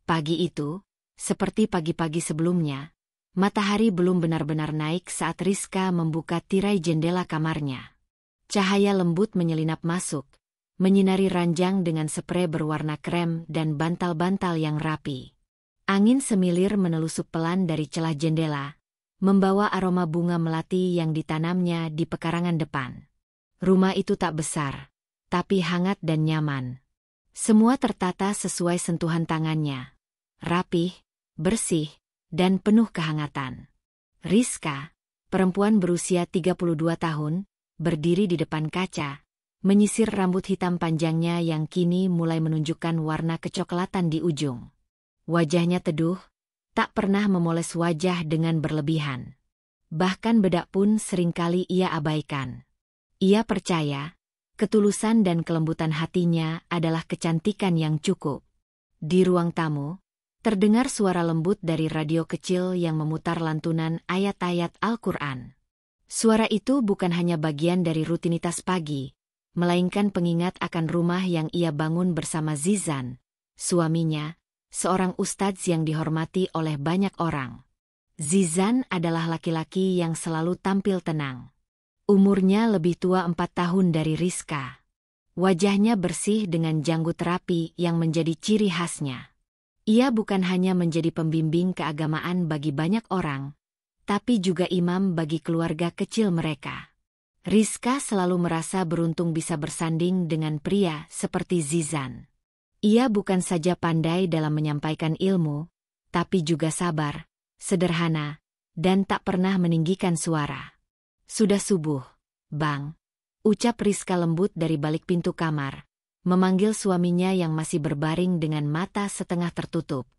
Pagi itu, seperti pagi-pagi sebelumnya, matahari belum benar-benar naik saat Rizka membuka tirai jendela kamarnya. Cahaya lembut menyelinap masuk, menyinari ranjang dengan sprei berwarna krem dan bantal-bantal yang rapi. Angin semilir menelusup pelan dari celah jendela, membawa aroma bunga melati yang ditanamnya di pekarangan depan. Rumah itu tak besar, tapi hangat dan nyaman. Semua tertata sesuai sentuhan tangannya. Rapih, bersih, dan penuh kehangatan. Rizka, perempuan berusia 32 tahun, berdiri di depan kaca, menyisir rambut hitam panjangnya yang kini mulai menunjukkan warna kecoklatan di ujung. Wajahnya teduh, tak pernah memoles wajah dengan berlebihan. Bahkan bedak pun seringkali ia abaikan. Ia percaya, ketulusan dan kelembutan hatinya adalah kecantikan yang cukup. Di ruang tamu, terdengar suara lembut dari radio kecil yang memutar lantunan ayat-ayat Al-Quran. Suara itu bukan hanya bagian dari rutinitas pagi, melainkan pengingat akan rumah yang ia bangun bersama Zizan, suaminya, seorang ustadz yang dihormati oleh banyak orang. Zizan adalah laki-laki yang selalu tampil tenang. Umurnya lebih tua 4 tahun dari Rizka. Wajahnya bersih dengan janggut rapi yang menjadi ciri khasnya. Ia bukan hanya menjadi pembimbing keagamaan bagi banyak orang, tapi juga imam bagi keluarga kecil mereka. Rizka selalu merasa beruntung bisa bersanding dengan pria seperti Zizan. Ia bukan saja pandai dalam menyampaikan ilmu, tapi juga sabar, sederhana, dan tak pernah meninggikan suara. Sudah subuh, Bang, ucap Rizka lembut dari balik pintu kamar, memanggil suaminya yang masih berbaring dengan mata setengah tertutup.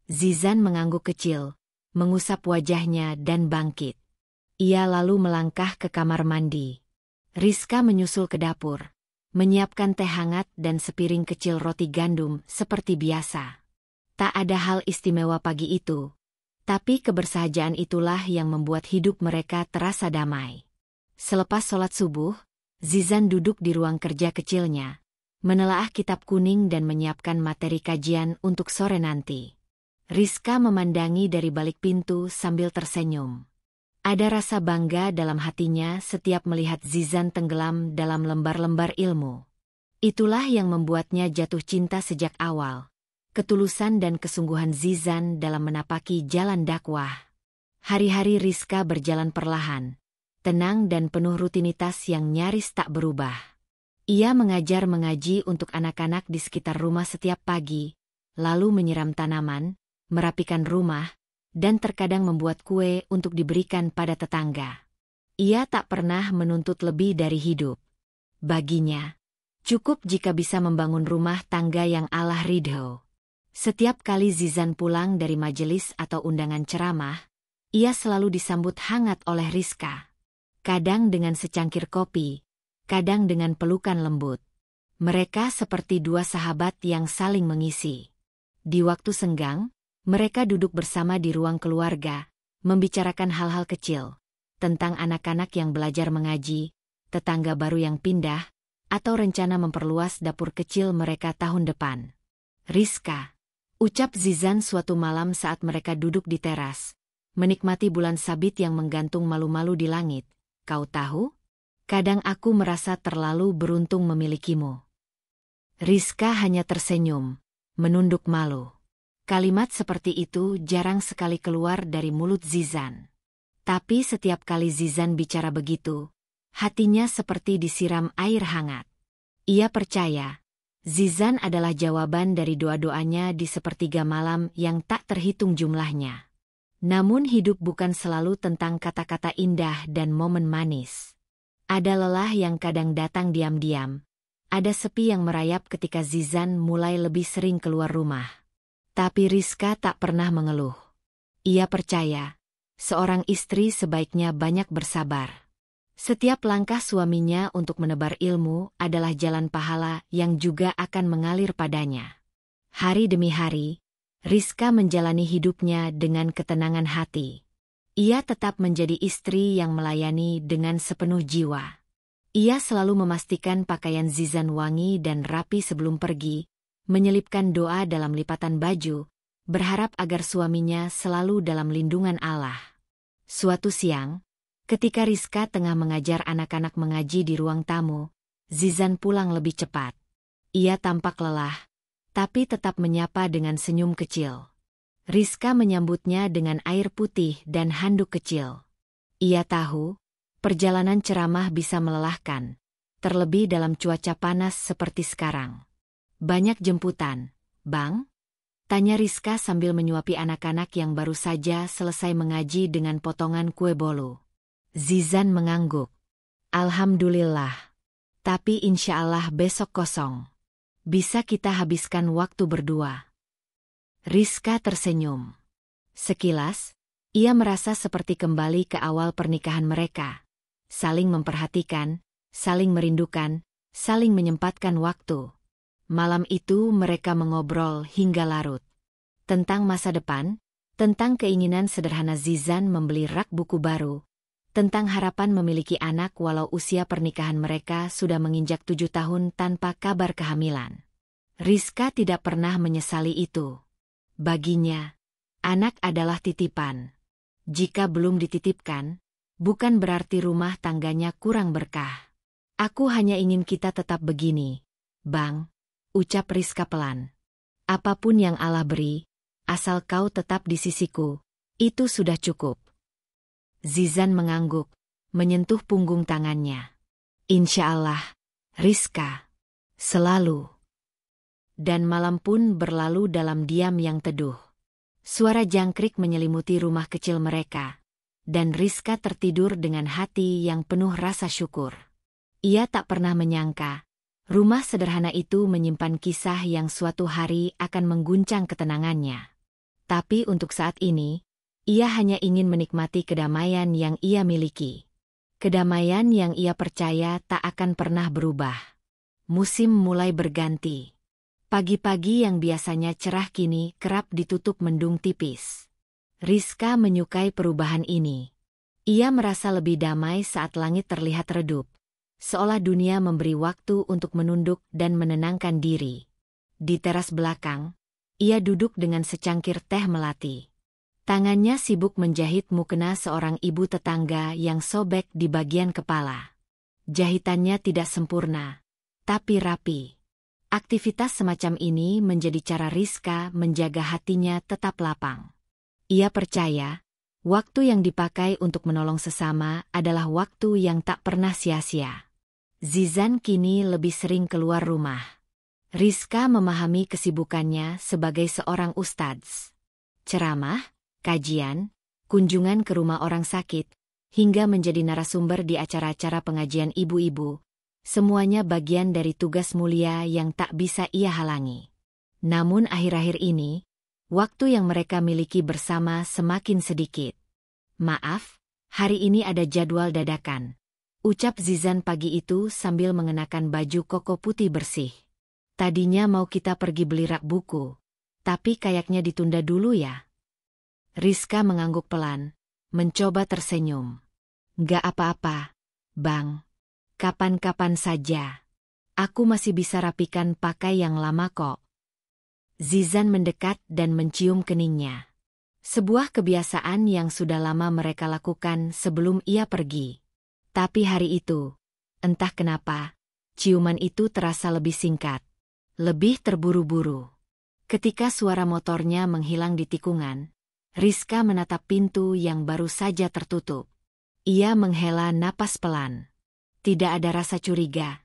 Zizan mengangguk kecil, mengusap wajahnya dan bangkit. Ia lalu melangkah ke kamar mandi. Rizka menyusul ke dapur, menyiapkan teh hangat dan sepiring kecil roti gandum seperti biasa. Tak ada hal istimewa pagi itu, tapi kebersahajaan itulah yang membuat hidup mereka terasa damai. Selepas sholat subuh, Zizan duduk di ruang kerja kecilnya, menelaah kitab kuning dan menyiapkan materi kajian untuk sore nanti. Rizka memandangi dari balik pintu sambil tersenyum. Ada rasa bangga dalam hatinya setiap melihat Zizan tenggelam dalam lembar-lembar ilmu. Itulah yang membuatnya jatuh cinta sejak awal. Ketulusan dan kesungguhan Zizan dalam menapaki jalan dakwah. Hari-hari Rizka berjalan perlahan, tenang dan penuh rutinitas yang nyaris tak berubah. Ia mengajar mengaji untuk anak-anak di sekitar rumah setiap pagi, lalu menyiram tanaman, merapikan rumah, dan terkadang membuat kue untuk diberikan pada tetangga. Ia tak pernah menuntut lebih dari hidup. Baginya, cukup jika bisa membangun rumah tangga yang Allah ridho. Setiap kali Zizan pulang dari majelis atau undangan ceramah, ia selalu disambut hangat oleh Rizka. Kadang dengan secangkir kopi, kadang dengan pelukan lembut. Mereka seperti dua sahabat yang saling mengisi. Di waktu senggang, mereka duduk bersama di ruang keluarga, membicarakan hal-hal kecil, tentang anak-anak yang belajar mengaji, tetangga baru yang pindah, atau rencana memperluas dapur kecil mereka tahun depan. Rizka, ucap Zizan suatu malam saat mereka duduk di teras, menikmati bulan sabit yang menggantung malu-malu di langit. Kau tahu? Kadang aku merasa terlalu beruntung memilikimu. Rizka hanya tersenyum, menunduk malu. Kalimat seperti itu jarang sekali keluar dari mulut Zizan. Tapi setiap kali Zizan bicara begitu, hatinya seperti disiram air hangat. Ia percaya, Zizan adalah jawaban dari doa-doanya di sepertiga malam yang tak terhitung jumlahnya. Namun hidup bukan selalu tentang kata-kata indah dan momen manis. Ada lelah yang kadang datang diam-diam. Ada sepi yang merayap ketika Zizan mulai lebih sering keluar rumah. Tapi Rizka tak pernah mengeluh. Ia percaya, seorang istri sebaiknya banyak bersabar. Setiap langkah suaminya untuk menebar ilmu adalah jalan pahala yang juga akan mengalir padanya. Hari demi hari, Rizka menjalani hidupnya dengan ketenangan hati. Ia tetap menjadi istri yang melayani dengan sepenuh jiwa. Ia selalu memastikan pakaian Zizan wangi dan rapi sebelum pergi, menyelipkan doa dalam lipatan baju, berharap agar suaminya selalu dalam lindungan Allah. Suatu siang, ketika Rizka tengah mengajar anak-anak mengaji di ruang tamu, Zizan pulang lebih cepat. Ia tampak lelah, tapi tetap menyapa dengan senyum kecil. Rizka menyambutnya dengan air putih dan handuk kecil. Ia tahu, perjalanan ceramah bisa melelahkan, terlebih dalam cuaca panas seperti sekarang. Banyak jemputan, Bang? Tanya Rizka sambil menyuapi anak-anak yang baru saja selesai mengaji dengan potongan kue bolu. Zizan mengangguk. Alhamdulillah. Tapi insya Allah besok kosong. Bisa kita habiskan waktu berdua. Rizka tersenyum. Sekilas, ia merasa seperti kembali ke awal pernikahan mereka. Saling memperhatikan, saling merindukan, saling menyempatkan waktu. Malam itu mereka mengobrol hingga larut. Tentang masa depan, tentang keinginan sederhana Zizan membeli rak buku baru, tentang harapan memiliki anak walau usia pernikahan mereka sudah menginjak 7 tahun tanpa kabar kehamilan. Rizka tidak pernah menyesali itu. Baginya, anak adalah titipan. Jika belum dititipkan, bukan berarti rumah tangganya kurang berkah. Aku hanya ingin kita tetap begini, Bang, ucap Rizka pelan. Apapun yang Allah beri, asal kau tetap di sisiku, itu sudah cukup. Zizan mengangguk, menyentuh punggung tangannya. Insya Allah, Rizka. Selalu. Dan malam pun berlalu dalam diam yang teduh. Suara jangkrik menyelimuti rumah kecil mereka, dan Rizka tertidur dengan hati yang penuh rasa syukur. Ia tak pernah menyangka, rumah sederhana itu menyimpan kisah yang suatu hari akan mengguncang ketenangannya. Tapi untuk saat ini, ia hanya ingin menikmati kedamaian yang ia miliki. Kedamaian yang ia percaya tak akan pernah berubah. Musim mulai berganti. Pagi-pagi yang biasanya cerah kini kerap ditutup mendung tipis. Rizka menyukai perubahan ini. Ia merasa lebih damai saat langit terlihat redup, seolah dunia memberi waktu untuk menunduk dan menenangkan diri. Di teras belakang, ia duduk dengan secangkir teh melati. Tangannya sibuk menjahit mukena seorang ibu tetangga yang sobek di bagian kepala. Jahitannya tidak sempurna, tapi rapi. Aktivitas semacam ini menjadi cara Rizka menjaga hatinya tetap lapang. Ia percaya, waktu yang dipakai untuk menolong sesama adalah waktu yang tak pernah sia-sia. Zizan kini lebih sering keluar rumah. Rizka memahami kesibukannya sebagai seorang ustadz. Ceramah, kajian, kunjungan ke rumah orang sakit, hingga menjadi narasumber di acara-acara pengajian ibu-ibu. Semuanya bagian dari tugas mulia yang tak bisa ia halangi. Namun akhir-akhir ini, waktu yang mereka miliki bersama semakin sedikit. Maaf, hari ini ada jadwal dadakan, ucap Zizan pagi itu sambil mengenakan baju koko putih bersih. Tadinya mau kita pergi beli rak buku, tapi kayaknya ditunda dulu ya. Rizka mengangguk pelan, mencoba tersenyum. Gak apa-apa, Bang. Kapan-kapan saja. Aku masih bisa rapikan pakai yang lama kok. Zizan mendekat dan mencium keningnya. Sebuah kebiasaan yang sudah lama mereka lakukan sebelum ia pergi. Tapi hari itu, entah kenapa, ciuman itu terasa lebih singkat, lebih terburu-buru. Ketika suara motornya menghilang di tikungan, Rizka menatap pintu yang baru saja tertutup. Ia menghela napas pelan. Tidak ada rasa curiga,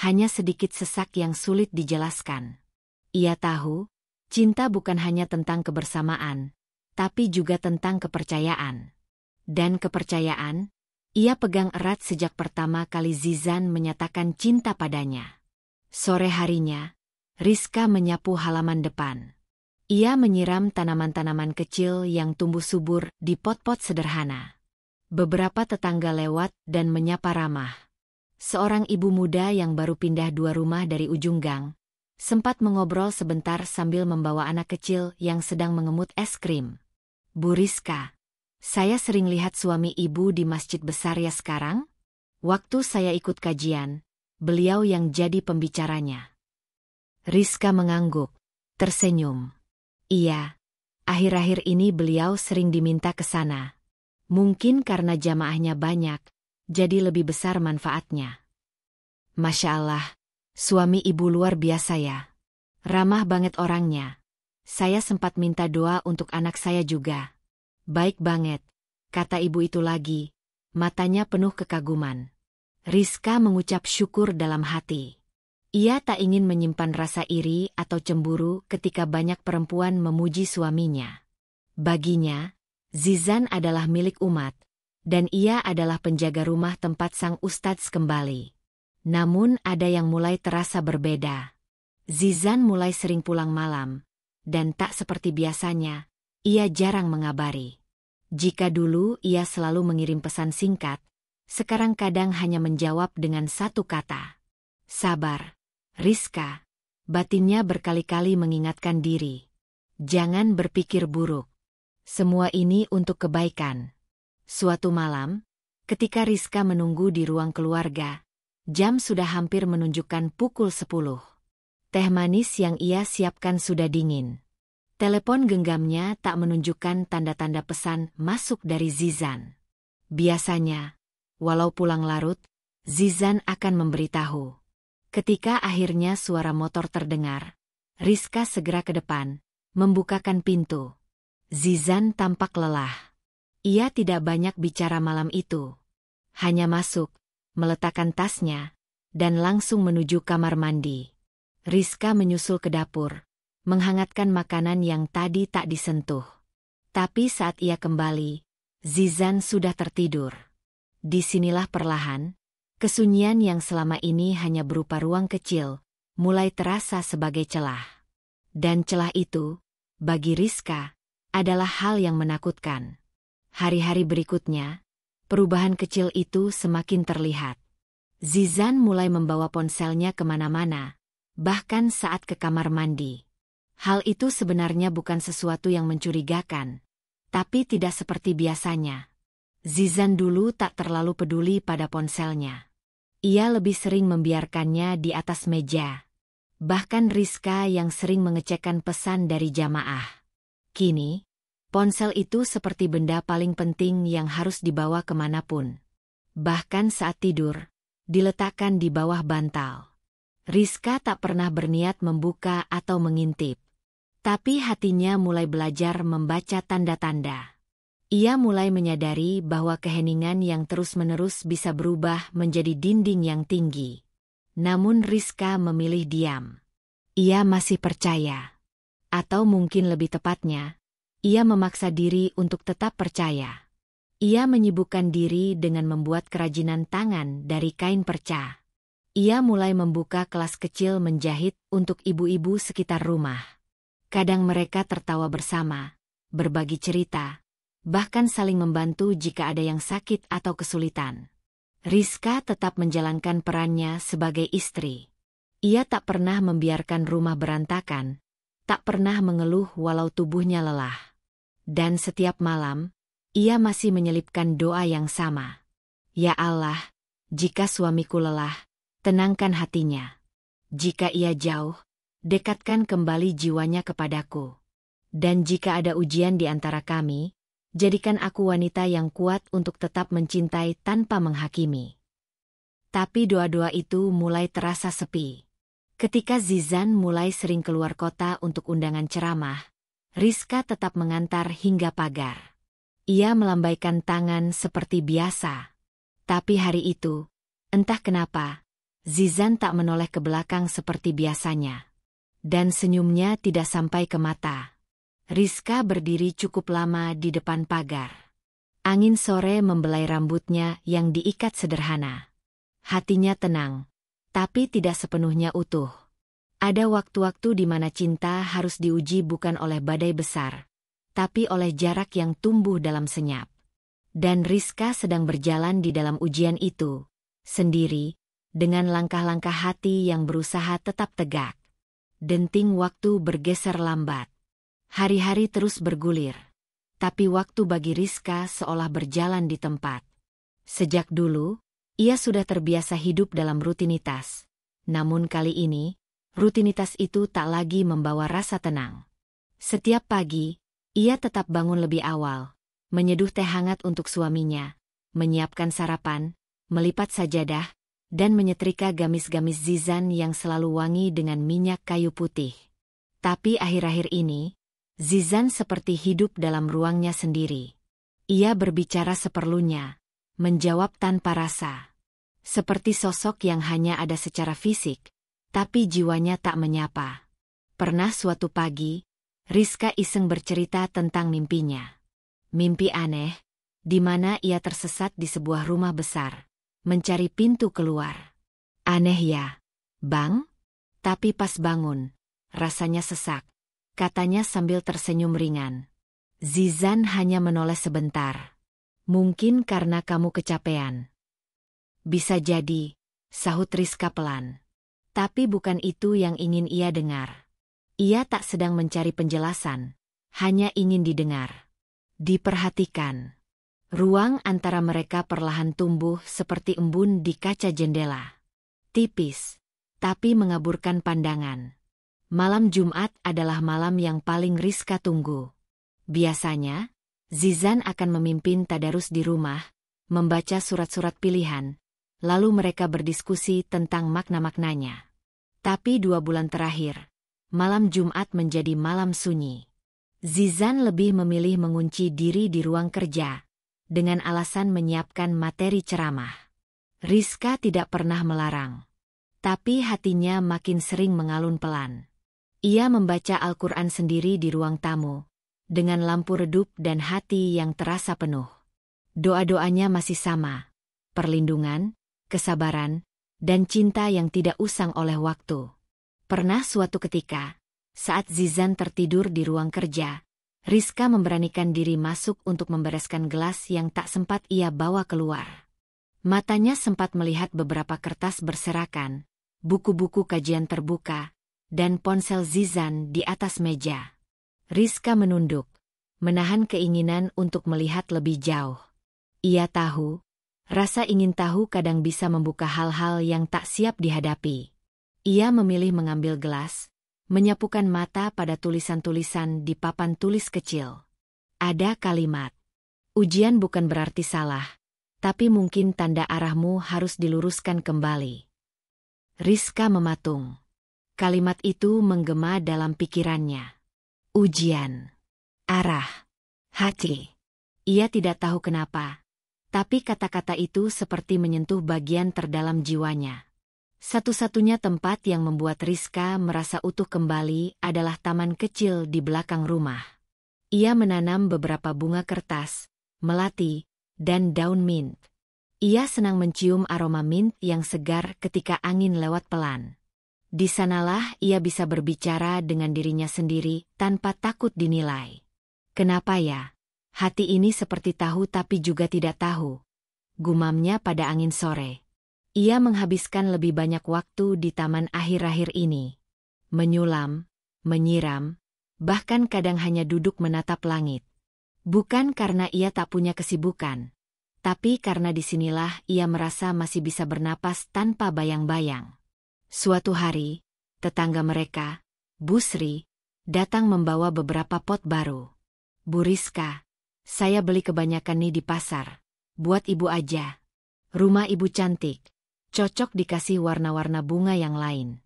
hanya sedikit sesak yang sulit dijelaskan. Ia tahu, cinta bukan hanya tentang kebersamaan, tapi juga tentang kepercayaan. Dan kepercayaan, ia pegang erat sejak pertama kali Zizan menyatakan cinta padanya. Sore harinya, Rizka menyapu halaman depan. Ia menyiram tanaman-tanaman kecil yang tumbuh subur di pot-pot sederhana. Beberapa tetangga lewat dan menyapa ramah. Seorang ibu muda yang baru pindah 2 rumah dari ujung gang, sempat mengobrol sebentar sambil membawa anak kecil yang sedang mengemut es krim. Bu Rizka, saya sering lihat suami ibu di masjid besar ya sekarang? Waktu saya ikut kajian, beliau yang jadi pembicaranya. Rizka mengangguk, tersenyum. Iya, Akhir-akhir ini beliau sering diminta ke sana. Mungkin karena jamaahnya banyak, jadi lebih besar manfaatnya. Masya Allah, suami ibu luar biasa ya. Ramah banget orangnya. Saya sempat minta doa untuk anak saya juga. Baik banget, kata ibu itu lagi, matanya penuh kekaguman. Rizka mengucap syukur dalam hati. Ia tak ingin menyimpan rasa iri atau cemburu ketika banyak perempuan memuji suaminya. Baginya, Zizan adalah milik umat, dan ia adalah penjaga rumah tempat sang ustadz kembali. Namun ada yang mulai terasa berbeda. Zizan mulai sering pulang malam, dan tak seperti biasanya, ia jarang mengabari. Jika dulu ia selalu mengirim pesan singkat, sekarang kadang hanya menjawab dengan satu kata. Sabar, Rizka. Batinnya berkali-kali mengingatkan diri. Jangan berpikir buruk. Semua ini untuk kebaikan. Suatu malam, ketika Rizka menunggu di ruang keluarga, jam sudah hampir menunjukkan pukul 10. Teh manis yang ia siapkan sudah dingin. Telepon genggamnya tak menunjukkan tanda-tanda pesan masuk dari Zizan. Biasanya, walau pulang larut, Zizan akan memberitahu. Ketika akhirnya suara motor terdengar, Rizka segera ke depan, membukakan pintu. Zizan tampak lelah. Ia tidak banyak bicara malam itu. Hanya masuk, meletakkan tasnya, dan langsung menuju kamar mandi. Rizka menyusul ke dapur, menghangatkan makanan yang tadi tak disentuh. Tapi saat ia kembali, Zizan sudah tertidur. Disinilah perlahan, kesunyian yang selama ini hanya berupa ruang kecil, mulai terasa sebagai celah. Dan celah itu, bagi Rizka, adalah hal yang menakutkan. Hari-hari berikutnya, perubahan kecil itu semakin terlihat. Zizan mulai membawa ponselnya kemana-mana, bahkan saat ke kamar mandi. Hal itu sebenarnya bukan sesuatu yang mencurigakan, tapi tidak seperti biasanya. Zizan dulu tak terlalu peduli pada ponselnya. Ia lebih sering membiarkannya di atas meja. Bahkan Rizka yang sering mengecekkan pesan dari jamaah. Kini, ponsel itu seperti benda paling penting yang harus dibawa kemanapun. Bahkan saat tidur, diletakkan di bawah bantal. Rizka tak pernah berniat membuka atau mengintip. Tapi hatinya mulai belajar membaca tanda-tanda. Ia mulai menyadari bahwa keheningan yang terus-menerus bisa berubah menjadi dinding yang tinggi. Namun Rizka memilih diam. Ia masih percaya. Atau mungkin lebih tepatnya, ia memaksa diri untuk tetap percaya. Ia menyibukkan diri dengan membuat kerajinan tangan dari kain perca. Ia mulai membuka kelas kecil menjahit untuk ibu-ibu sekitar rumah. Kadang mereka tertawa bersama, berbagi cerita, bahkan saling membantu jika ada yang sakit atau kesulitan. Rizka tetap menjalankan perannya sebagai istri. Ia tak pernah membiarkan rumah berantakan, tak pernah mengeluh walau tubuhnya lelah. Dan setiap malam, ia masih menyelipkan doa yang sama. Ya Allah, jika suamiku lelah, tenangkan hatinya. Jika ia jauh, dekatkan kembali jiwanya kepadaku. Dan jika ada ujian di antara kami, jadikan aku wanita yang kuat untuk tetap mencintai tanpa menghakimi. Tapi doa-doa itu mulai terasa sepi. Ketika Zizan mulai sering keluar kota untuk undangan ceramah, Rizka tetap mengantar hingga pagar. Ia melambaikan tangan seperti biasa. Tapi hari itu, entah kenapa, Zizan tak menoleh ke belakang seperti biasanya. Dan senyumnya tidak sampai ke mata. Rizka berdiri cukup lama di depan pagar. Angin sore membelai rambutnya yang diikat sederhana. Hatinya tenang, tapi tidak sepenuhnya utuh. Ada waktu-waktu di mana cinta harus diuji bukan oleh badai besar, tapi oleh jarak yang tumbuh dalam senyap. Dan Rizka sedang berjalan di dalam ujian itu, sendiri, dengan langkah-langkah hati yang berusaha tetap tegak. Denting waktu bergeser lambat. Hari-hari terus bergulir. Tapi waktu bagi Rizka seolah berjalan di tempat. Sejak dulu, ia sudah terbiasa hidup dalam rutinitas. Namun kali ini, rutinitas itu tak lagi membawa rasa tenang. Setiap pagi, Ia tetap bangun lebih awal, menyeduh teh hangat untuk suaminya, menyiapkan sarapan, melipat sajadah, dan menyetrika gamis-gamis Zizan yang selalu wangi dengan minyak kayu putih. Tapi akhir-akhir ini, Zizan seperti hidup dalam ruangnya sendiri. Ia berbicara seperlunya, menjawab tanpa rasa. Seperti sosok yang hanya ada secara fisik, tapi jiwanya tak menyapa. Pernah suatu pagi, Rizka iseng bercerita tentang mimpinya. Mimpi aneh, di mana ia tersesat di sebuah rumah besar, mencari pintu keluar. Aneh ya, Bang? Tapi pas bangun, rasanya sesak, katanya sambil tersenyum ringan. Zizan hanya menoleh sebentar. Mungkin karena kamu kecapean. Bisa jadi, sahut Rizka pelan. Tapi bukan itu yang ingin ia dengar. Ia tak sedang mencari penjelasan, hanya ingin didengar. Diperhatikan. Ruang antara mereka perlahan tumbuh seperti embun di kaca jendela. Tipis, tapi mengaburkan pandangan. Malam Jumat adalah malam yang paling Rizka tunggu. Biasanya, Zizan akan memimpin tadarus di rumah, membaca surat-surat pilihan, lalu mereka berdiskusi tentang makna-maknanya. Tapi 2 bulan terakhir, malam Jumat menjadi malam sunyi. Zizan lebih memilih mengunci diri di ruang kerja, dengan alasan menyiapkan materi ceramah. Rizka tidak pernah melarang. Tapi hatinya makin sering mengalun pelan. Ia membaca Al-Quran sendiri di ruang tamu, dengan lampu redup dan hati yang terasa penuh. Doa-doanya masih sama, perlindungan, kesabaran, dan cinta yang tidak usang oleh waktu. Pernah suatu ketika, saat Zizan tertidur di ruang kerja, Rizka memberanikan diri masuk untuk membereskan gelas yang tak sempat ia bawa keluar. Matanya sempat melihat beberapa kertas berserakan, buku-buku kajian terbuka, dan ponsel Zizan di atas meja. Rizka menunduk, menahan keinginan untuk melihat lebih jauh. Ia tahu, rasa ingin tahu kadang bisa membuka hal-hal yang tak siap dihadapi. Ia memilih mengambil gelas, menyapukan mata pada tulisan-tulisan di papan tulis kecil. Ada kalimat, "Ujian bukan berarti salah, tapi mungkin tanda arahmu harus diluruskan kembali." Rizka mematung. Kalimat itu menggema dalam pikirannya. Ujian, arah, hati. Ia tidak tahu kenapa. Tapi kata-kata itu seperti menyentuh bagian terdalam jiwanya. Satu-satunya tempat yang membuat Rizka merasa utuh kembali adalah taman kecil di belakang rumah. Ia menanam beberapa bunga kertas, melati, dan daun mint. Ia senang mencium aroma mint yang segar ketika angin lewat pelan. Di sanalah ia bisa berbicara dengan dirinya sendiri tanpa takut dinilai. Kenapa ya? Hati ini seperti tahu tapi juga tidak tahu. Gumamnya pada angin sore. Ia menghabiskan lebih banyak waktu di taman akhir-akhir ini. Menyulam, menyiram, bahkan kadang hanya duduk menatap langit. Bukan karena ia tak punya kesibukan, tapi karena disinilah ia merasa masih bisa bernapas tanpa bayang-bayang. Suatu hari, tetangga mereka, Bu Sri, datang membawa beberapa pot baru. "Bu Rizka, saya beli kebanyakan nih di pasar. Buat ibu aja. Rumah ibu cantik. Cocok dikasih warna-warna bunga yang lain."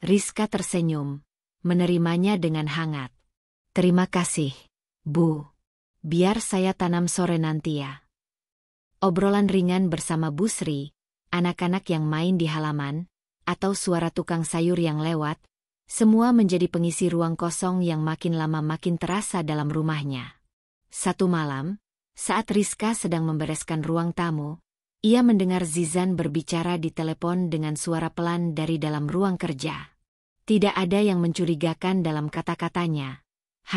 Rizka tersenyum, menerimanya dengan hangat. "Terima kasih, Bu. Biar saya tanam sore nanti ya." Obrolan ringan bersama Bu Sri, anak-anak yang main di halaman, atau suara tukang sayur yang lewat, semua menjadi pengisi ruang kosong yang makin lama makin terasa dalam rumahnya. Satu malam, saat Rizka sedang membereskan ruang tamu, ia mendengar Zizan berbicara di telepon dengan suara pelan dari dalam ruang kerja. Tidak ada yang mencurigakan dalam kata-katanya,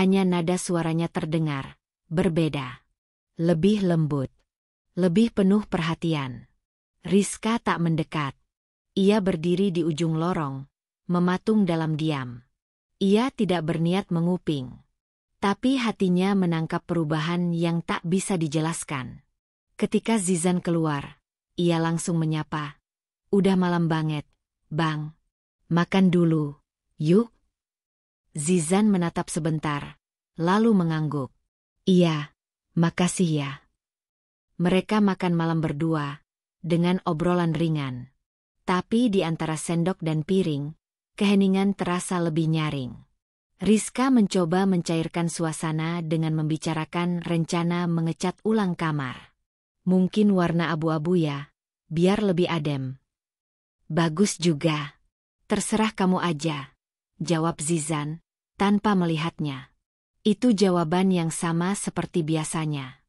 hanya nada suaranya terdengar, berbeda. Lebih lembut, lebih penuh perhatian. Rizka tak mendekat. Ia berdiri di ujung lorong, mematung dalam diam. Ia tidak berniat menguping. Tapi hatinya menangkap perubahan yang tak bisa dijelaskan. Ketika Zizan keluar, ia langsung menyapa. "Udah malam banget, Bang. Makan dulu, yuk." Zizan menatap sebentar, lalu mengangguk. Iya, makasih ya. Mereka makan malam berdua, dengan obrolan ringan. Tapi di antara sendok dan piring, keheningan terasa lebih nyaring. Rizka mencoba mencairkan suasana dengan membicarakan rencana mengecat ulang kamar. Mungkin warna abu-abu ya, biar lebih adem. Bagus juga. Terserah kamu aja, jawab Zizan, tanpa melihatnya. Itu jawaban yang sama seperti biasanya.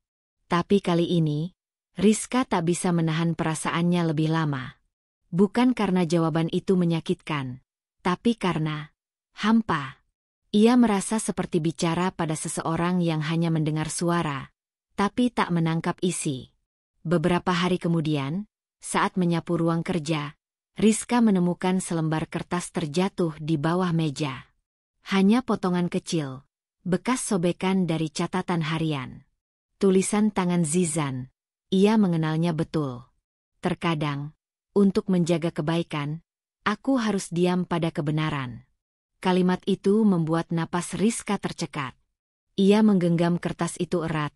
Tapi kali ini, Rizka tak bisa menahan perasaannya lebih lama. Bukan karena jawaban itu menyakitkan, tapi karena hampa. Ia merasa seperti bicara pada seseorang yang hanya mendengar suara, tapi tak menangkap isi. Beberapa hari kemudian, saat menyapu ruang kerja, Rizka menemukan selembar kertas terjatuh di bawah meja. Hanya potongan kecil, bekas sobekan dari catatan harian. Tulisan tangan Zizan, ia mengenalnya betul. Terkadang, untuk menjaga kebaikan, aku harus diam pada kebenaran. Kalimat itu membuat napas Rizka tercekat. Ia menggenggam kertas itu erat,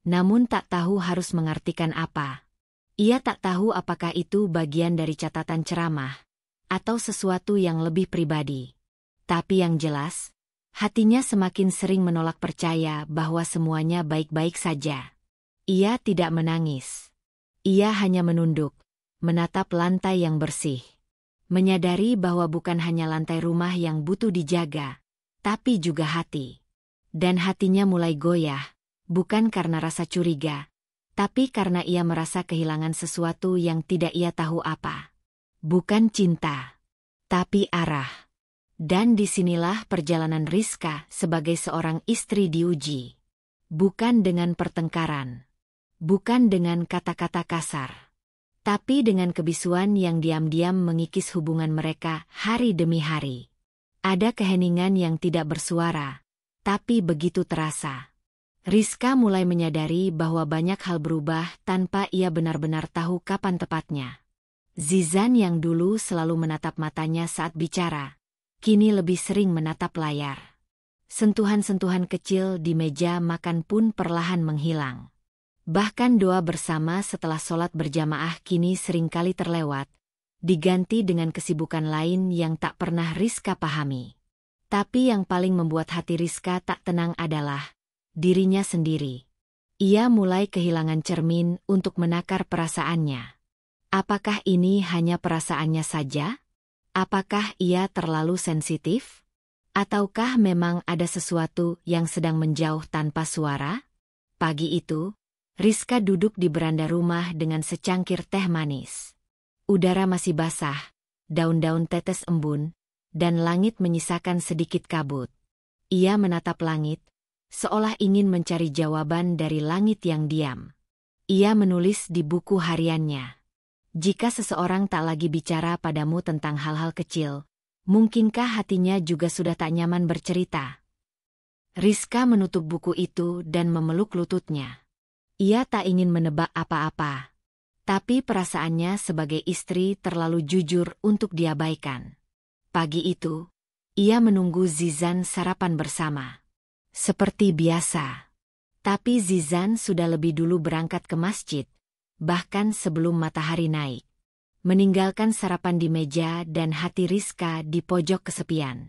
namun tak tahu harus mengartikan apa. Ia tak tahu apakah itu bagian dari catatan ceramah, atau sesuatu yang lebih pribadi. Tapi yang jelas, hatinya semakin sering menolak percaya bahwa semuanya baik-baik saja. Ia tidak menangis. Ia hanya menunduk, menatap lantai yang bersih. Menyadari bahwa bukan hanya lantai rumah yang butuh dijaga, tapi juga hati. Dan hatinya mulai goyah, bukan karena rasa curiga, tapi karena ia merasa kehilangan sesuatu yang tidak ia tahu apa. Bukan cinta, tapi arah. Dan disinilah perjalanan Rizka sebagai seorang istri diuji. Bukan dengan pertengkaran. Bukan dengan kata-kata kasar. Tapi dengan kebisuan yang diam-diam mengikis hubungan mereka hari demi hari. Ada keheningan yang tidak bersuara, tapi begitu terasa. Rizka mulai menyadari bahwa banyak hal berubah tanpa ia benar-benar tahu kapan tepatnya. Zizan yang dulu selalu menatap matanya saat bicara, kini lebih sering menatap layar. Sentuhan-sentuhan kecil di meja makan pun perlahan menghilang. Bahkan doa bersama setelah sholat berjamaah kini seringkali terlewat, diganti dengan kesibukan lain yang tak pernah Rizka pahami. Tapi yang paling membuat hati Rizka tak tenang adalah dirinya sendiri. Ia mulai kehilangan cermin untuk menakar perasaannya. Apakah ini hanya perasaannya saja? Apakah ia terlalu sensitif? Ataukah memang ada sesuatu yang sedang menjauh tanpa suara? Pagi itu, Rizka duduk di beranda rumah dengan secangkir teh manis. Udara masih basah, daun-daun tetes embun, dan langit menyisakan sedikit kabut. Ia menatap langit, seolah ingin mencari jawaban dari langit yang diam. Ia menulis di buku hariannya. Jika seseorang tak lagi bicara padamu tentang hal-hal kecil, mungkinkah hatinya juga sudah tak nyaman bercerita? Rizka menutup buku itu dan memeluk lututnya. Ia tak ingin menebak apa-apa. Tapi perasaannya sebagai istri terlalu jujur untuk diabaikan. Pagi itu, ia menunggu Zizan sarapan bersama. Seperti biasa. Tapi Zizan sudah lebih dulu berangkat ke masjid, bahkan sebelum matahari naik. Meninggalkan sarapan di meja dan hati Rizka di pojok kesepian.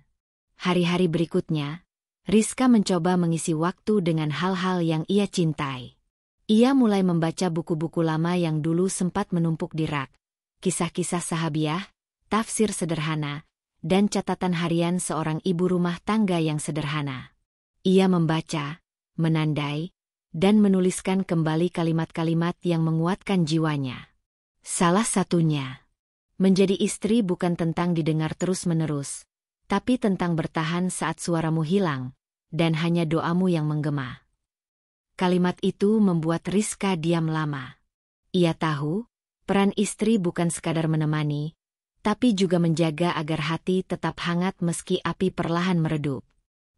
Hari-hari berikutnya, Rizka mencoba mengisi waktu dengan hal-hal yang ia cintai. Ia mulai membaca buku-buku lama yang dulu sempat menumpuk di rak, kisah-kisah sahabiah, tafsir sederhana, dan catatan harian seorang ibu rumah tangga yang sederhana. Ia membaca, menandai, dan menuliskan kembali kalimat-kalimat yang menguatkan jiwanya. Salah satunya, menjadi istri bukan tentang didengar terus-menerus, tapi tentang bertahan saat suaramu hilang, dan hanya doamu yang menggema. Kalimat itu membuat Rizka diam lama. Ia tahu, peran istri bukan sekadar menemani, tapi juga menjaga agar hati tetap hangat meski api perlahan meredup.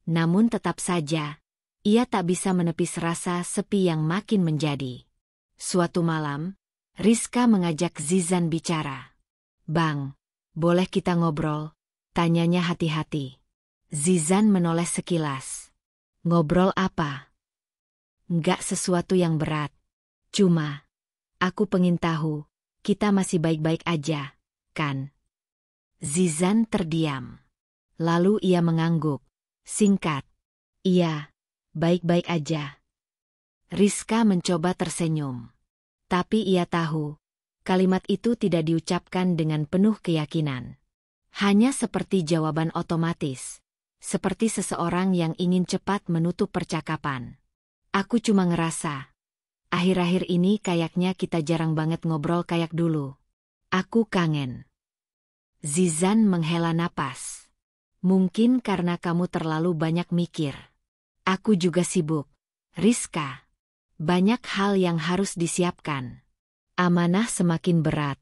Namun tetap saja, ia tak bisa menepis rasa sepi yang makin menjadi. Suatu malam, Rizka mengajak Zizan bicara. "Bang, boleh kita ngobrol?" tanyanya hati-hati. Zizan menoleh sekilas. Ngobrol apa? Nggak sesuatu yang berat. Cuma, aku pengen tahu, kita masih baik-baik aja, kan? Zizan terdiam. Lalu ia mengangguk. Singkat. Iya, baik-baik aja. Rizka mencoba tersenyum. Tapi ia tahu, kalimat itu tidak diucapkan dengan penuh keyakinan. Hanya seperti jawaban otomatis. Seperti seseorang yang ingin cepat menutup percakapan. Aku cuma ngerasa, akhir-akhir ini kayaknya kita jarang banget ngobrol kayak dulu. Aku kangen. Zizan menghela napas. Mungkin karena kamu terlalu banyak mikir. Aku juga sibuk. Rizka. Banyak hal yang harus disiapkan. Amanah semakin berat.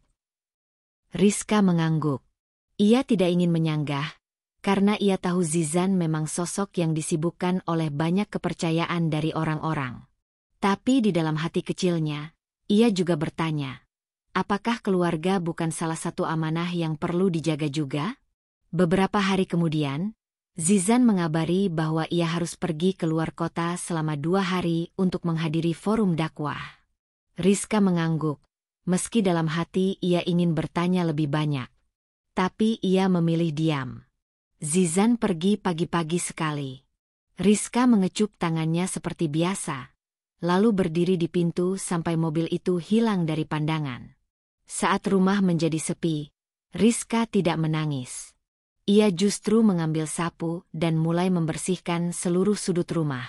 Rizka mengangguk. Ia tidak ingin menyanggah, karena ia tahu Zizan memang sosok yang disibukkan oleh banyak kepercayaan dari orang-orang. Tapi di dalam hati kecilnya, ia juga bertanya, apakah keluarga bukan salah satu amanah yang perlu dijaga juga? Beberapa hari kemudian, Zizan mengabari bahwa ia harus pergi keluar kota selama 2 hari untuk menghadiri forum dakwah. Rizka mengangguk, meski dalam hati ia ingin bertanya lebih banyak. Tapi ia memilih diam. Zizan pergi pagi-pagi sekali. Rizka mengecup tangannya seperti biasa, lalu berdiri di pintu sampai mobil itu hilang dari pandangan. Saat rumah menjadi sepi, Rizka tidak menangis. Ia justru mengambil sapu dan mulai membersihkan seluruh sudut rumah.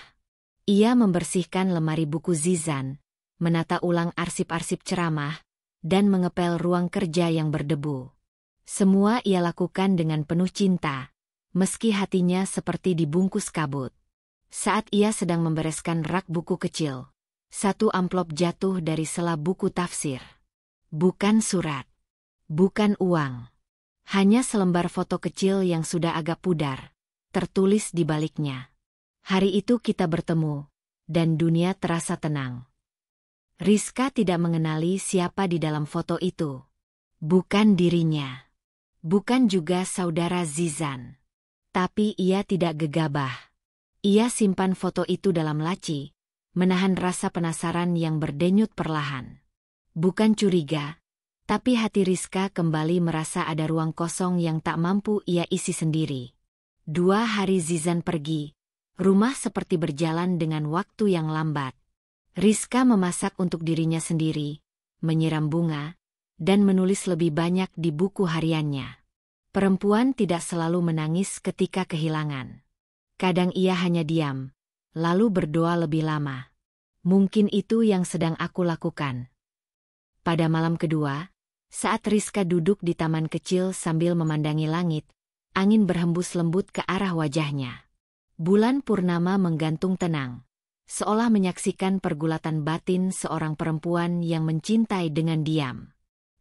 Ia membersihkan lemari buku Zizan, menata ulang arsip-arsip ceramah, dan mengepel ruang kerja yang berdebu. Semua ia lakukan dengan penuh cinta, meski hatinya seperti dibungkus kabut. Saat ia sedang membereskan rak buku kecil, satu amplop jatuh dari sela buku tafsir. Bukan surat. Bukan uang. Hanya selembar foto kecil yang sudah agak pudar, tertulis di baliknya. Hari itu kita bertemu, dan dunia terasa tenang. Rizka tidak mengenali siapa di dalam foto itu. Bukan dirinya. Bukan juga saudara Zizan. Tapi ia tidak gegabah. Ia simpan foto itu dalam laci, menahan rasa penasaran yang berdenyut perlahan. Bukan curiga, tapi hati Rizka kembali merasa ada ruang kosong yang tak mampu ia isi sendiri. 2 hari Zizan pergi, rumah seperti berjalan dengan waktu yang lambat. Rizka memasak untuk dirinya sendiri, menyiram bunga, dan menulis lebih banyak di buku hariannya. Perempuan tidak selalu menangis ketika kehilangan. Kadang ia hanya diam, lalu berdoa lebih lama. Mungkin itu yang sedang aku lakukan. Pada malam kedua, saat Rizka duduk di taman kecil sambil memandangi langit, angin berhembus lembut ke arah wajahnya. Bulan purnama menggantung tenang, seolah menyaksikan pergulatan batin seorang perempuan yang mencintai dengan diam.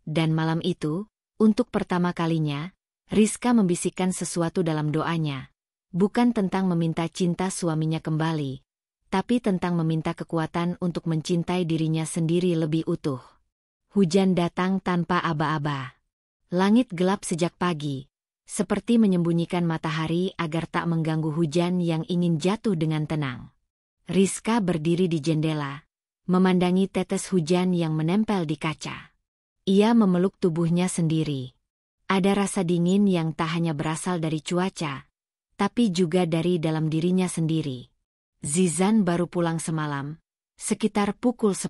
Dan malam itu, untuk pertama kalinya, Rizka membisikkan sesuatu dalam doanya. Bukan tentang meminta cinta suaminya kembali, tapi tentang meminta kekuatan untuk mencintai dirinya sendiri lebih utuh. Hujan datang tanpa aba-aba. Langit gelap sejak pagi, seperti menyembunyikan matahari agar tak mengganggu hujan yang ingin jatuh dengan tenang. Rizka berdiri di jendela, memandangi tetes hujan yang menempel di kaca. Ia memeluk tubuhnya sendiri. Ada rasa dingin yang tak hanya berasal dari cuaca, tapi juga dari dalam dirinya sendiri. Zizan baru pulang semalam, sekitar pukul 10.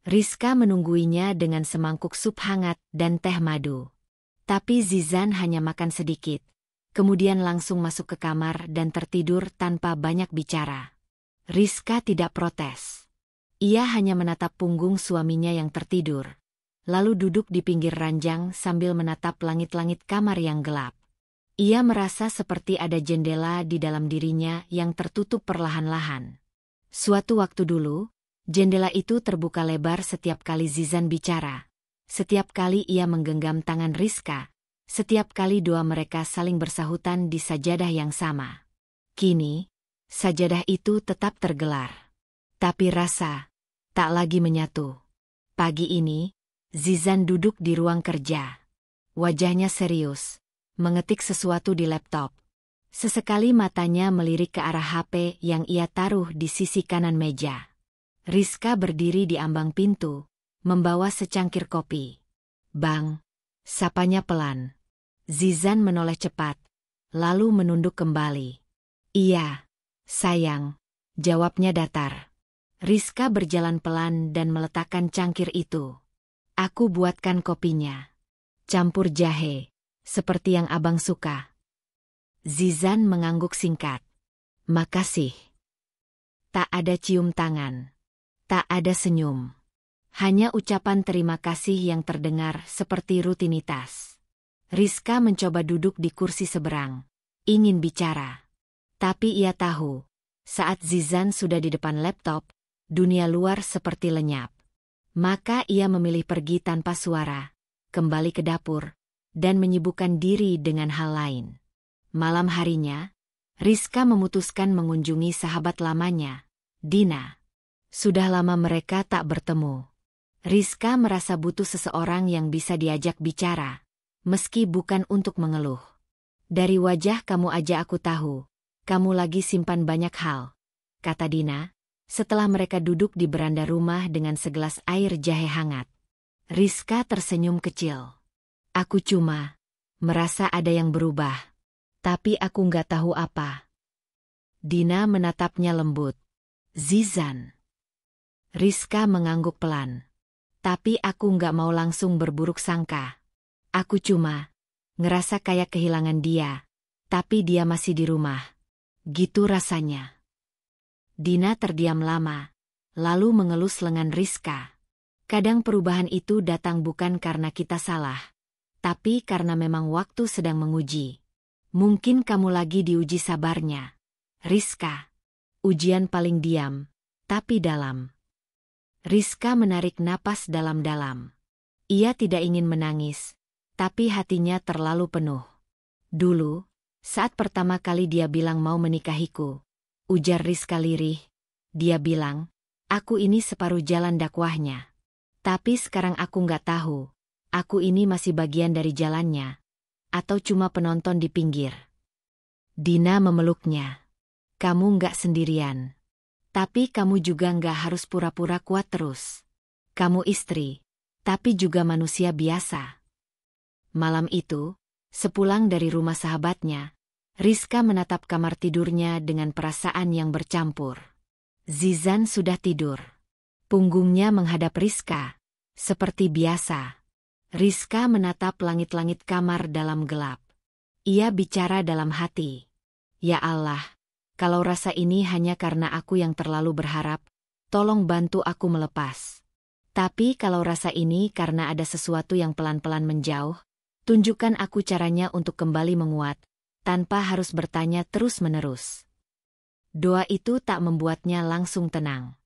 Rizka menungguinya dengan semangkuk sup hangat dan teh madu. Tapi Zizan hanya makan sedikit, kemudian langsung masuk ke kamar dan tertidur tanpa banyak bicara. Rizka tidak protes. Ia hanya menatap punggung suaminya yang tertidur, lalu duduk di pinggir ranjang sambil menatap langit-langit kamar yang gelap. Ia merasa seperti ada jendela di dalam dirinya yang tertutup perlahan-lahan. Suatu waktu dulu, jendela itu terbuka lebar setiap kali Zizan bicara. Setiap kali ia menggenggam tangan Rizka, setiap kali doa mereka saling bersahutan di sajadah yang sama. Kini, sajadah itu tetap tergelar. Tapi rasa tak lagi menyatu. Pagi ini, Zizan duduk di ruang kerja. Wajahnya serius, mengetik sesuatu di laptop. Sesekali matanya melirik ke arah HP yang ia taruh di sisi kanan meja. Rizka berdiri di ambang pintu, membawa secangkir kopi. "Bang," sapanya pelan. Zizan menoleh cepat, lalu menunduk kembali. "Iya, sayang," jawabnya datar. Rizka berjalan pelan dan meletakkan cangkir itu. "Aku buatkan kopinya. Campur jahe, seperti yang abang suka." Zizan mengangguk singkat. "Makasih." Tak ada cium tangan. Tak ada senyum. Hanya ucapan terima kasih yang terdengar seperti rutinitas. Rizka mencoba duduk di kursi seberang. Ingin bicara. Tapi ia tahu, saat Zizan sudah di depan laptop, dunia luar seperti lenyap. Maka ia memilih pergi tanpa suara, kembali ke dapur, dan menyibukkan diri dengan hal lain. Malam harinya, Rizka memutuskan mengunjungi sahabat lamanya, Dina. Sudah lama mereka tak bertemu. Rizka merasa butuh seseorang yang bisa diajak bicara, meski bukan untuk mengeluh. "Dari wajah kamu aja aku tahu, kamu lagi simpan banyak hal," kata Dina, setelah mereka duduk di beranda rumah dengan segelas air jahe hangat. Rizka tersenyum kecil. "Aku cuma merasa ada yang berubah. Tapi aku nggak tahu apa." Dina menatapnya lembut. "Zizan." Rizka mengangguk pelan. "Tapi aku nggak mau langsung berburuk sangka. Aku cuma ngerasa kayak kehilangan dia, tapi dia masih di rumah. Gitu rasanya." Dina terdiam lama, lalu mengelus lengan Rizka. "Kadang perubahan itu datang bukan karena kita salah, tapi karena memang waktu sedang menguji. Mungkin kamu lagi diuji sabarnya, Rizka. Ujian paling diam, tapi dalam." Rizka menarik napas dalam-dalam. Ia tidak ingin menangis, tapi hatinya terlalu penuh. "Dulu, saat pertama kali dia bilang mau menikahiku," ujar Rizka lirih, "dia bilang, aku ini separuh jalan dakwahnya. Tapi sekarang aku nggak tahu, aku ini masih bagian dari jalannya, atau cuma penonton di pinggir." Dina memeluknya. "Kamu nggak sendirian. Tapi kamu juga nggak harus pura-pura kuat terus. Kamu istri, tapi juga manusia biasa." Malam itu, sepulang dari rumah sahabatnya, Rizka menatap kamar tidurnya dengan perasaan yang bercampur. Zizan sudah tidur. Punggungnya menghadap Rizka, seperti biasa. Rizka menatap langit-langit kamar dalam gelap. Ia bicara dalam hati. "Ya Allah, kalau rasa ini hanya karena aku yang terlalu berharap, tolong bantu aku melepas. Tapi kalau rasa ini karena ada sesuatu yang pelan-pelan menjauh, tunjukkan aku caranya untuk kembali menguat, tanpa harus bertanya terus-menerus." Doa itu tak membuatnya langsung tenang.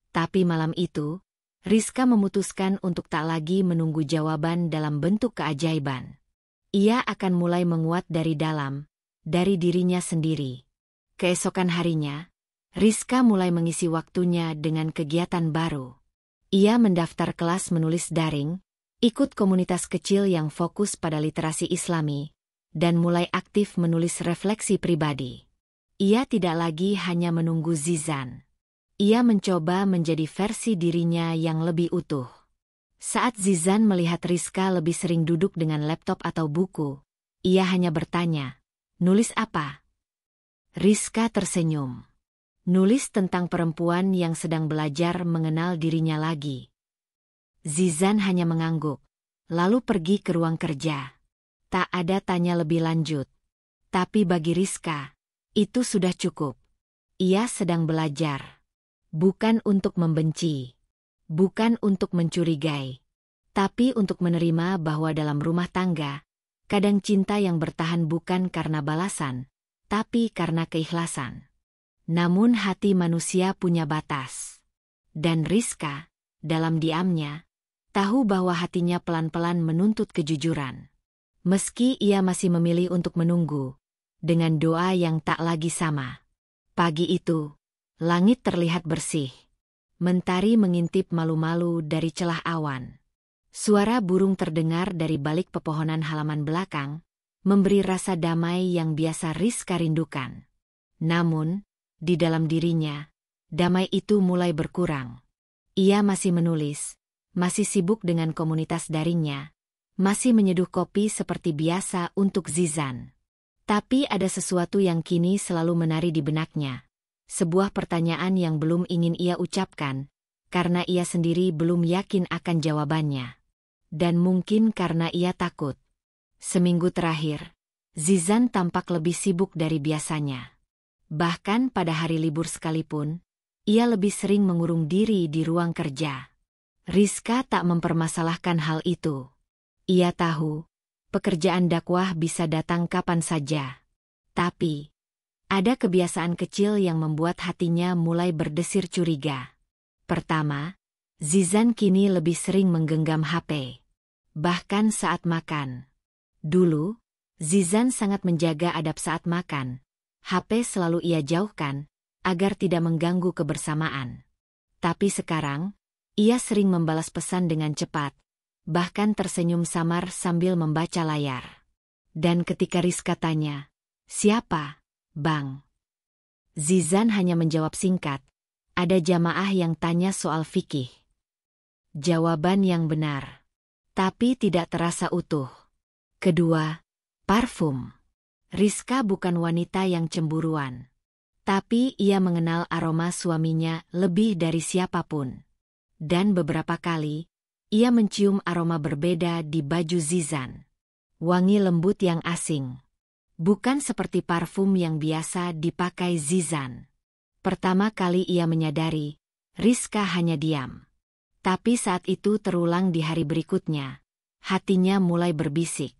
Tapi malam itu, Rizka memutuskan untuk tak lagi menunggu jawaban dalam bentuk keajaiban. Ia akan mulai menguat dari dalam, dari dirinya sendiri. Keesokan harinya, Rizka mulai mengisi waktunya dengan kegiatan baru. Ia mendaftar kelas menulis daring, ikut komunitas kecil yang fokus pada literasi Islami, dan mulai aktif menulis refleksi pribadi. Ia tidak lagi hanya menunggu Zizan. Ia mencoba menjadi versi dirinya yang lebih utuh. Saat Zizan melihat Rizka lebih sering duduk dengan laptop atau buku, ia hanya bertanya, "Nulis apa?" Rizka tersenyum. "Nulis tentang perempuan yang sedang belajar mengenal dirinya lagi." Zizan hanya mengangguk, lalu pergi ke ruang kerja. Tak ada tanya lebih lanjut. Tapi bagi Rizka, itu sudah cukup. Ia sedang belajar. Bukan untuk membenci. Bukan untuk mencurigai. Tapi untuk menerima bahwa dalam rumah tangga, kadang cinta yang bertahan bukan karena balasan, tapi karena keikhlasan. Namun hati manusia punya batas. Dan Rizka, dalam diamnya, tahu bahwa hatinya pelan-pelan menuntut kejujuran. Meski ia masih memilih untuk menunggu, dengan doa yang tak lagi sama. Pagi itu, langit terlihat bersih. Mentari mengintip malu-malu dari celah awan. Suara burung terdengar dari balik pepohonan halaman belakang, memberi rasa damai yang biasa Rizka rindukan. Namun, di dalam dirinya, damai itu mulai berkurang. Ia masih menulis, masih sibuk dengan komunitas daringnya, masih menyeduh kopi seperti biasa untuk Zizan. Tapi ada sesuatu yang kini selalu menari di benaknya. Sebuah pertanyaan yang belum ingin ia ucapkan, karena ia sendiri belum yakin akan jawabannya. Dan mungkin karena ia takut. Seminggu terakhir, Zizan tampak lebih sibuk dari biasanya. Bahkan pada hari libur sekalipun, ia lebih sering mengurung diri di ruang kerja. Rizka tak mempermasalahkan hal itu. Ia tahu, pekerjaan dakwah bisa datang kapan saja. Tapi, ada kebiasaan kecil yang membuat hatinya mulai berdesir curiga. Pertama, Zizan kini lebih sering menggenggam HP. Bahkan saat makan. Dulu, Zizan sangat menjaga adab saat makan. HP selalu ia jauhkan, agar tidak mengganggu kebersamaan. Tapi sekarang, ia sering membalas pesan dengan cepat, bahkan tersenyum samar sambil membaca layar. Dan ketika Rizka tanya, "Siapa, Bang?" Zizan hanya menjawab singkat, "Ada jamaah yang tanya soal fikih." Jawaban yang benar, tapi tidak terasa utuh. Kedua, parfum. Rizka bukan wanita yang cemburuan. Tapi ia mengenal aroma suaminya lebih dari siapapun. Dan beberapa kali, ia mencium aroma berbeda di baju Zizan. Wangi lembut yang asing. Bukan seperti parfum yang biasa dipakai Zizan. Pertama kali ia menyadari, Rizka hanya diam. Tapi saat itu terulang di hari berikutnya. Hatinya mulai berbisik.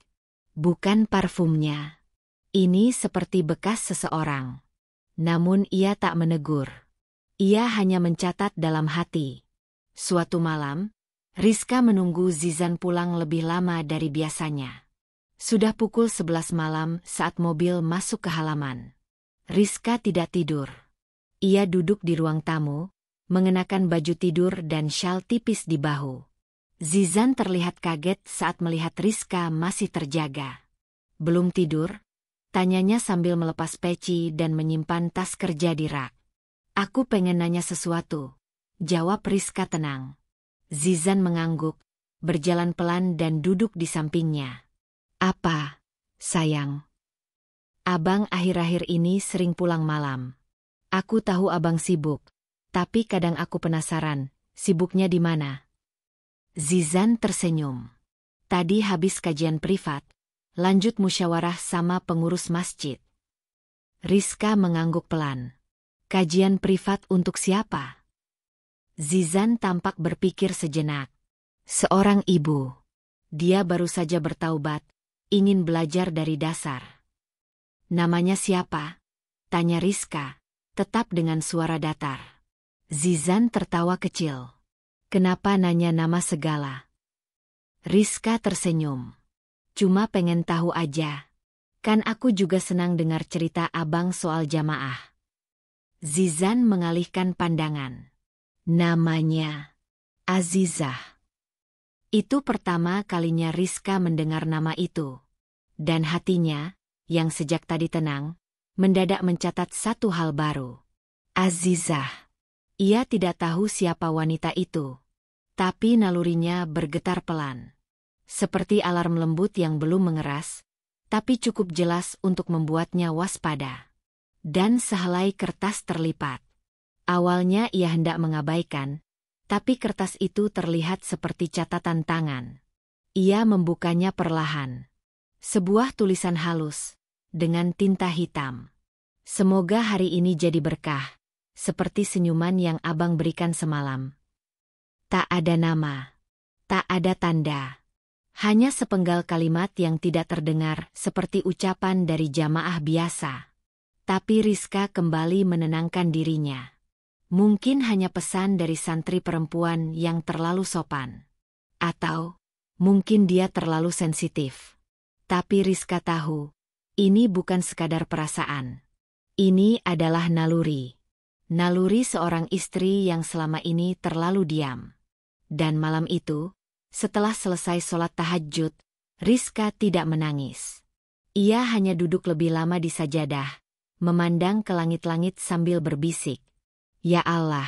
Bukan parfumnya. Ini seperti bekas seseorang. Namun ia tak menegur. Ia hanya mencatat dalam hati. Suatu malam, Rizka menunggu Zizan pulang lebih lama dari biasanya. Sudah pukul 11 malam saat mobil masuk ke halaman. Rizka tidak tidur. Ia duduk di ruang tamu, mengenakan baju tidur dan syal tipis di bahu. Zizan terlihat kaget saat melihat Rizka masih terjaga. "Belum tidur?" tanyanya sambil melepas peci dan menyimpan tas kerja di rak. "Aku pengen nanya sesuatu," jawab Rizka tenang. Zizan mengangguk, berjalan pelan dan duduk di sampingnya. "Apa, sayang?" "Abang akhir-akhir ini sering pulang malam. Aku tahu abang sibuk, tapi kadang aku penasaran, sibuknya di mana?" Zizan tersenyum. "Tadi habis kajian privat. Lanjut musyawarah sama pengurus masjid." Rizka mengangguk pelan. "Kajian privat untuk siapa?" Zizan tampak berpikir sejenak. Seorang ibu. Dia baru saja bertaubat, ingin belajar dari dasar. "Namanya siapa?" tanya Rizka, tetap dengan suara datar. Zizan tertawa kecil. "Kenapa nanya nama segala?" Rizka tersenyum. "Cuma pengen tahu aja. Kan aku juga senang dengar cerita abang soal jamaah." Zizan mengalihkan pandangan. "Namanya Azizah." Itu pertama kalinya Rizka mendengar nama itu. Dan hatinya, yang sejak tadi tenang, mendadak mencatat satu hal baru. Azizah. Ia tidak tahu siapa wanita itu. Tapi nalurinya bergetar pelan. Seperti alarm lembut yang belum mengeras, tapi cukup jelas untuk membuatnya waspada. Dan sehelai kertas terlipat. Awalnya ia hendak mengabaikan, tapi kertas itu terlihat seperti catatan tangan. Ia membukanya perlahan. Sebuah tulisan halus, dengan tinta hitam. "Semoga hari ini jadi berkah, seperti senyuman yang abang berikan semalam." Tak ada nama, tak ada tanda. Hanya sepenggal kalimat yang tidak terdengar seperti ucapan dari jamaah biasa. Tapi Rizka kembali menenangkan dirinya. Mungkin hanya pesan dari santri perempuan yang terlalu sopan. Atau, mungkin dia terlalu sensitif. Tapi Rizka tahu, ini bukan sekadar perasaan. Ini adalah naluri. Naluri seorang istri yang selama ini terlalu diam. Dan malam itu, setelah selesai sholat tahajud, Rizka tidak menangis. Ia hanya duduk lebih lama di sajadah, memandang ke langit-langit sambil berbisik. Ya Allah,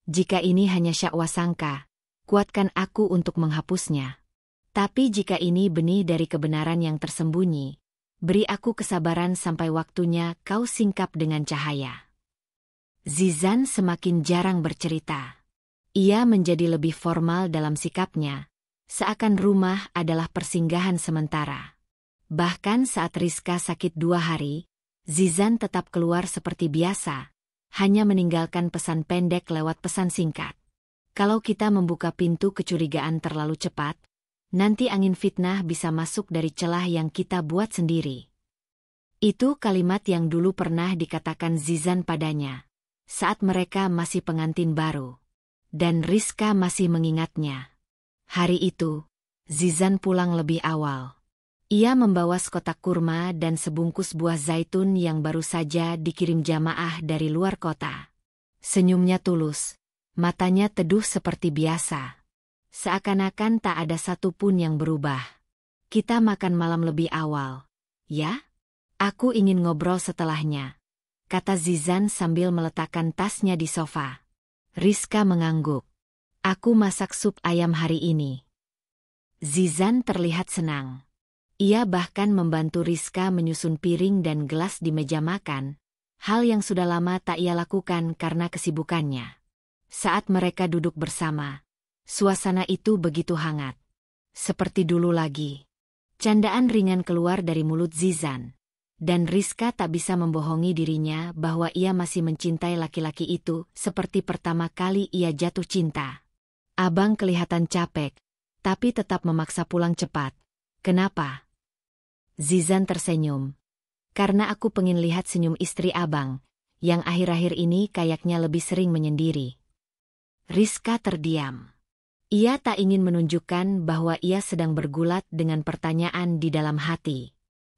jika ini hanya syakwasangka, kuatkan aku untuk menghapusnya. Tapi jika ini benih dari kebenaran yang tersembunyi, beri aku kesabaran sampai waktunya kau singkap dengan cahaya. Zizan semakin jarang bercerita. Ia menjadi lebih formal dalam sikapnya, seakan rumah adalah persinggahan sementara. Bahkan saat Rizka sakit 2 hari, Zizan tetap keluar seperti biasa, hanya meninggalkan pesan pendek lewat pesan singkat. Kalau kita membuka pintu kecurigaan terlalu cepat, nanti angin fitnah bisa masuk dari celah yang kita buat sendiri. Itu kalimat yang dulu pernah dikatakan Zizan padanya, saat mereka masih pengantin baru. Dan Rizka masih mengingatnya. Hari itu, Zizan pulang lebih awal. Ia membawa sekotak kurma dan sebungkus buah zaitun yang baru saja dikirim jamaah dari luar kota. Senyumnya tulus, matanya teduh seperti biasa. Seakan-akan tak ada satupun yang berubah. Kita makan malam lebih awal, ya? Aku ingin ngobrol setelahnya, kata Zizan sambil meletakkan tasnya di sofa. Rizka mengangguk. Aku masak sup ayam hari ini. Zizan terlihat senang. Ia bahkan membantu Rizka menyusun piring dan gelas di meja makan, hal yang sudah lama tak ia lakukan karena kesibukannya. Saat mereka duduk bersama, suasana itu begitu hangat. Seperti dulu lagi. Candaan ringan keluar dari mulut Zizan, dan Rizka tak bisa membohongi dirinya bahwa ia masih mencintai laki-laki itu seperti pertama kali ia jatuh cinta. Abang kelihatan capek, tapi tetap memaksa pulang cepat. Kenapa? Zizan tersenyum. Karena aku pengen lihat senyum istri abang, yang akhir-akhir ini kayaknya lebih sering menyendiri. Rizka terdiam. Ia tak ingin menunjukkan bahwa ia sedang bergulat dengan pertanyaan di dalam hati.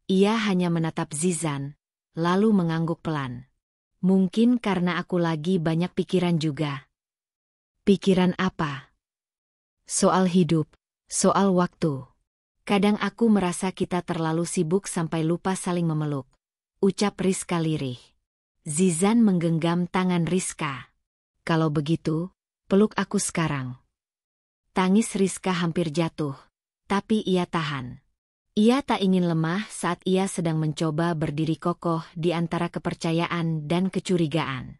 Ia hanya menatap Zizan, lalu mengangguk pelan. Mungkin karena aku lagi banyak pikiran juga. Pikiran apa? Soal hidup, soal waktu. Kadang aku merasa kita terlalu sibuk sampai lupa saling memeluk, ucap Rizka lirih. Zizan menggenggam tangan Rizka. Kalau begitu, peluk aku sekarang. Tangis Rizka hampir jatuh, tapi ia tahan. Ia tak ingin lemah saat ia sedang mencoba berdiri kokoh di antara kepercayaan dan kecurigaan.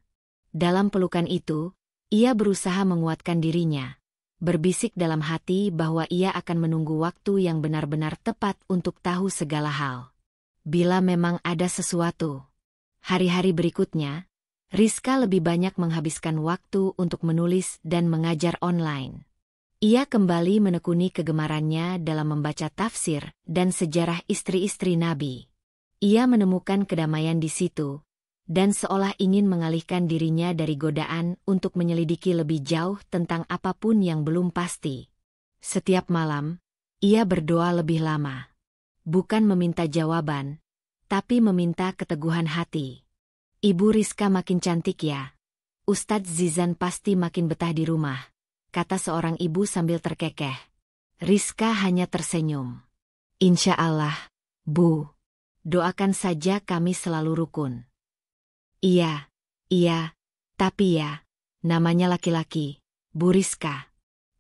Dalam pelukan itu, ia berusaha menguatkan dirinya. Berbisik dalam hati bahwa ia akan menunggu waktu yang benar-benar tepat untuk tahu segala hal. Bila memang ada sesuatu. Hari-hari berikutnya, Rizka lebih banyak menghabiskan waktu untuk menulis dan mengajar online. Ia kembali menekuni kegemarannya dalam membaca tafsir dan sejarah istri-istri Nabi. Ia menemukan kedamaian di situ, dan seolah ingin mengalihkan dirinya dari godaan untuk menyelidiki lebih jauh tentang apapun yang belum pasti. Setiap malam, ia berdoa lebih lama. Bukan meminta jawaban, tapi meminta keteguhan hati. Ibu Rizka makin cantik ya. Ustadz Zizan pasti makin betah di rumah, kata seorang ibu sambil terkekeh. Rizka hanya tersenyum. Insya Allah, Bu. Doakan saja kami selalu rukun. Iya, tapi ya, namanya laki-laki, Bu Rizka.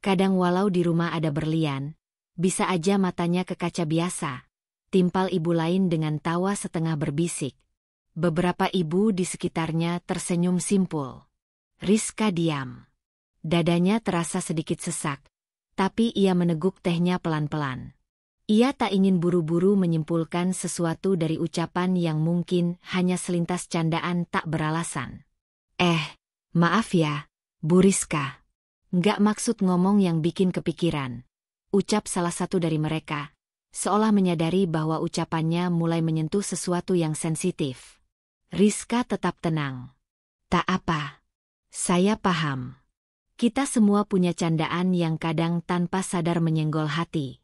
Kadang walau di rumah ada berlian, bisa aja matanya ke kaca biasa. Timpal ibu lain dengan tawa setengah berbisik. Beberapa ibu di sekitarnya tersenyum simpul. Rizka diam. Dadanya terasa sedikit sesak, tapi ia meneguk tehnya pelan-pelan. Ia tak ingin buru-buru menyimpulkan sesuatu dari ucapan yang mungkin hanya selintas candaan tak beralasan. Maaf ya, Bu Rizka. Nggak maksud ngomong yang bikin kepikiran, ucap salah satu dari mereka, seolah menyadari bahwa ucapannya mulai menyentuh sesuatu yang sensitif. Rizka tetap tenang. Tak apa. Saya paham. Kita semua punya candaan yang kadang tanpa sadar menyenggol hati.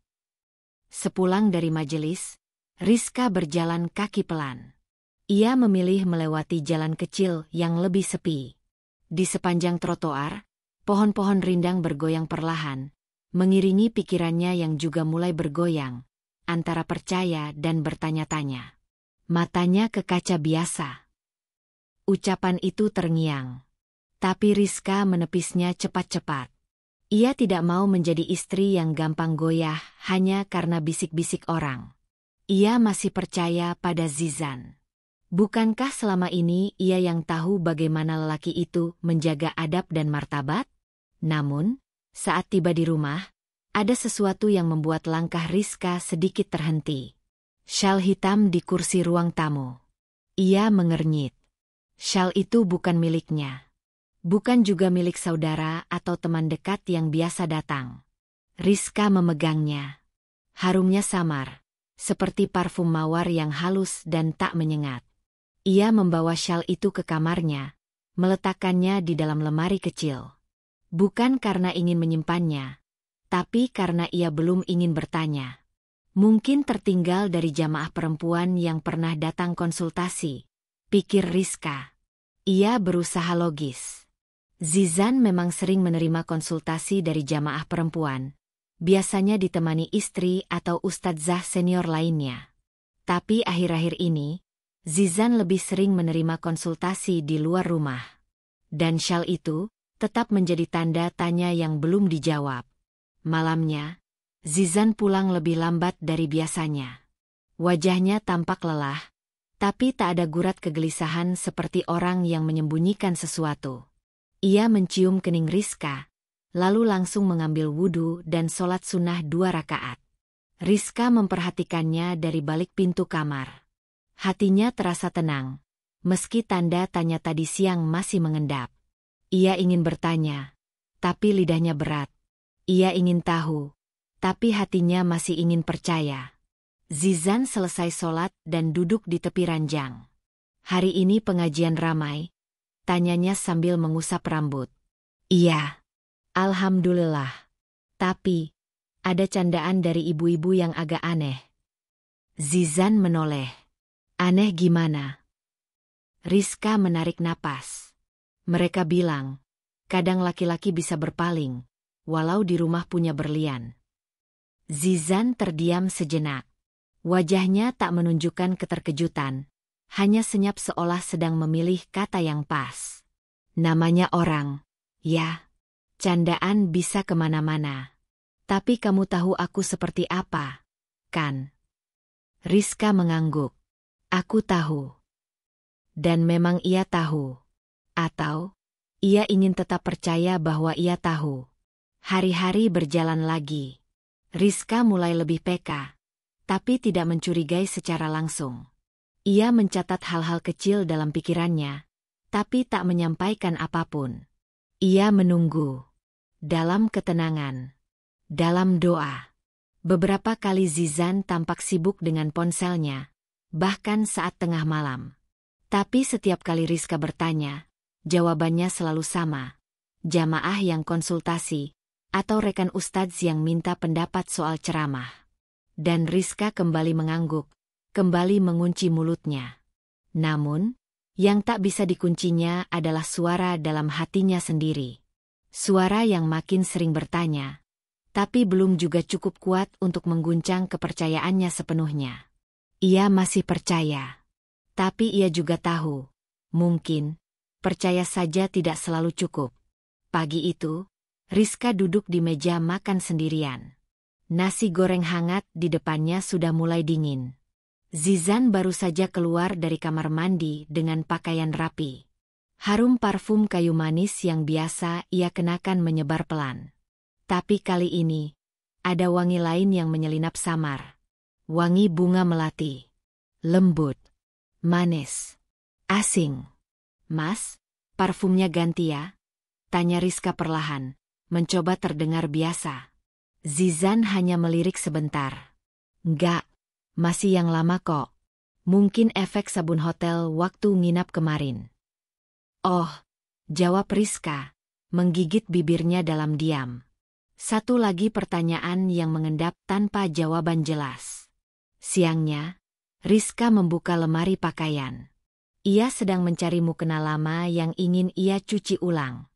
Sepulang dari majelis, Rizka berjalan kaki pelan. Ia memilih melewati jalan kecil yang lebih sepi. Di sepanjang trotoar, pohon-pohon rindang bergoyang perlahan, mengiringi pikirannya yang juga mulai bergoyang. antara percaya dan bertanya-tanya. Matanya ke kaca biasa. Ucapan itu terngiang. Tapi Rizka menepisnya cepat-cepat. Ia tidak mau menjadi istri yang gampang goyah hanya karena bisik-bisik orang. Ia masih percaya pada Zizan. Bukankah selama ini ia yang tahu bagaimana lelaki itu menjaga adab dan martabat? Namun, saat tiba di rumah, ada sesuatu yang membuat langkah Rizka sedikit terhenti. Syal hitam di kursi ruang tamu. Ia mengernyit. Syal itu bukan miliknya. Bukan juga milik saudara atau teman dekat yang biasa datang. Rizka memegangnya. Harumnya samar, seperti parfum mawar yang halus dan tak menyengat. Ia membawa syal itu ke kamarnya, meletakkannya di dalam lemari kecil. Bukan karena ingin menyimpannya, tapi karena ia belum ingin bertanya. Mungkin tertinggal dari jamaah perempuan yang pernah datang konsultasi, pikir Rizka. Ia berusaha logis. Zizan memang sering menerima konsultasi dari jamaah perempuan, biasanya ditemani istri atau ustadzah senior lainnya. Tapi akhir-akhir ini, Zizan lebih sering menerima konsultasi di luar rumah. Dan syal itu tetap menjadi tanda tanya yang belum dijawab. Malamnya, Zizan pulang lebih lambat dari biasanya. Wajahnya tampak lelah, tapi tak ada gurat kegelisahan seperti orang yang menyembunyikan sesuatu. Ia mencium kening Rizka, lalu langsung mengambil wudhu dan sholat sunnah 2 rakaat. Rizka memperhatikannya dari balik pintu kamar. Hatinya terasa tenang, meski tanda tanya tadi siang masih mengendap. Ia ingin bertanya, tapi lidahnya berat. Ia ingin tahu, tapi hatinya masih ingin percaya. Zizan selesai sholat dan duduk di tepi ranjang. Hari ini pengajian ramai, tanyanya sambil mengusap rambut. Iya, alhamdulillah. Tapi, ada candaan dari ibu-ibu yang agak aneh. Zizan menoleh. Aneh gimana? Rizka menarik napas. Mereka bilang, kadang laki-laki bisa berpaling, walau di rumah punya berlian. Zizan terdiam sejenak. Wajahnya tak menunjukkan keterkejutan. Hanya senyap seolah sedang memilih kata yang pas. Namanya orang, ya. Candaan bisa kemana-mana. Tapi kamu tahu aku seperti apa, kan? Rizka mengangguk. Aku tahu. Dan memang ia tahu. Atau, ia ingin tetap percaya bahwa ia tahu. Hari-hari berjalan lagi. Rizka mulai lebih peka, tapi tidak mencurigai secara langsung. Ia mencatat hal-hal kecil dalam pikirannya, tapi tak menyampaikan apapun. Ia menunggu. Dalam ketenangan. Dalam doa. Beberapa kali Zizan tampak sibuk dengan ponselnya, bahkan saat tengah malam. Tapi setiap kali Rizka bertanya, jawabannya selalu sama. Jamaah yang konsultasi, atau rekan ustadz yang minta pendapat soal ceramah. Dan Rizka kembali mengangguk. Kembali mengunci mulutnya. Namun, yang tak bisa dikuncinya adalah suara dalam hatinya sendiri. Suara yang makin sering bertanya, tapi belum juga cukup kuat untuk mengguncang kepercayaannya sepenuhnya. Ia masih percaya. Tapi ia juga tahu, mungkin, percaya saja tidak selalu cukup. Pagi itu, Rizka duduk di meja makan sendirian. Nasi goreng hangat di depannya sudah mulai dingin. Zizan baru saja keluar dari kamar mandi dengan pakaian rapi. Harum parfum kayu manis yang biasa ia kenakan menyebar pelan. Tapi kali ini, ada wangi lain yang menyelinap samar. Wangi bunga melati. Lembut. Manis. Asing. Mas, parfumnya ganti ya? Tanya Rizka perlahan, mencoba terdengar biasa. Zizan hanya melirik sebentar. Enggak. Masih yang lama kok. Mungkin efek sabun hotel waktu nginap kemarin. Oh, jawab Rizka, menggigit bibirnya dalam diam. Satu lagi pertanyaan yang mengendap tanpa jawaban jelas. Siangnya, Rizka membuka lemari pakaian. Ia sedang mencari mukena lama yang ingin ia cuci ulang.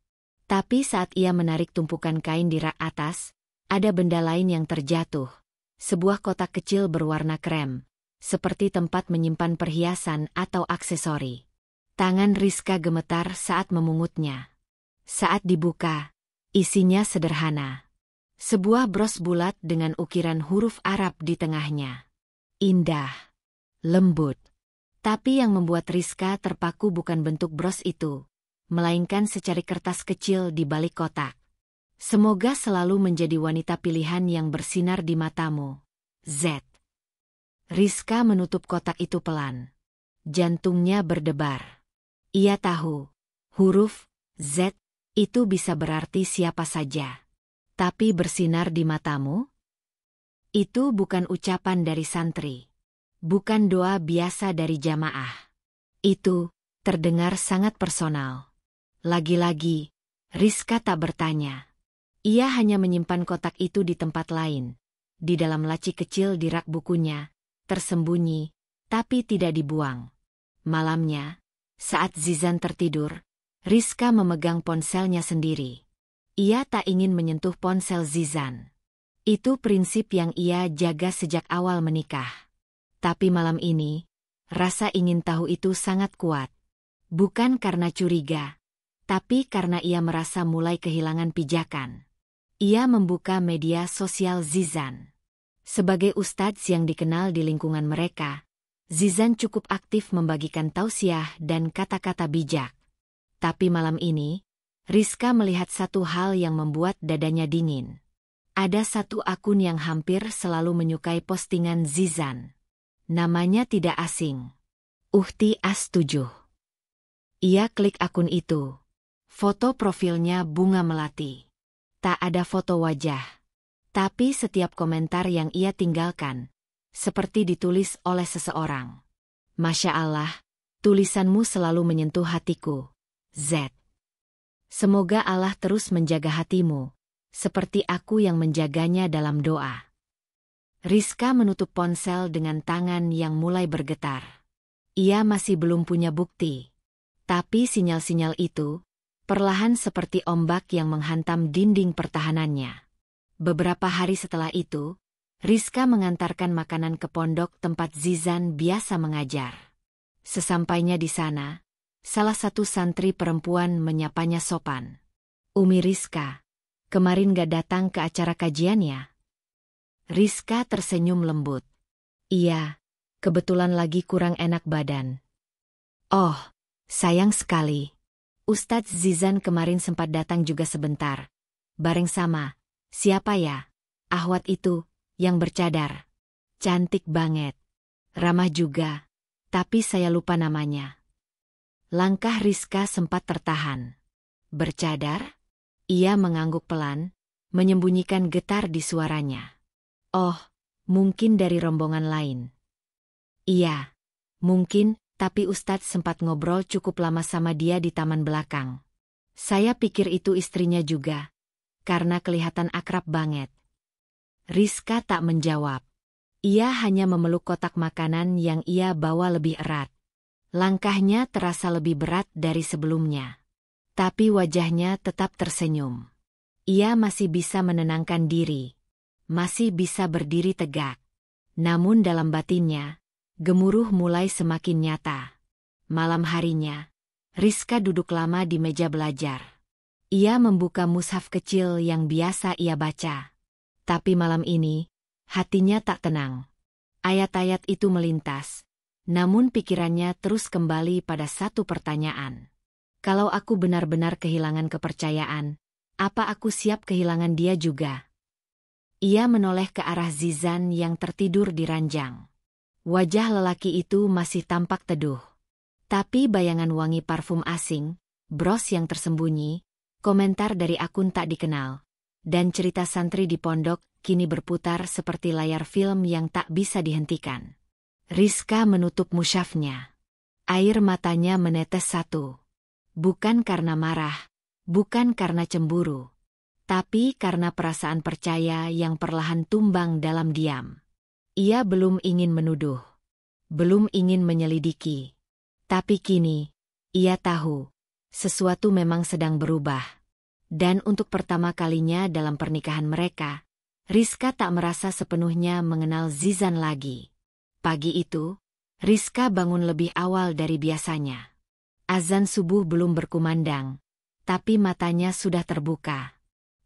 Tapi saat ia menarik tumpukan kain di rak atas, ada benda lain yang terjatuh. Sebuah kotak kecil berwarna krem, seperti tempat menyimpan perhiasan atau aksesori. Tangan Rizka gemetar saat memungutnya. Saat dibuka, isinya sederhana. Sebuah bros bulat dengan ukiran huruf Arab di tengahnya. Indah, lembut. Tapi yang membuat Rizka terpaku bukan bentuk bros itu, melainkan secari kertas kecil di balik kotak. Semoga selalu menjadi wanita pilihan yang bersinar di matamu. Z. Rizka menutup kotak itu pelan. Jantungnya berdebar. Ia tahu, huruf Z itu bisa berarti siapa saja. Tapi bersinar di matamu? Itu bukan ucapan dari santri. Bukan doa biasa dari jamaah. Itu terdengar sangat personal. Lagi-lagi, Rizka tak bertanya. Ia hanya menyimpan kotak itu di tempat lain. Di dalam laci kecil di rak bukunya, tersembunyi, tapi tidak dibuang. Malamnya, saat Zizan tertidur, Rizka memegang ponselnya sendiri. Ia tak ingin menyentuh ponsel Zizan. Itu prinsip yang ia jaga sejak awal menikah. Tapi malam ini, rasa ingin tahu itu sangat kuat. Bukan karena curiga, tapi karena ia merasa mulai kehilangan pijakan. Ia membuka media sosial Zizan. Sebagai ustadz yang dikenal di lingkungan mereka, Zizan cukup aktif membagikan tausiah dan kata-kata bijak. Tapi malam ini, Rizka melihat satu hal yang membuat dadanya dingin. Ada satu akun yang hampir selalu menyukai postingan Zizan. Namanya tidak asing. Uhti As7. Ia klik akun itu. Foto profilnya bunga melati. Tak ada foto wajah. Tapi setiap komentar yang ia tinggalkan, seperti ditulis oleh seseorang. Masya Allah, tulisanmu selalu menyentuh hatiku. Z. Semoga Allah terus menjaga hatimu, seperti aku yang menjaganya dalam doa. Rizka menutup ponsel dengan tangan yang mulai bergetar. Ia masih belum punya bukti. Tapi sinyal-sinyal itu, perlahan seperti ombak yang menghantam dinding pertahanannya. Beberapa hari setelah itu, Rizka mengantarkan makanan ke pondok tempat Zizan biasa mengajar. Sesampainya di sana, salah satu santri perempuan menyapanya sopan. Umi Rizka, kemarin gak datang ke acara kajiannya? Rizka tersenyum lembut. Iya, kebetulan lagi kurang enak badan. Oh, sayang sekali. Ustadz Zizan kemarin sempat datang juga sebentar. Bareng sama, siapa ya? Ahwat itu, yang bercadar. Cantik banget. Ramah juga, tapi saya lupa namanya. Langkah Rizka sempat tertahan. Bercadar? Ia mengangguk pelan, menyembunyikan getar di suaranya. Oh, mungkin dari rombongan lain. Iya, mungkin, tapi Ustadz sempat ngobrol cukup lama sama dia di taman belakang. Saya pikir itu istrinya juga, karena kelihatan akrab banget. Rizka tak menjawab. Ia hanya memeluk kotak makanan yang ia bawa lebih erat. Langkahnya terasa lebih berat dari sebelumnya. Tapi wajahnya tetap tersenyum. Ia masih bisa menenangkan diri. Masih bisa berdiri tegak. Namun dalam batinnya, gemuruh mulai semakin nyata. Malam harinya, Rizka duduk lama di meja belajar. Ia membuka mushaf kecil yang biasa ia baca. Tapi malam ini, hatinya tak tenang. Ayat-ayat itu melintas. Namun pikirannya terus kembali pada satu pertanyaan. Kalau aku benar-benar kehilangan kepercayaan, apa aku siap kehilangan dia juga? Ia menoleh ke arah Zizan yang tertidur di ranjang. Wajah lelaki itu masih tampak teduh. Tapi bayangan wangi parfum asing, bros yang tersembunyi, komentar dari akun tak dikenal, dan cerita santri di pondok kini berputar seperti layar film yang tak bisa dihentikan. Rizka menutup mushafnya. Air matanya menetes satu. Bukan karena marah, bukan karena cemburu, tapi karena perasaan percaya yang perlahan tumbang dalam diam. Ia belum ingin menuduh, belum ingin menyelidiki. Tapi kini, ia tahu, sesuatu memang sedang berubah. Dan untuk pertama kalinya dalam pernikahan mereka, Rizka tak merasa sepenuhnya mengenal Zizan lagi. Pagi itu, Rizka bangun lebih awal dari biasanya. Azan subuh belum berkumandang, tapi matanya sudah terbuka.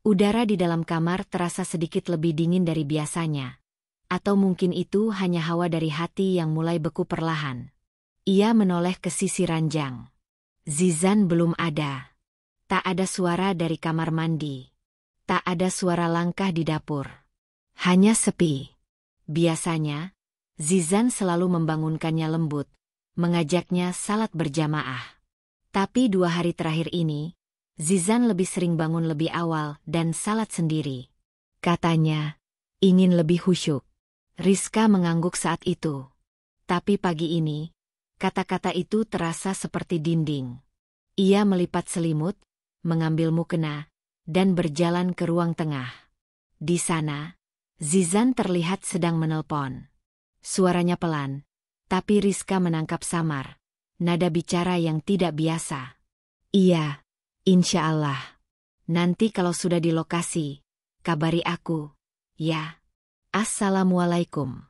Udara di dalam kamar terasa sedikit lebih dingin dari biasanya. Atau mungkin itu hanya hawa dari hati yang mulai beku perlahan. Ia menoleh ke sisi ranjang. Zizan belum ada. Tak ada suara dari kamar mandi. Tak ada suara langkah di dapur. Hanya sepi. Biasanya, Zizan selalu membangunkannya lembut, mengajaknya salat berjamaah. Tapi 2 hari terakhir ini, Zizan lebih sering bangun lebih awal dan salat sendiri. Katanya, ingin lebih khusyuk. Rizka mengangguk saat itu. Tapi pagi ini, kata-kata itu terasa seperti dinding. Ia melipat selimut, mengambil mukena, dan berjalan ke ruang tengah. Di sana, Zizan terlihat sedang menelpon. Suaranya pelan, tapi Rizka menangkap samar. Nada bicara yang tidak biasa. Iya, insya Allah. Nanti kalau sudah di lokasi, kabari aku, ya. Assalamualaikum.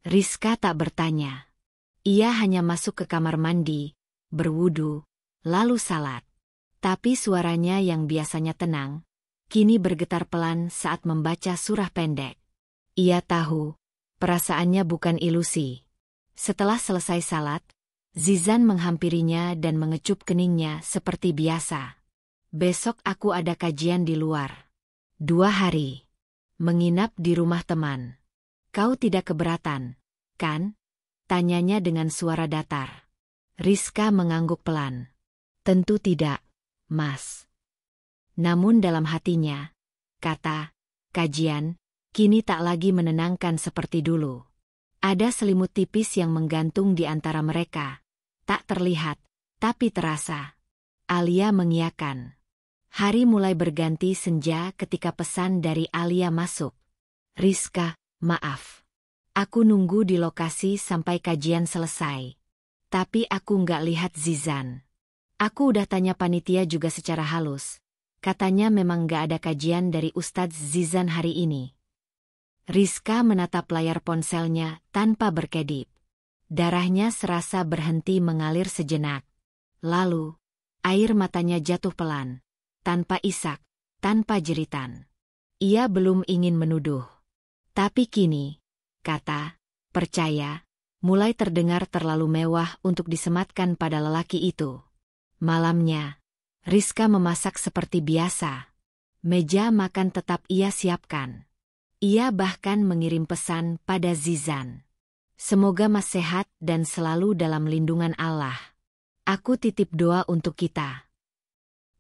Rizka tak bertanya. Ia hanya masuk ke kamar mandi, berwudu, lalu salat. Tapi suaranya yang biasanya tenang, kini bergetar pelan saat membaca surah pendek. Ia tahu, perasaannya bukan ilusi. Setelah selesai salat, Zizan menghampirinya dan mengecup keningnya seperti biasa. Besok aku ada kajian di luar. 2 hari. Menginap di rumah teman. Kau tidak keberatan, kan? Tanyanya dengan suara datar. Rizka mengangguk pelan. Tentu tidak, Mas. Namun dalam hatinya, kata, kajian, kini tak lagi menenangkan seperti dulu. Ada selimut tipis yang menggantung di antara mereka. Tak terlihat, tapi terasa. Alia mengiyakan. Hari mulai berganti senja ketika pesan dari Alia masuk. Rizka, maaf. Aku nunggu di lokasi sampai kajian selesai. Tapi aku nggak lihat Zizan. Aku udah tanya panitia juga secara halus. Katanya memang nggak ada kajian dari Ustadz Zizan hari ini. Rizka menatap layar ponselnya tanpa berkedip. Darahnya serasa berhenti mengalir sejenak. Lalu, air matanya jatuh pelan. Tanpa isak, tanpa jeritan. Ia belum ingin menuduh. Tapi kini, kata, percaya, mulai terdengar terlalu mewah untuk disematkan pada lelaki itu. Malamnya, Rizka memasak seperti biasa. Meja makan tetap ia siapkan. Ia bahkan mengirim pesan pada Zizan. Semoga Mas sehat dan selalu dalam lindungan Allah. Aku titip doa untuk kita.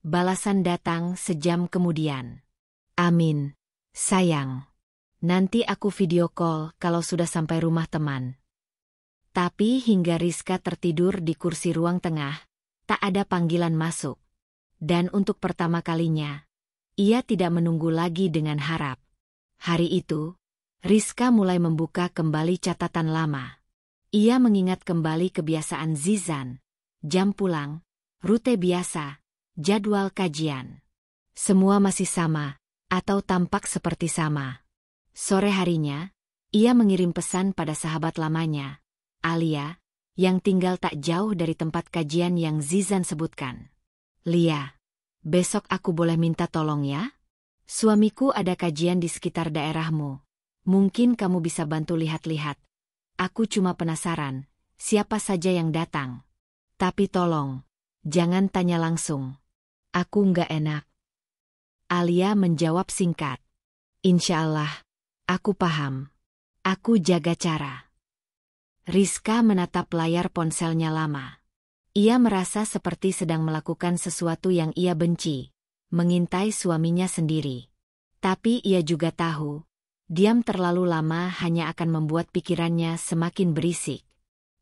Balasan datang sejam kemudian. Amin, sayang. Nanti aku video call kalau sudah sampai rumah teman. Tapi hingga Rizka tertidur di kursi ruang tengah, tak ada panggilan masuk. Dan untuk pertama kalinya, ia tidak menunggu lagi dengan harap. Hari itu, Rizka mulai membuka kembali catatan lama. Ia mengingat kembali kebiasaan Zizan, jam pulang, rute biasa, jadwal kajian. Semua masih sama, atau tampak seperti sama. Sore harinya, ia mengirim pesan pada sahabat lamanya, Alia, yang tinggal tak jauh dari tempat kajian yang Zizan sebutkan. Lia, besok aku boleh minta tolong ya? Suamiku ada kajian di sekitar daerahmu. Mungkin kamu bisa bantu lihat-lihat. Aku cuma penasaran, siapa saja yang datang. Tapi tolong, jangan tanya langsung. Aku nggak enak. Alia menjawab singkat. Insya Allah, aku paham. Aku jaga cara. Rizka menatap layar ponselnya lama. Ia merasa seperti sedang melakukan sesuatu yang ia benci, mengintai suaminya sendiri. Tapi ia juga tahu, diam terlalu lama hanya akan membuat pikirannya semakin berisik.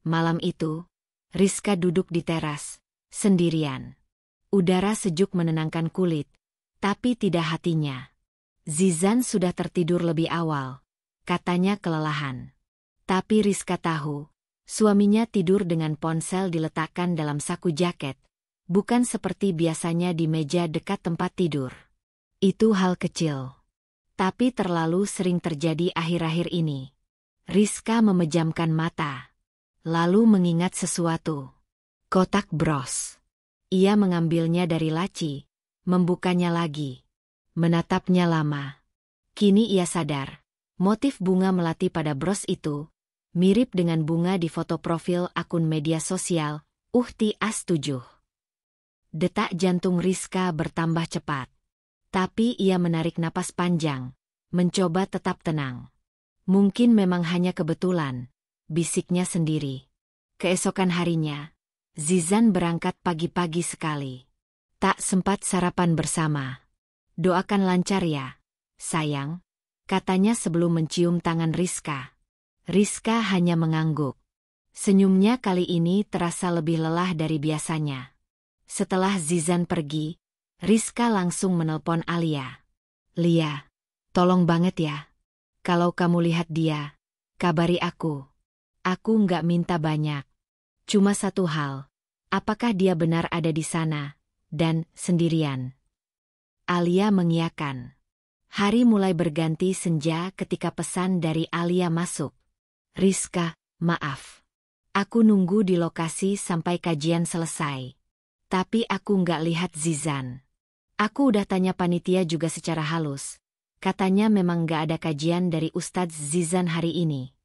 Malam itu, Rizka duduk di teras, sendirian. Udara sejuk menenangkan kulit, tapi tidak hatinya. Zizan sudah tertidur lebih awal, katanya kelelahan. Tapi Rizka tahu, suaminya tidur dengan ponsel diletakkan dalam saku jaket, bukan seperti biasanya di meja dekat tempat tidur. Itu hal kecil. Tapi terlalu sering terjadi akhir-akhir ini. Rizka memejamkan mata. Lalu mengingat sesuatu. Kotak bros. Ia mengambilnya dari laci, membukanya lagi. Menatapnya lama. Kini ia sadar, motif bunga melati pada bros itu mirip dengan bunga di foto profil akun media sosial, Uhti As7. Detak jantung Rizka bertambah cepat. Tapi ia menarik napas panjang, mencoba tetap tenang. Mungkin memang hanya kebetulan, bisiknya sendiri. Keesokan harinya, Zizan berangkat pagi-pagi sekali. Tak sempat sarapan bersama. Doakan lancar ya, sayang, katanya sebelum mencium tangan Rizka. Rizka hanya mengangguk. Senyumnya kali ini terasa lebih lelah dari biasanya. Setelah Zizan pergi, Rizka langsung menelpon Alia. "Lia, tolong banget ya. Kalau kamu lihat dia, kabari aku. Aku nggak minta banyak. Cuma satu hal, apakah dia benar ada di sana, dan sendirian?" Alia mengiyakan. Hari mulai berganti senja ketika pesan dari Alia masuk. "Rizka, maaf. Aku nunggu di lokasi sampai kajian selesai. Tapi aku nggak lihat Zizan. Aku udah tanya panitia juga secara halus. Katanya memang nggak ada kajian dari Ustadz Zizan hari ini."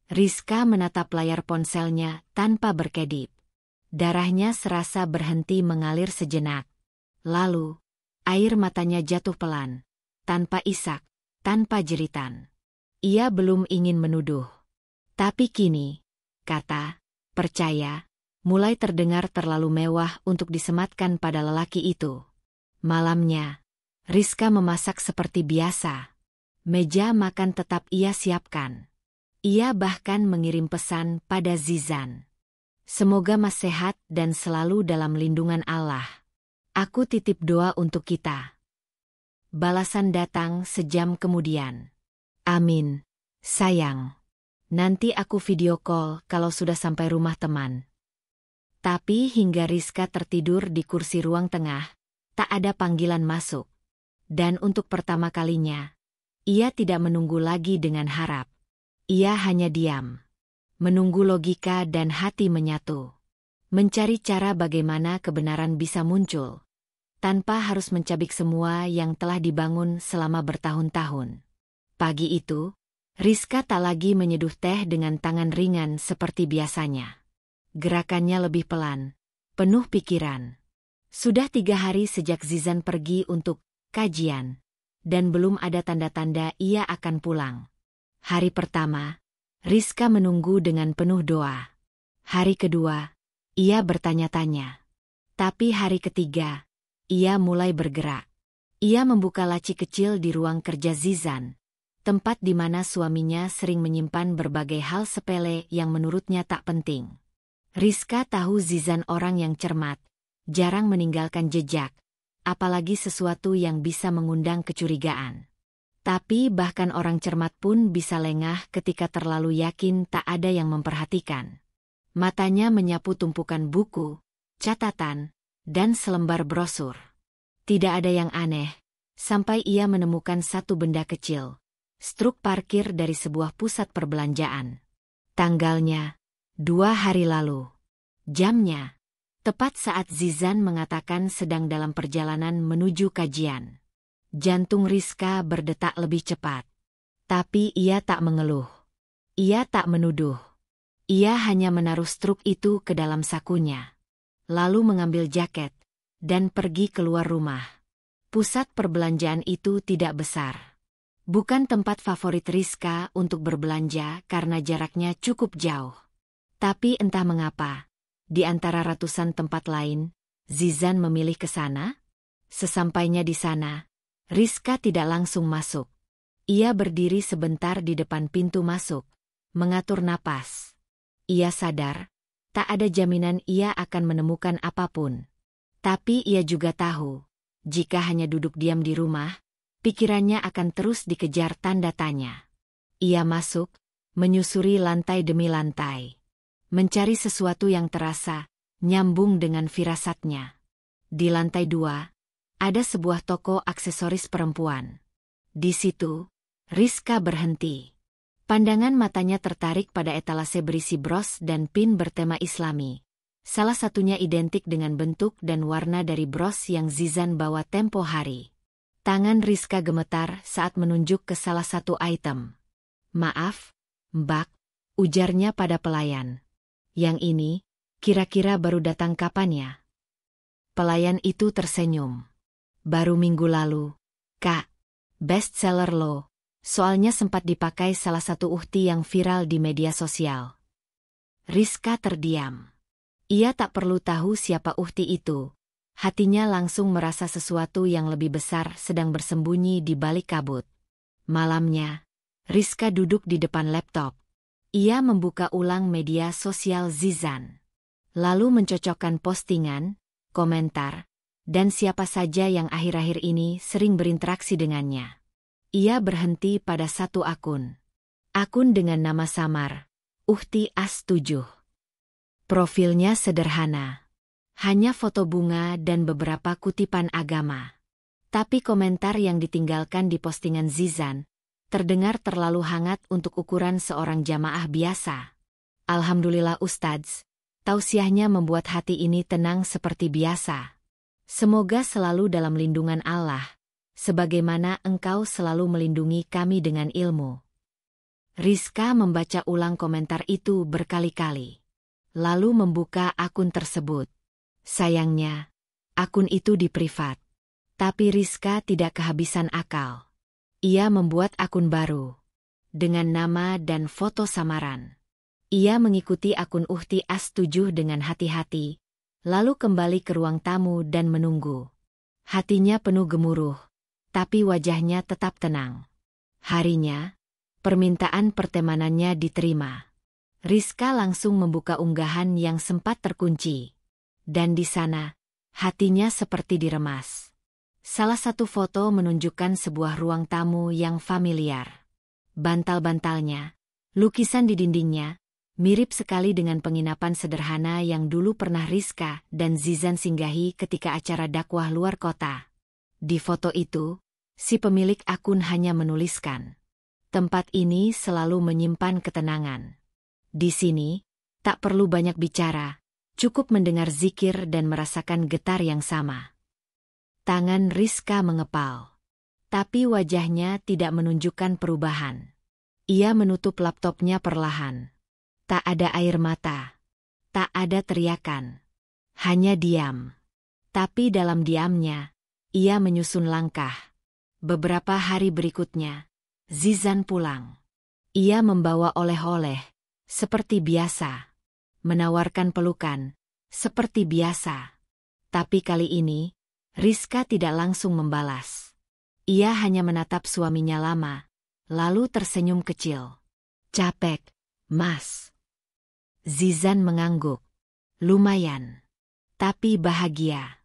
Rizka menatap layar ponselnya tanpa berkedip. Darahnya serasa berhenti mengalir sejenak. Lalu, air matanya jatuh pelan, tanpa isak, tanpa jeritan. Ia belum ingin menuduh. Tapi kini, kata, percaya, mulai terdengar terlalu mewah untuk disematkan pada lelaki itu. Malamnya, Rizka memasak seperti biasa. Meja makan tetap ia siapkan. Ia bahkan mengirim pesan pada Zizan. "Semoga Mas sehat dan selalu dalam lindungan Allah. Aku titip doa untuk kita." Balasan datang sejam kemudian. "Amin, sayang. Nanti aku video call kalau sudah sampai rumah teman." Tapi hingga Rizka tertidur di kursi ruang tengah, tak ada panggilan masuk. Dan untuk pertama kalinya, ia tidak menunggu lagi dengan harap. Ia hanya diam. Menunggu logika dan hati menyatu. Mencari cara bagaimana kebenaran bisa muncul, tanpa harus mencabik semua yang telah dibangun selama bertahun-tahun. Pagi itu, Rizka tak lagi menyeduh teh dengan tangan ringan seperti biasanya. Gerakannya lebih pelan, penuh pikiran. Sudah 3 hari sejak Zizan pergi untuk kajian, dan belum ada tanda-tanda ia akan pulang. Hari pertama, Rizka menunggu dengan penuh doa. Hari kedua, ia bertanya-tanya. Tapi hari ketiga, ia mulai bergerak. Ia membuka laci kecil di ruang kerja Zizan, tempat di mana suaminya sering menyimpan berbagai hal sepele yang menurutnya tak penting. Rizka tahu Zizan orang yang cermat, jarang meninggalkan jejak, apalagi sesuatu yang bisa mengundang kecurigaan. Tapi bahkan orang cermat pun bisa lengah ketika terlalu yakin tak ada yang memperhatikan. Matanya menyapu tumpukan buku, catatan, dan selembar brosur. Tidak ada yang aneh, sampai ia menemukan satu benda kecil. Struk parkir dari sebuah pusat perbelanjaan. Tanggalnya, 2 hari lalu. Jamnya, tepat saat Zizan mengatakan sedang dalam perjalanan menuju kajian. Jantung Rizka berdetak lebih cepat. Tapi ia tak mengeluh. Ia tak menuduh. Ia hanya menaruh struk itu ke dalam sakunya. Lalu mengambil jaket, dan pergi keluar rumah. Pusat perbelanjaan itu tidak besar. Bukan tempat favorit Rizka untuk berbelanja karena jaraknya cukup jauh. Tapi entah mengapa, di antara ratusan tempat lain, Zizan memilih ke sana. Sesampainya di sana, Rizka tidak langsung masuk. Ia berdiri sebentar di depan pintu masuk, mengatur napas. Ia sadar, tak ada jaminan ia akan menemukan apapun. Tapi ia juga tahu, jika hanya duduk diam di rumah, pikirannya akan terus dikejar tanda tanya. Ia masuk, menyusuri lantai demi lantai. Mencari sesuatu yang terasa, nyambung dengan firasatnya. Di lantai 2, ada sebuah toko aksesoris perempuan. Di situ, Rizka berhenti. Pandangan matanya tertarik pada etalase berisi bros dan pin bertema Islami. Salah satunya identik dengan bentuk dan warna dari bros yang Zizan bawa tempo hari. Tangan Rizka gemetar saat menunjuk ke salah satu item. "Maaf, Mbak," ujarnya pada pelayan. "Yang ini, kira-kira baru datang kapan ya?" Pelayan itu tersenyum. "Baru minggu lalu, Kak. Best seller lo. Soalnya sempat dipakai salah satu uhti yang viral di media sosial." Rizka terdiam. Ia tak perlu tahu siapa uhti itu. Hatinya langsung merasa sesuatu yang lebih besar sedang bersembunyi di balik kabut. Malamnya, Rizka duduk di depan laptop. Ia membuka ulang media sosial Zizan. Lalu mencocokkan postingan, komentar, dan siapa saja yang akhir-akhir ini sering berinteraksi dengannya. Ia berhenti pada satu akun. Akun dengan nama samar, Uhti As7. Profilnya sederhana. Hanya foto bunga dan beberapa kutipan agama. Tapi komentar yang ditinggalkan di postingan Zizan terdengar terlalu hangat untuk ukuran seorang jamaah biasa. "Alhamdulillah Ustadz, tausiahnya membuat hati ini tenang seperti biasa. Semoga selalu dalam lindungan Allah, sebagaimana Engkau selalu melindungi kami dengan ilmu." Rizka membaca ulang komentar itu berkali-kali. Lalu membuka akun tersebut. Sayangnya, akun itu di-privat. Tapi Rizka tidak kehabisan akal. Ia membuat akun baru. Dengan nama dan foto samaran. Ia mengikuti akun Uhti As7 dengan hati-hati. Lalu kembali ke ruang tamu dan menunggu. Hatinya penuh gemuruh, tapi wajahnya tetap tenang. Harinya, permintaan pertemanannya diterima. Rizka langsung membuka unggahan yang sempat terkunci. Dan di sana, hatinya seperti diremas. Salah satu foto menunjukkan sebuah ruang tamu yang familiar. Bantal-bantalnya, lukisan di dindingnya, mirip sekali dengan penginapan sederhana yang dulu pernah Rizka dan Zizan singgahi ketika acara dakwah luar kota. Di foto itu, si pemilik akun hanya menuliskan, "Tempat ini selalu menyimpan ketenangan. Di sini, tak perlu banyak bicara, cukup mendengar zikir dan merasakan getar yang sama." Tangan Rizka mengepal. Tapi wajahnya tidak menunjukkan perubahan. Ia menutup laptopnya perlahan. Tak ada air mata. Tak ada teriakan. Hanya diam. Tapi dalam diamnya, ia menyusun langkah. Beberapa hari berikutnya, Zizan pulang. Ia membawa oleh-oleh, seperti biasa. Menawarkan pelukan, seperti biasa. Tapi kali ini, Rizka tidak langsung membalas. Ia hanya menatap suaminya lama, lalu tersenyum kecil. "Capek, Mas?" Zizan mengangguk. "Lumayan. Tapi bahagia.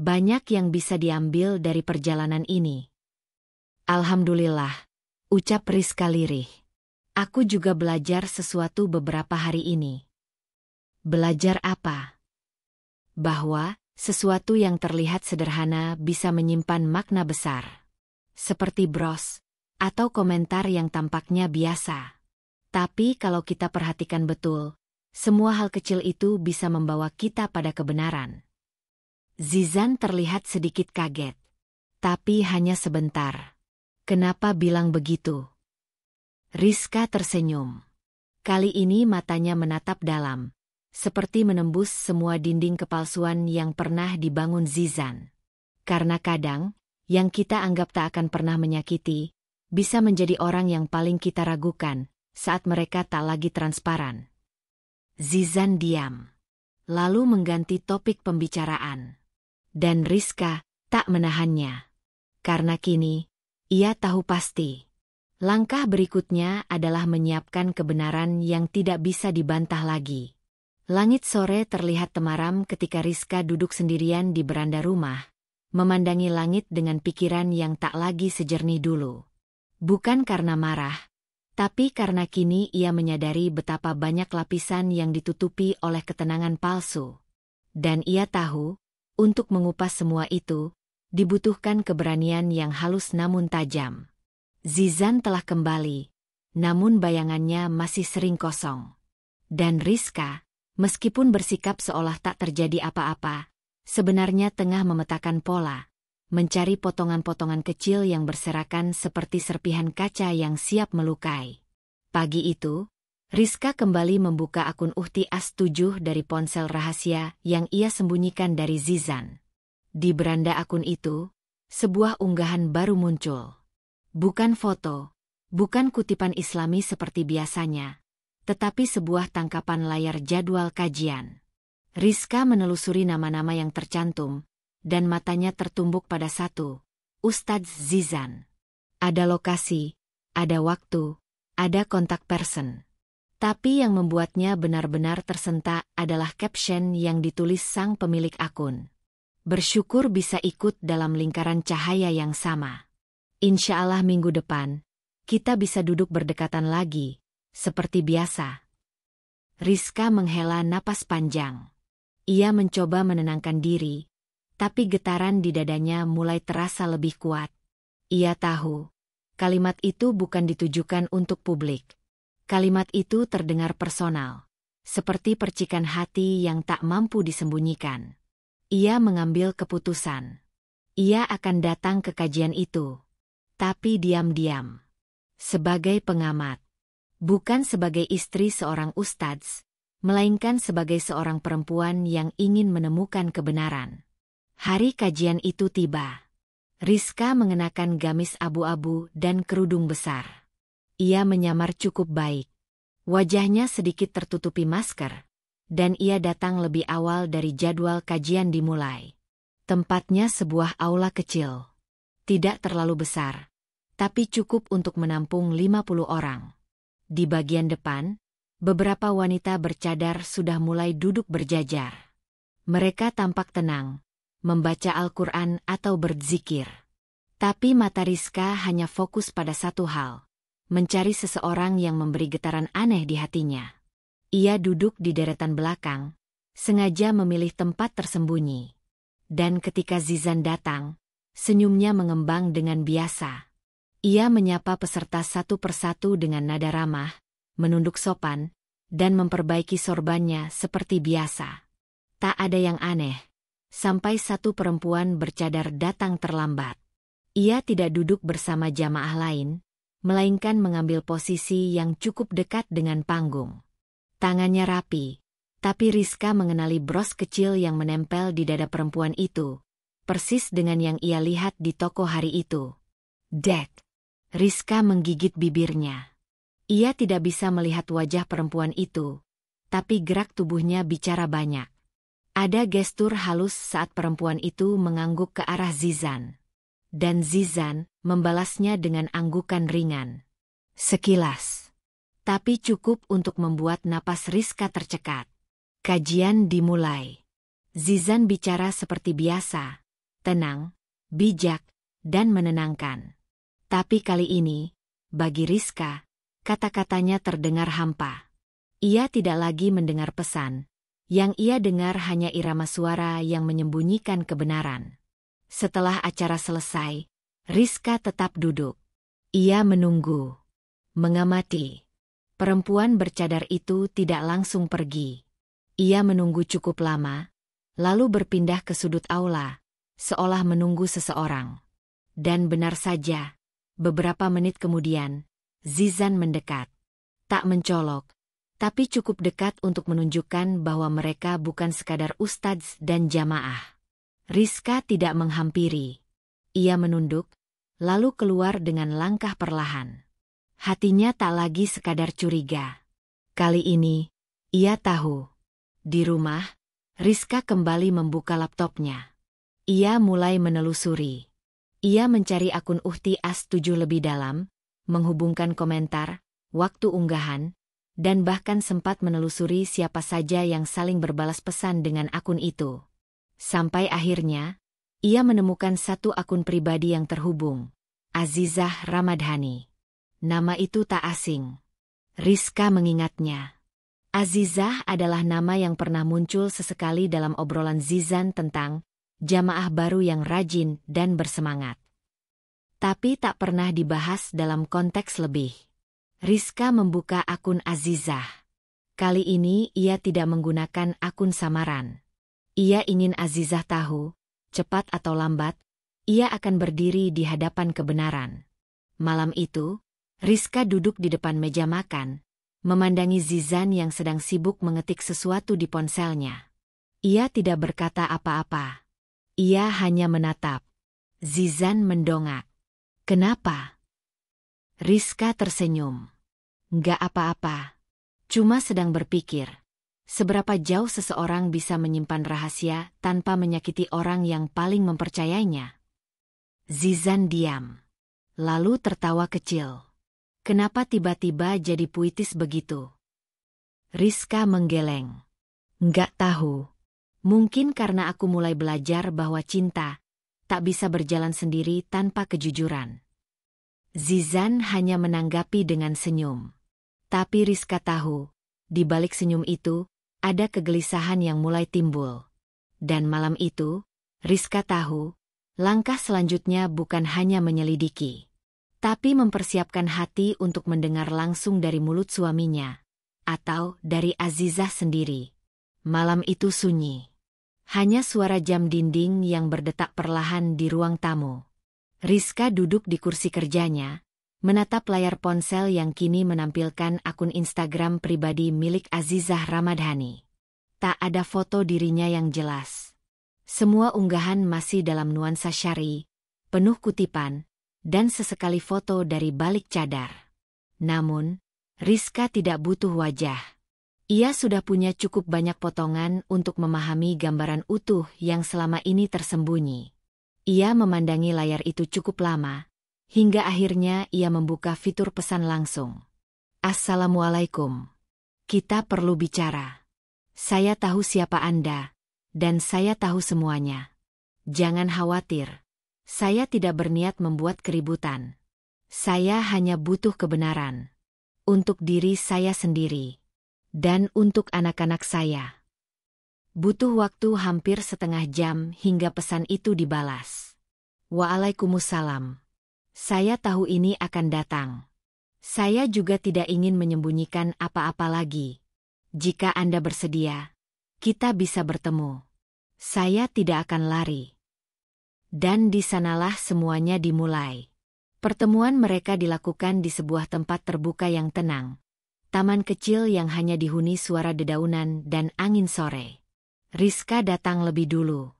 Banyak yang bisa diambil dari perjalanan ini." "Alhamdulillah," ucap Rizka lirih. "Aku juga belajar sesuatu beberapa hari ini." "Belajar apa?" "Bahwa sesuatu yang terlihat sederhana bisa menyimpan makna besar. Seperti bros, atau komentar yang tampaknya biasa. Tapi kalau kita perhatikan betul, semua hal kecil itu bisa membawa kita pada kebenaran." Zizan terlihat sedikit kaget. Tapi hanya sebentar. "Kenapa bilang begitu?" Rizka tersenyum. Kali ini matanya menatap dalam, seperti menembus semua dinding kepalsuan yang pernah dibangun Zizan. Karena kadang, yang kita anggap tak akan pernah menyakiti, bisa menjadi orang yang paling kita ragukan saat mereka tak lagi transparan. Zizan diam. Lalu mengganti topik pembicaraan. Dan Rizka tak menahannya. Karena kini, ia tahu pasti. Langkah berikutnya adalah menyiapkan kebenaran yang tidak bisa dibantah lagi. Langit sore terlihat temaram ketika Rizka duduk sendirian di beranda rumah, memandangi langit dengan pikiran yang tak lagi sejernih dulu. Bukan karena marah, tapi karena kini ia menyadari betapa banyak lapisan yang ditutupi oleh ketenangan palsu. Dan ia tahu, untuk mengupas semua itu, dibutuhkan keberanian yang halus namun tajam. Zizan telah kembali, namun bayangannya masih sering kosong. Dan Rizka, meskipun bersikap seolah tak terjadi apa-apa, sebenarnya tengah memetakan pola, mencari potongan-potongan kecil yang berserakan seperti serpihan kaca yang siap melukai. Pagi itu, Rizka kembali membuka akun Uhti As7 dari ponsel rahasia yang ia sembunyikan dari Zizan. Di beranda akun itu, sebuah unggahan baru muncul. Bukan foto, bukan kutipan Islami seperti biasanya, tetapi sebuah tangkapan layar jadwal kajian. Rizka menelusuri nama-nama yang tercantum, dan matanya tertumbuk pada satu, Ustadz Zizan. Ada lokasi, ada waktu, ada kontak person. Tapi yang membuatnya benar-benar tersentak adalah caption yang ditulis sang pemilik akun. Bersyukur bisa ikut dalam lingkaran cahaya yang sama. Insya Allah minggu depan, kita bisa duduk berdekatan lagi, seperti biasa. Rizka menghela napas panjang. Ia mencoba menenangkan diri, tapi getaran di dadanya mulai terasa lebih kuat. Ia tahu, kalimat itu bukan ditujukan untuk publik. Kalimat itu terdengar personal, seperti percikan hati yang tak mampu disembunyikan. Ia mengambil keputusan. Ia akan datang ke kajian itu. Tapi diam-diam. Sebagai pengamat. Bukan sebagai istri seorang ustadz, melainkan sebagai seorang perempuan yang ingin menemukan kebenaran. Hari kajian itu tiba. Rizka mengenakan gamis abu-abu dan kerudung besar. Ia menyamar cukup baik. Wajahnya sedikit tertutupi masker, dan ia datang lebih awal dari jadwal kajian dimulai. Tempatnya sebuah aula kecil. Tidak terlalu besar, tapi cukup untuk menampung 50 orang. Di bagian depan, beberapa wanita bercadar sudah mulai duduk berjajar. Mereka tampak tenang, membaca Al-Quran atau berzikir. Tapi mata Rizka hanya fokus pada satu hal, mencari seseorang yang memberi getaran aneh di hatinya. Ia duduk di deretan belakang, sengaja memilih tempat tersembunyi. Dan ketika Zizan datang, senyumnya mengembang dengan biasa. Ia menyapa peserta satu persatu dengan nada ramah, menunduk sopan, dan memperbaiki sorbannya seperti biasa. Tak ada yang aneh, sampai satu perempuan bercadar datang terlambat. Ia tidak duduk bersama jamaah lain, melainkan mengambil posisi yang cukup dekat dengan panggung. Tangannya rapi, tapi Rizka mengenali bros kecil yang menempel di dada perempuan itu, persis dengan yang ia lihat di toko hari itu. Dek. Rizka menggigit bibirnya. Ia tidak bisa melihat wajah perempuan itu, tapi gerak tubuhnya bicara banyak. Ada gestur halus saat perempuan itu mengangguk ke arah Zizan. Dan Zizan membalasnya dengan anggukan ringan. Sekilas. Tapi cukup untuk membuat napas Rizka tercekat. Kajian dimulai. Zizan bicara seperti biasa, tenang, bijak, dan menenangkan. Tapi kali ini, bagi Rizka, kata-katanya terdengar hampa. Ia tidak lagi mendengar pesan. Yang ia dengar hanya irama suara yang menyembunyikan kebenaran. Setelah acara selesai, Rizka tetap duduk. Ia menunggu. Mengamati. Perempuan bercadar itu tidak langsung pergi. Ia menunggu cukup lama, lalu berpindah ke sudut aula, seolah menunggu seseorang. Dan benar saja. Beberapa menit kemudian, Zizan mendekat. Tak mencolok, tapi cukup dekat untuk menunjukkan bahwa mereka bukan sekadar ustadz dan jamaah. Rizka tidak menghampiri. Ia menunduk, lalu keluar dengan langkah perlahan. Hatinya tak lagi sekadar curiga. Kali ini, ia tahu. Di rumah, Rizka kembali membuka laptopnya. Ia mulai menelusuri. Ia mencari akun Uhti As7 lebih dalam, menghubungkan komentar, waktu unggahan, dan bahkan sempat menelusuri siapa saja yang saling berbalas pesan dengan akun itu. Sampai akhirnya, ia menemukan satu akun pribadi yang terhubung, Azizah Ramadhani. Nama itu tak asing. Rizka mengingatnya. Azizah adalah nama yang pernah muncul sesekali dalam obrolan Zizan tentang jamaah baru yang rajin dan bersemangat. tapi tak pernah dibahas dalam konteks lebih. Rizka membuka akun Azizah. Kali ini ia tidak menggunakan akun samaran. Ia ingin Azizah tahu, cepat atau lambat, ia akan berdiri di hadapan kebenaran. Malam itu, Rizka duduk di depan meja makan, memandangi Zizan yang sedang sibuk mengetik sesuatu di ponselnya. Ia tidak berkata apa-apa. Ia hanya menatap. Zizan mendongak. "Kenapa?" Rizka tersenyum. "Nggak apa-apa. Cuma sedang berpikir, seberapa jauh seseorang bisa menyimpan rahasia tanpa menyakiti orang yang paling mempercayainya." Zizan diam. Lalu tertawa kecil. "Kenapa tiba-tiba jadi puitis begitu?" Rizka menggeleng. "Nggak tahu. Mungkin karena aku mulai belajar bahwa cinta tak bisa berjalan sendiri tanpa kejujuran." Zizan hanya menanggapi dengan senyum. Tapi Rizka tahu, di balik senyum itu, ada kegelisahan yang mulai timbul. Dan malam itu, Rizka tahu, langkah selanjutnya bukan hanya menyelidiki, tapi mempersiapkan hati untuk mendengar langsung dari mulut suaminya, atau dari Azizah sendiri. Malam itu sunyi. Hanya suara jam dinding yang berdetak perlahan di ruang tamu. Rizka duduk di kursi kerjanya, menatap layar ponsel yang kini menampilkan akun Instagram pribadi milik Azizah Ramadhani. Tak ada foto dirinya yang jelas. Semua unggahan masih dalam nuansa syar'i, penuh kutipan, dan sesekali foto dari balik cadar. Namun, Rizka tidak butuh wajah. Ia sudah punya cukup banyak potongan untuk memahami gambaran utuh yang selama ini tersembunyi. Ia memandangi layar itu cukup lama, hingga akhirnya ia membuka fitur pesan langsung. "Assalamualaikum. Kita perlu bicara. Saya tahu siapa Anda, dan saya tahu semuanya. Jangan khawatir, saya tidak berniat membuat keributan. Saya hanya butuh kebenaran. Untuk diri saya sendiri. Dan untuk anak-anak saya." Butuh waktu hampir setengah jam hingga pesan itu dibalas. "Waalaikumsalam. Saya tahu ini akan datang. Saya juga tidak ingin menyembunyikan apa-apa lagi. Jika Anda bersedia, kita bisa bertemu. Saya tidak akan lari." Dan di sanalah semuanya dimulai. Pertemuan mereka dilakukan di sebuah tempat terbuka yang tenang. Taman kecil yang hanya dihuni suara dedaunan dan angin sore. Rizka datang lebih dulu.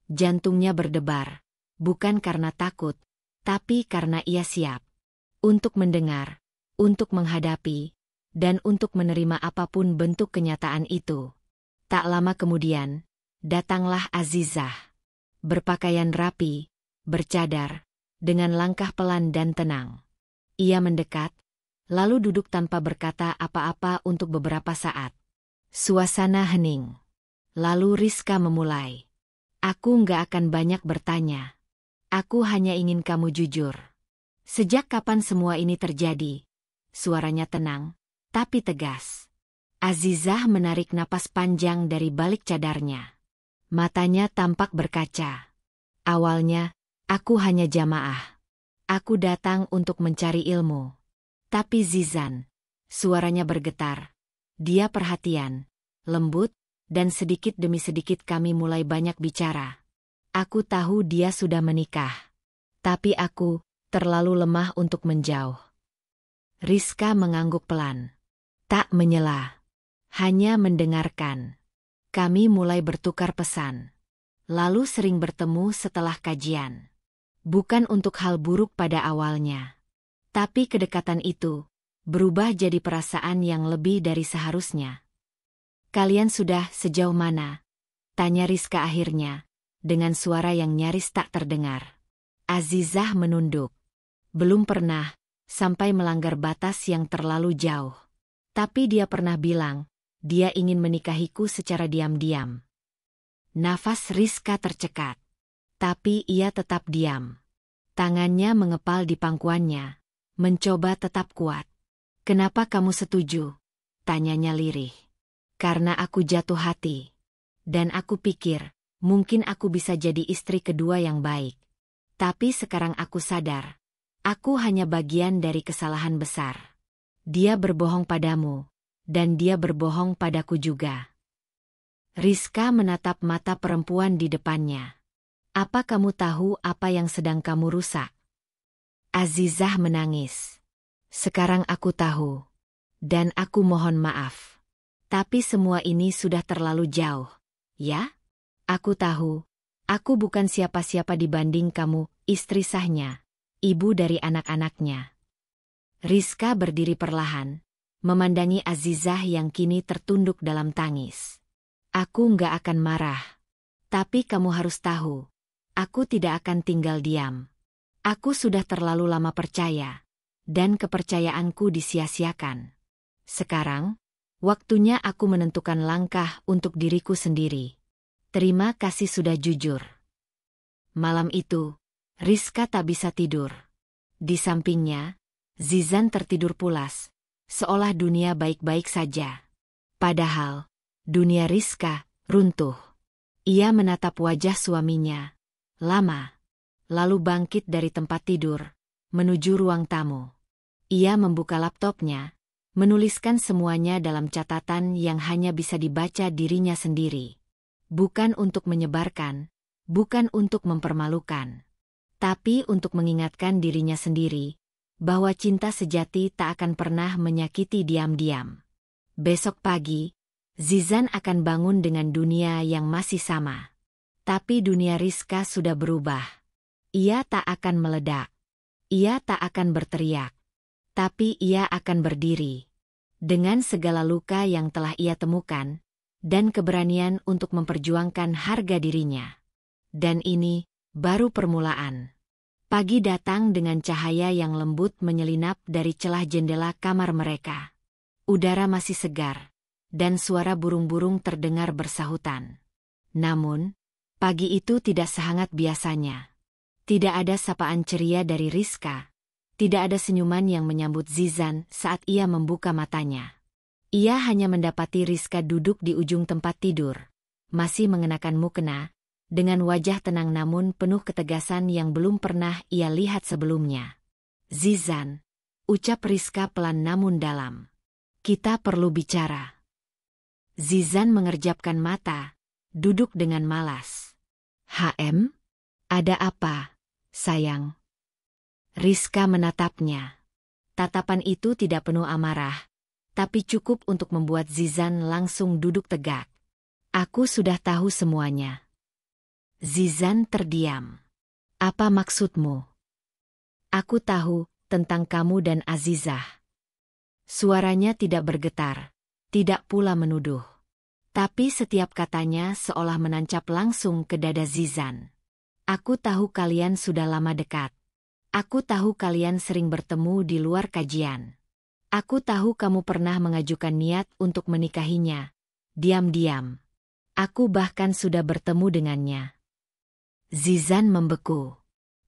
Jantungnya berdebar, bukan karena takut, tapi karena ia siap. Untuk mendengar, untuk menghadapi, dan untuk menerima apapun bentuk kenyataan itu. Tak lama kemudian, datanglah Azizah. Berpakaian rapi, bercadar, dengan langkah pelan dan tenang. Ia mendekat, lalu duduk tanpa berkata apa-apa untuk beberapa saat. Suasana hening. Lalu Rizka memulai. "Aku nggak akan banyak bertanya. Aku hanya ingin kamu jujur. Sejak kapan semua ini terjadi?" Suaranya tenang, tapi tegas. Azizah menarik napas panjang dari balik cadarnya. Matanya tampak berkaca. "Awalnya, aku hanya jamaah. Aku datang untuk mencari ilmu. Tapi Zizan," suaranya bergetar. "Dia perhatian, lembut, dan sedikit demi sedikit kami mulai banyak bicara. Aku tahu dia sudah menikah. Tapi aku terlalu lemah untuk menjauh." Rizka mengangguk pelan. Tak menyela. Hanya mendengarkan. Kami mulai bertukar pesan. Lalu sering bertemu setelah kajian. Bukan untuk hal buruk pada awalnya. Tapi kedekatan itu berubah jadi perasaan yang lebih dari seharusnya. "Kalian sudah sejauh mana?" tanya Rizka akhirnya, dengan suara yang nyaris tak terdengar. Azizah menunduk. Belum pernah, sampai melanggar batas yang terlalu jauh. Tapi dia pernah bilang, dia ingin menikahiku secara diam-diam. Nafas Rizka tercekat. Tapi ia tetap diam. Tangannya mengepal di pangkuannya, mencoba tetap kuat. "Kenapa kamu setuju?" tanyanya lirih. "Karena aku jatuh hati. Dan aku pikir, mungkin aku bisa jadi istri kedua yang baik. Tapi sekarang aku sadar, Aku hanya bagian dari kesalahan besar. Dia berbohong padamu, dan dia berbohong padaku juga. Rizka menatap mata perempuan di depannya. Apa kamu tahu apa yang sedang kamu rusak? Azizah menangis. Sekarang aku tahu. Dan aku mohon maaf. Tapi semua ini sudah terlalu jauh. Ya? Aku tahu. Aku bukan siapa-siapa dibanding kamu, istri sahnya. Ibu dari anak-anaknya. Rizka berdiri perlahan, memandangi Azizah yang kini tertunduk dalam tangis. Aku nggak akan marah. Tapi kamu harus tahu, aku tidak akan tinggal diam. Aku sudah terlalu lama percaya, dan kepercayaanku disia-siakan. Sekarang, waktunya aku menentukan langkah untuk diriku sendiri. Terima kasih sudah jujur. Malam itu, Rizka tak bisa tidur. Di sampingnya, Zizan tertidur pulas, seolah dunia baik-baik saja. Padahal, dunia Rizka runtuh. Ia menatap wajah suaminya, lama, lalu bangkit dari tempat tidur, menuju ruang tamu. Ia membuka laptopnya, menuliskan semuanya dalam catatan yang hanya bisa dibaca dirinya sendiri. Bukan untuk menyebarkan, bukan untuk mempermalukan, tapi untuk mengingatkan dirinya sendiri, bahwa cinta sejati tak akan pernah menyakiti diam-diam. Besok pagi, Zizan akan bangun dengan dunia yang masih sama. Tapi dunia Rizka sudah berubah. Ia tak akan meledak. Ia tak akan berteriak. Tapi ia akan berdiri. Dengan segala luka yang telah ia temukan, dan keberanian untuk memperjuangkan harga dirinya. Dan ini baru permulaan. Pagi datang dengan cahaya yang lembut menyelinap dari celah jendela kamar mereka. Udara masih segar, dan suara burung-burung terdengar bersahutan. Namun, pagi itu tidak sehangat biasanya. Tidak ada sapaan ceria dari Rizka. Tidak ada senyuman yang menyambut Zizan saat ia membuka matanya. Ia hanya mendapati Rizka duduk di ujung tempat tidur, masih mengenakan mukena, dengan wajah tenang namun penuh ketegasan yang belum pernah ia lihat sebelumnya. Zizan, ucap Rizka pelan namun dalam. Kita perlu bicara. Zizan mengerjapkan mata, duduk dengan malas. HM? Ada apa, sayang? Rizka menatapnya. Tatapan itu tidak penuh amarah, tapi cukup untuk membuat Zizan langsung duduk tegak. Aku sudah tahu semuanya. Zizan terdiam. Apa maksudmu? Aku tahu tentang kamu dan Azizah. Suaranya tidak bergetar, tidak pula menuduh. Tapi setiap katanya seolah menancap langsung ke dada Zizan. Aku tahu kalian sudah lama dekat. Aku tahu kalian sering bertemu di luar kajian. Aku tahu kamu pernah mengajukan niat untuk menikahinya. Diam-diam. Aku bahkan sudah bertemu dengannya. Zizan membeku.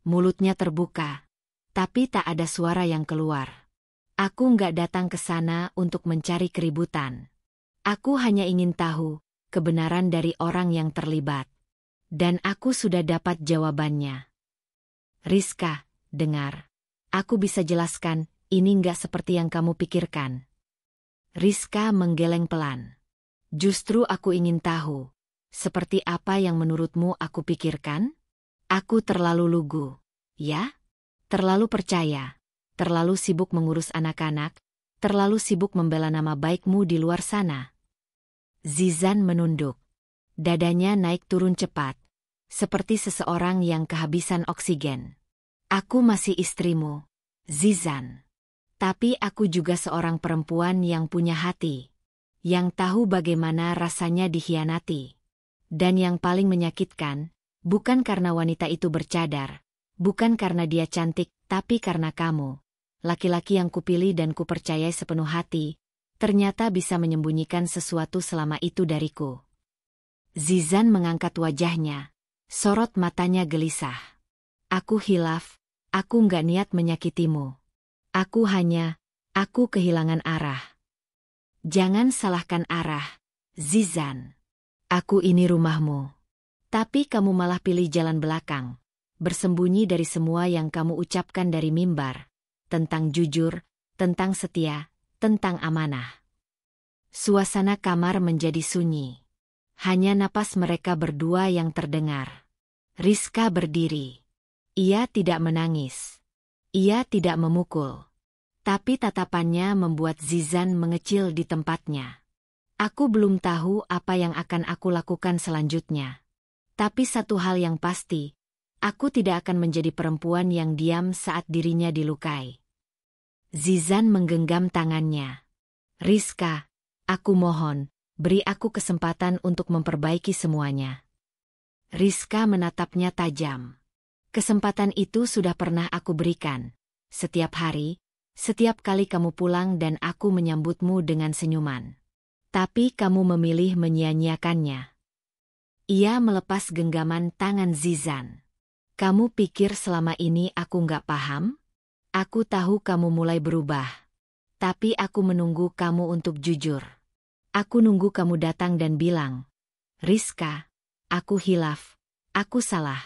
Mulutnya terbuka. Tapi tak ada suara yang keluar. Aku nggak datang ke sana untuk mencari keributan. Aku hanya ingin tahu kebenaran dari orang yang terlibat. Dan aku sudah dapat jawabannya. Rizka, dengar. Aku bisa jelaskan, ini nggak seperti yang kamu pikirkan. Rizka menggeleng pelan. Justru aku ingin tahu, seperti apa yang menurutmu aku pikirkan? Aku terlalu lugu, ya? Terlalu percaya, terlalu sibuk mengurus anak-anak, terlalu sibuk membela nama baikmu di luar sana. Zizan menunduk. Dadanya naik turun cepat, seperti seseorang yang kehabisan oksigen. Aku masih istrimu, Zizan. Tapi aku juga seorang perempuan yang punya hati, yang tahu bagaimana rasanya dikhianati. Dan yang paling menyakitkan, bukan karena wanita itu bercadar, bukan karena dia cantik, tapi karena kamu, laki-laki yang kupilih dan kupercayai sepenuh hati, ternyata bisa menyembunyikan sesuatu selama itu dariku. Zizan mengangkat wajahnya, sorot matanya gelisah. Aku hilaf, aku nggak niat menyakitimu. Aku kehilangan arah. Jangan salahkan arah, Zizan. Aku ini rumahmu. Tapi kamu malah pilih jalan belakang. bersembunyi dari semua yang kamu ucapkan dari mimbar, tentang jujur, tentang setia, tentang amanah. Suasana kamar menjadi sunyi. Hanya napas mereka berdua yang terdengar. Rizka berdiri. Ia tidak menangis. Ia tidak memukul. Tapi tatapannya membuat Zizan mengecil di tempatnya. Aku belum tahu apa yang akan aku lakukan selanjutnya. Tapi satu hal yang pasti, aku tidak akan menjadi perempuan yang diam saat dirinya dilukai. Zizan menggenggam tangannya. Rizka, aku mohon, beri aku kesempatan untuk memperbaiki semuanya. Rizka menatapnya tajam. Kesempatan itu sudah pernah aku berikan. Setiap hari, setiap kali kamu pulang dan aku menyambutmu dengan senyuman. Tapi kamu memilih menyia-nyiakannya. Ia melepas genggaman tangan Zizan. Kamu pikir selama ini aku nggak paham? Aku tahu kamu mulai berubah. Tapi aku menunggu kamu untuk jujur. Aku nunggu kamu datang dan bilang, Rizka, aku hilaf, aku salah.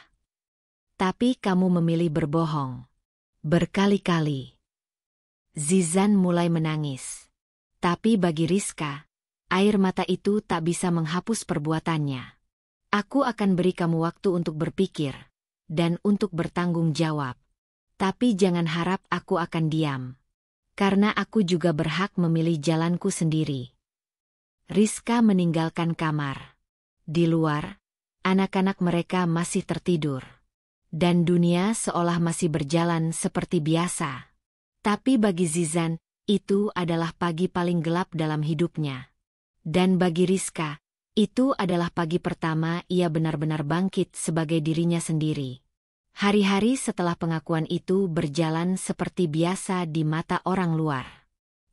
Tapi kamu memilih berbohong. Berkali-kali. Zizan mulai menangis. Tapi bagi Rizka, air mata itu tak bisa menghapus perbuatannya. Aku akan beri kamu waktu untuk berpikir, dan untuk bertanggung jawab. Tapi jangan harap aku akan diam. Karena aku juga berhak memilih jalanku sendiri. Rizka meninggalkan kamar. Di luar, anak-anak mereka masih tertidur. Dan dunia seolah masih berjalan seperti biasa. Tapi bagi Zizan, itu adalah pagi paling gelap dalam hidupnya. Dan bagi Rizka, itu adalah pagi pertama ia benar-benar bangkit sebagai dirinya sendiri. Hari-hari setelah pengakuan itu berjalan seperti biasa di mata orang luar.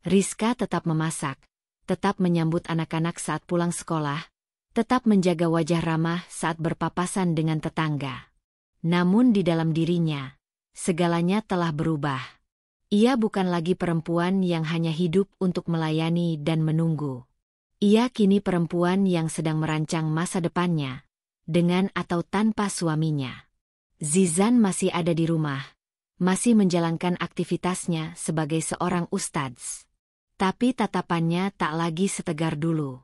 Rizka tetap memasak, tetap menyambut anak-anak saat pulang sekolah, tetap menjaga wajah ramah saat berpapasan dengan tetangga. Namun di dalam dirinya, segalanya telah berubah. Ia bukan lagi perempuan yang hanya hidup untuk melayani dan menunggu. Ia kini perempuan yang sedang merancang masa depannya, dengan atau tanpa suaminya. Zizan masih ada di rumah, masih menjalankan aktivitasnya sebagai seorang ustadz. Tapi tatapannya tak lagi setegar dulu.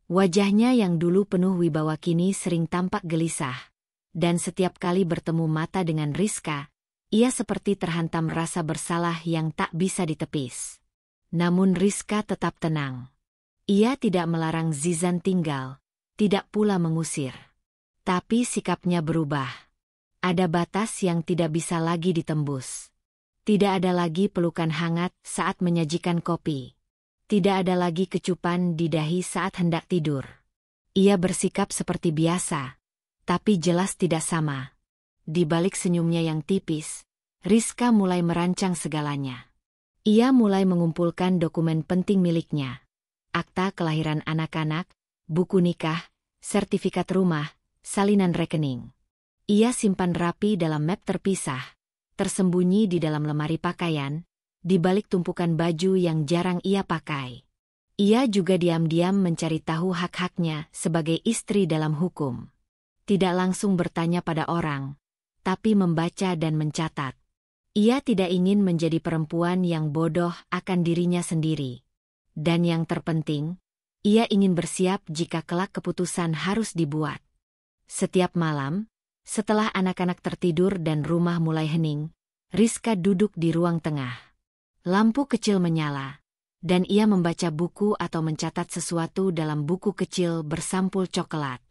Wajahnya yang dulu penuh wibawa kini sering tampak gelisah. Dan setiap kali bertemu mata dengan Rizka, ia seperti terhantam rasa bersalah yang tak bisa ditepis. Namun Rizka tetap tenang. Ia tidak melarang Zizan tinggal, tidak pula mengusir. Tapi sikapnya berubah. Ada batas yang tidak bisa lagi ditembus. Tidak ada lagi pelukan hangat saat menyajikan kopi. Tidak ada lagi kecupan di dahi saat hendak tidur. Ia bersikap seperti biasa, tapi jelas tidak sama. Di balik senyumnya yang tipis, Rizka mulai merancang segalanya. Ia mulai mengumpulkan dokumen penting miliknya. Akta kelahiran anak-anak, buku nikah, sertifikat rumah, salinan rekening. Ia simpan rapi dalam map terpisah, tersembunyi di dalam lemari pakaian, di balik tumpukan baju yang jarang ia pakai. Ia juga diam-diam mencari tahu hak-haknya sebagai istri dalam hukum. Tidak langsung bertanya pada orang, tapi membaca dan mencatat. Ia tidak ingin menjadi perempuan yang bodoh akan dirinya sendiri. Dan yang terpenting, ia ingin bersiap jika kelak keputusan harus dibuat. Setiap malam, setelah anak-anak tertidur dan rumah mulai hening, Rizka duduk di ruang tengah. Lampu kecil menyala, dan ia membaca buku atau mencatat sesuatu dalam buku kecil bersampul coklat.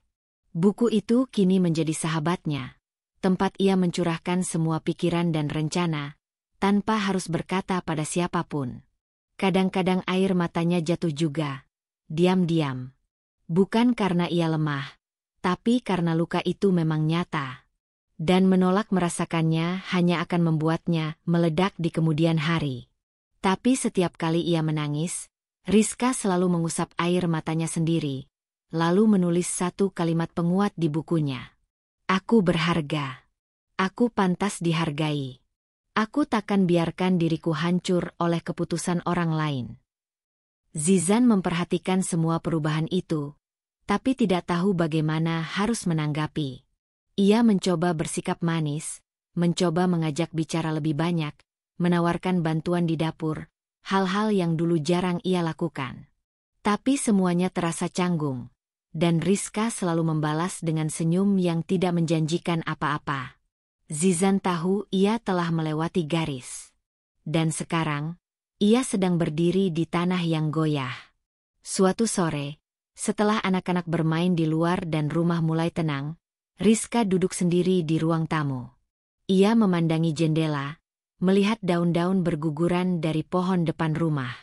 Buku itu kini menjadi sahabatnya, tempat ia mencurahkan semua pikiran dan rencana, tanpa harus berkata pada siapapun. Kadang-kadang air matanya jatuh juga, diam-diam. Bukan karena ia lemah, tapi karena luka itu memang nyata. Dan menolak merasakannya hanya akan membuatnya meledak di kemudian hari. Tapi setiap kali ia menangis, Rizka selalu mengusap air matanya sendiri. Lalu menulis satu kalimat penguat di bukunya. Aku berharga. Aku pantas dihargai. Aku takkan biarkan diriku hancur oleh keputusan orang lain. Zizan memperhatikan semua perubahan itu, tapi tidak tahu bagaimana harus menanggapi. Ia mencoba bersikap manis, mencoba mengajak bicara lebih banyak, menawarkan bantuan di dapur, hal-hal yang dulu jarang ia lakukan. Tapi semuanya terasa canggung, dan Rizka selalu membalas dengan senyum yang tidak menjanjikan apa-apa. Zizan tahu ia telah melewati garis. Dan sekarang, ia sedang berdiri di tanah yang goyah. Suatu sore, setelah anak-anak bermain di luar dan rumah mulai tenang, Rizka duduk sendiri di ruang tamu. Ia memandangi jendela, melihat daun-daun berguguran dari pohon depan rumah.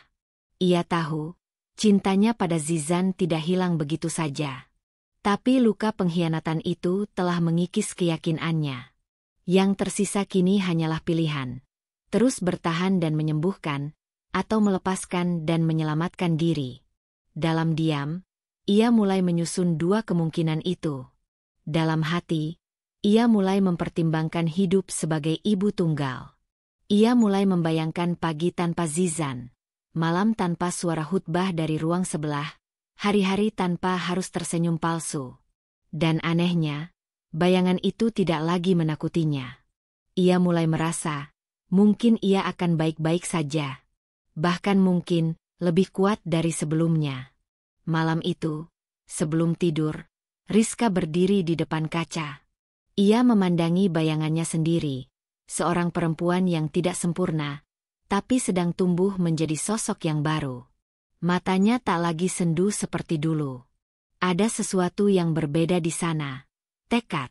Ia tahu, cintanya pada Zizan tidak hilang begitu saja. Tapi luka pengkhianatan itu telah mengikis keyakinannya. Yang tersisa kini hanyalah pilihan. Terus bertahan dan menyembuhkan, atau melepaskan dan menyelamatkan diri. Dalam diam, ia mulai menyusun dua kemungkinan itu. Dalam hati, ia mulai mempertimbangkan hidup sebagai ibu tunggal. Ia mulai membayangkan pagi tanpa Zizan, malam tanpa suara khutbah dari ruang sebelah, hari-hari tanpa harus tersenyum palsu. Dan anehnya, bayangan itu tidak lagi menakutinya. Ia mulai merasa, mungkin ia akan baik-baik saja. Bahkan mungkin, lebih kuat dari sebelumnya. Malam itu, sebelum tidur, Rizka berdiri di depan kaca. Ia memandangi bayangannya sendiri, seorang perempuan yang tidak sempurna, tapi sedang tumbuh menjadi sosok yang baru. Matanya tak lagi sendu seperti dulu. Ada sesuatu yang berbeda di sana. Tekad.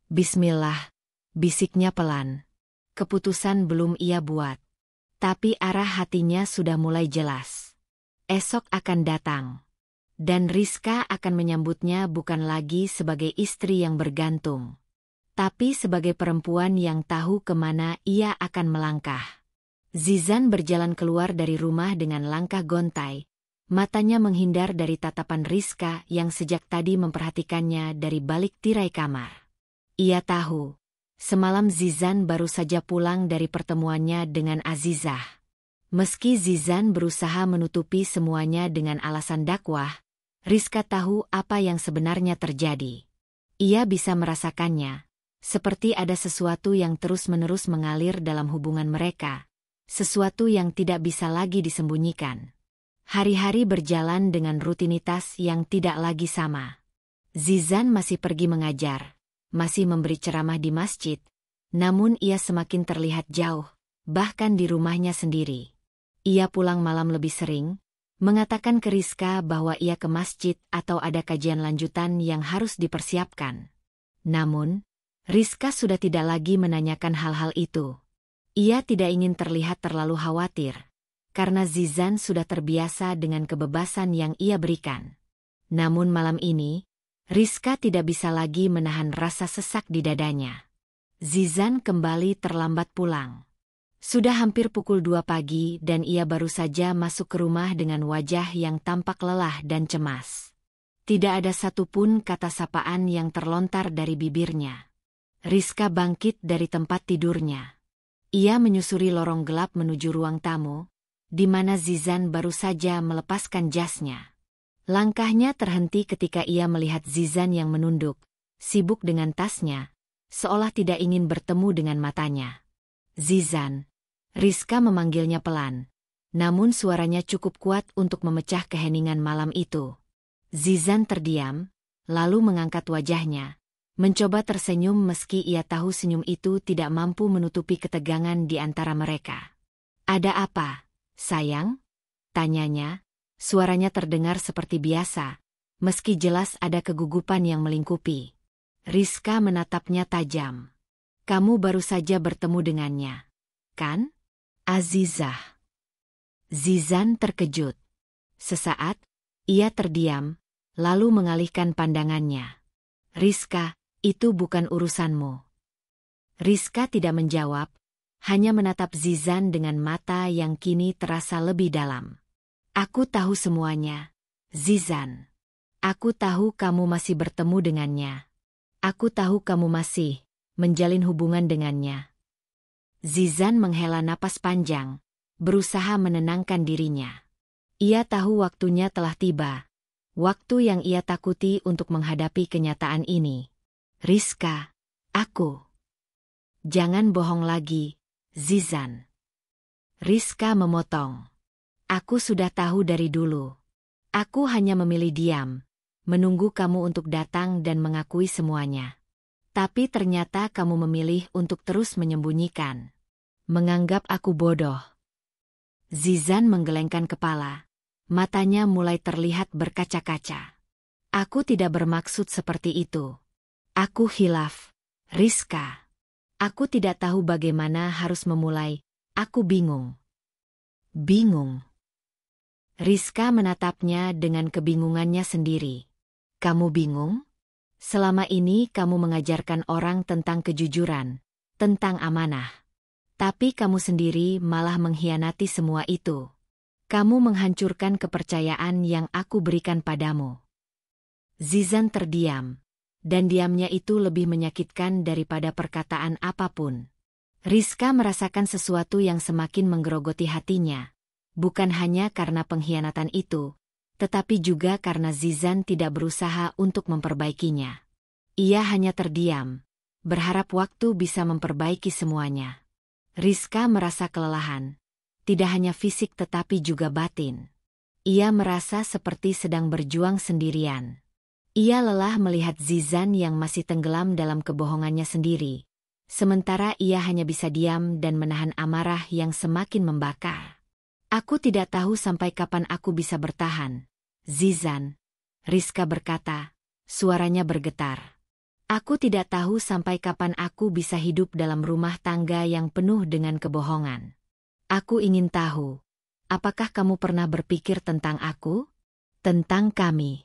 Bismillah, bisiknya pelan. Keputusan belum ia buat. Tapi arah hatinya sudah mulai jelas. Esok akan datang. Dan Rizka akan menyambutnya bukan lagi sebagai istri yang bergantung, tapi sebagai perempuan yang tahu kemana ia akan melangkah. Zizan berjalan keluar dari rumah dengan langkah gontai, matanya menghindar dari tatapan Rizka yang sejak tadi memperhatikannya dari balik tirai kamar. Ia tahu, semalam Zizan baru saja pulang dari pertemuannya dengan Azizah. Meski Zizan berusaha menutupi semuanya dengan alasan dakwah, Rizka tahu apa yang sebenarnya terjadi. Ia bisa merasakannya, seperti ada sesuatu yang terus-menerus mengalir dalam hubungan mereka, sesuatu yang tidak bisa lagi disembunyikan. Hari-hari berjalan dengan rutinitas yang tidak lagi sama. Zizan masih pergi mengajar, masih memberi ceramah di masjid, namun ia semakin terlihat jauh, bahkan di rumahnya sendiri. Ia pulang malam lebih sering, mengatakan ke Rizka bahwa ia ke masjid atau ada kajian lanjutan yang harus dipersiapkan. Namun, Rizka sudah tidak lagi menanyakan hal-hal itu. Ia tidak ingin terlihat terlalu khawatir, karena Zizan sudah terbiasa dengan kebebasan yang ia berikan. Namun malam ini, Rizka tidak bisa lagi menahan rasa sesak di dadanya. Zizan kembali terlambat pulang. Sudah hampir pukul 2 pagi dan ia baru saja masuk ke rumah dengan wajah yang tampak lelah dan cemas. Tidak ada satupun kata sapaan yang terlontar dari bibirnya. Rizka bangkit dari tempat tidurnya. Ia menyusuri lorong gelap menuju ruang tamu, di mana Zizan baru saja melepaskan jasnya. Langkahnya terhenti ketika ia melihat Zizan yang menunduk, sibuk dengan tasnya, seolah tidak ingin bertemu dengan matanya. Zizan. Rizka memanggilnya pelan, namun suaranya cukup kuat untuk memecah keheningan malam itu. Zizan terdiam, lalu mengangkat wajahnya, mencoba tersenyum meski ia tahu senyum itu tidak mampu menutupi ketegangan di antara mereka. "Ada apa, sayang?" tanyanya, suaranya terdengar seperti biasa, meski jelas ada kegugupan yang melingkupi. Rizka menatapnya tajam. "Kamu baru saja bertemu dengannya, kan? Azizah." Zizan terkejut. Sesaat, ia terdiam, lalu mengalihkan pandangannya. "Rizka, itu bukan urusanmu." Rizka tidak menjawab, hanya menatap Zizan dengan mata yang kini terasa lebih dalam. "Aku tahu semuanya, Zizan. Aku tahu kamu masih bertemu dengannya. Aku tahu kamu masih menjalin hubungan dengannya." Zizan menghela napas panjang, berusaha menenangkan dirinya. Ia tahu waktunya telah tiba, waktu yang ia takuti untuk menghadapi kenyataan ini. "Rizka, aku..." Jangan bohong lagi, Zizan. Rizka memotong. Aku sudah tahu dari dulu. Aku hanya memilih diam, menunggu kamu untuk datang dan mengakui semuanya. Tapi ternyata kamu memilih untuk terus menyembunyikan. Menganggap aku bodoh. Zizan menggelengkan kepala. Matanya mulai terlihat berkaca-kaca. Aku tidak bermaksud seperti itu. Aku khilaf, Rizka. Aku tidak tahu bagaimana harus memulai. Aku bingung. Bingung. Rizka menatapnya dengan kebingungannya sendiri. Kamu bingung? Selama ini kamu mengajarkan orang tentang kejujuran, tentang amanah. Tapi kamu sendiri malah mengkhianati semua itu. Kamu menghancurkan kepercayaan yang aku berikan padamu. Zizan terdiam, dan diamnya itu lebih menyakitkan daripada perkataan apapun. Rizka merasakan sesuatu yang semakin menggerogoti hatinya. Bukan hanya karena pengkhianatan itu, tetapi juga karena Zizan tidak berusaha untuk memperbaikinya. Ia hanya terdiam, berharap waktu bisa memperbaiki semuanya. Rizka merasa kelelahan, tidak hanya fisik tetapi juga batin. Ia merasa seperti sedang berjuang sendirian. Ia lelah melihat Zizan yang masih tenggelam dalam kebohongannya sendiri, sementara ia hanya bisa diam dan menahan amarah yang semakin membakar. Aku tidak tahu sampai kapan aku bisa bertahan, Zizan, Rizka berkata, suaranya bergetar. Aku tidak tahu sampai kapan aku bisa hidup dalam rumah tangga yang penuh dengan kebohongan. Aku ingin tahu, apakah kamu pernah berpikir tentang aku? Tentang kami?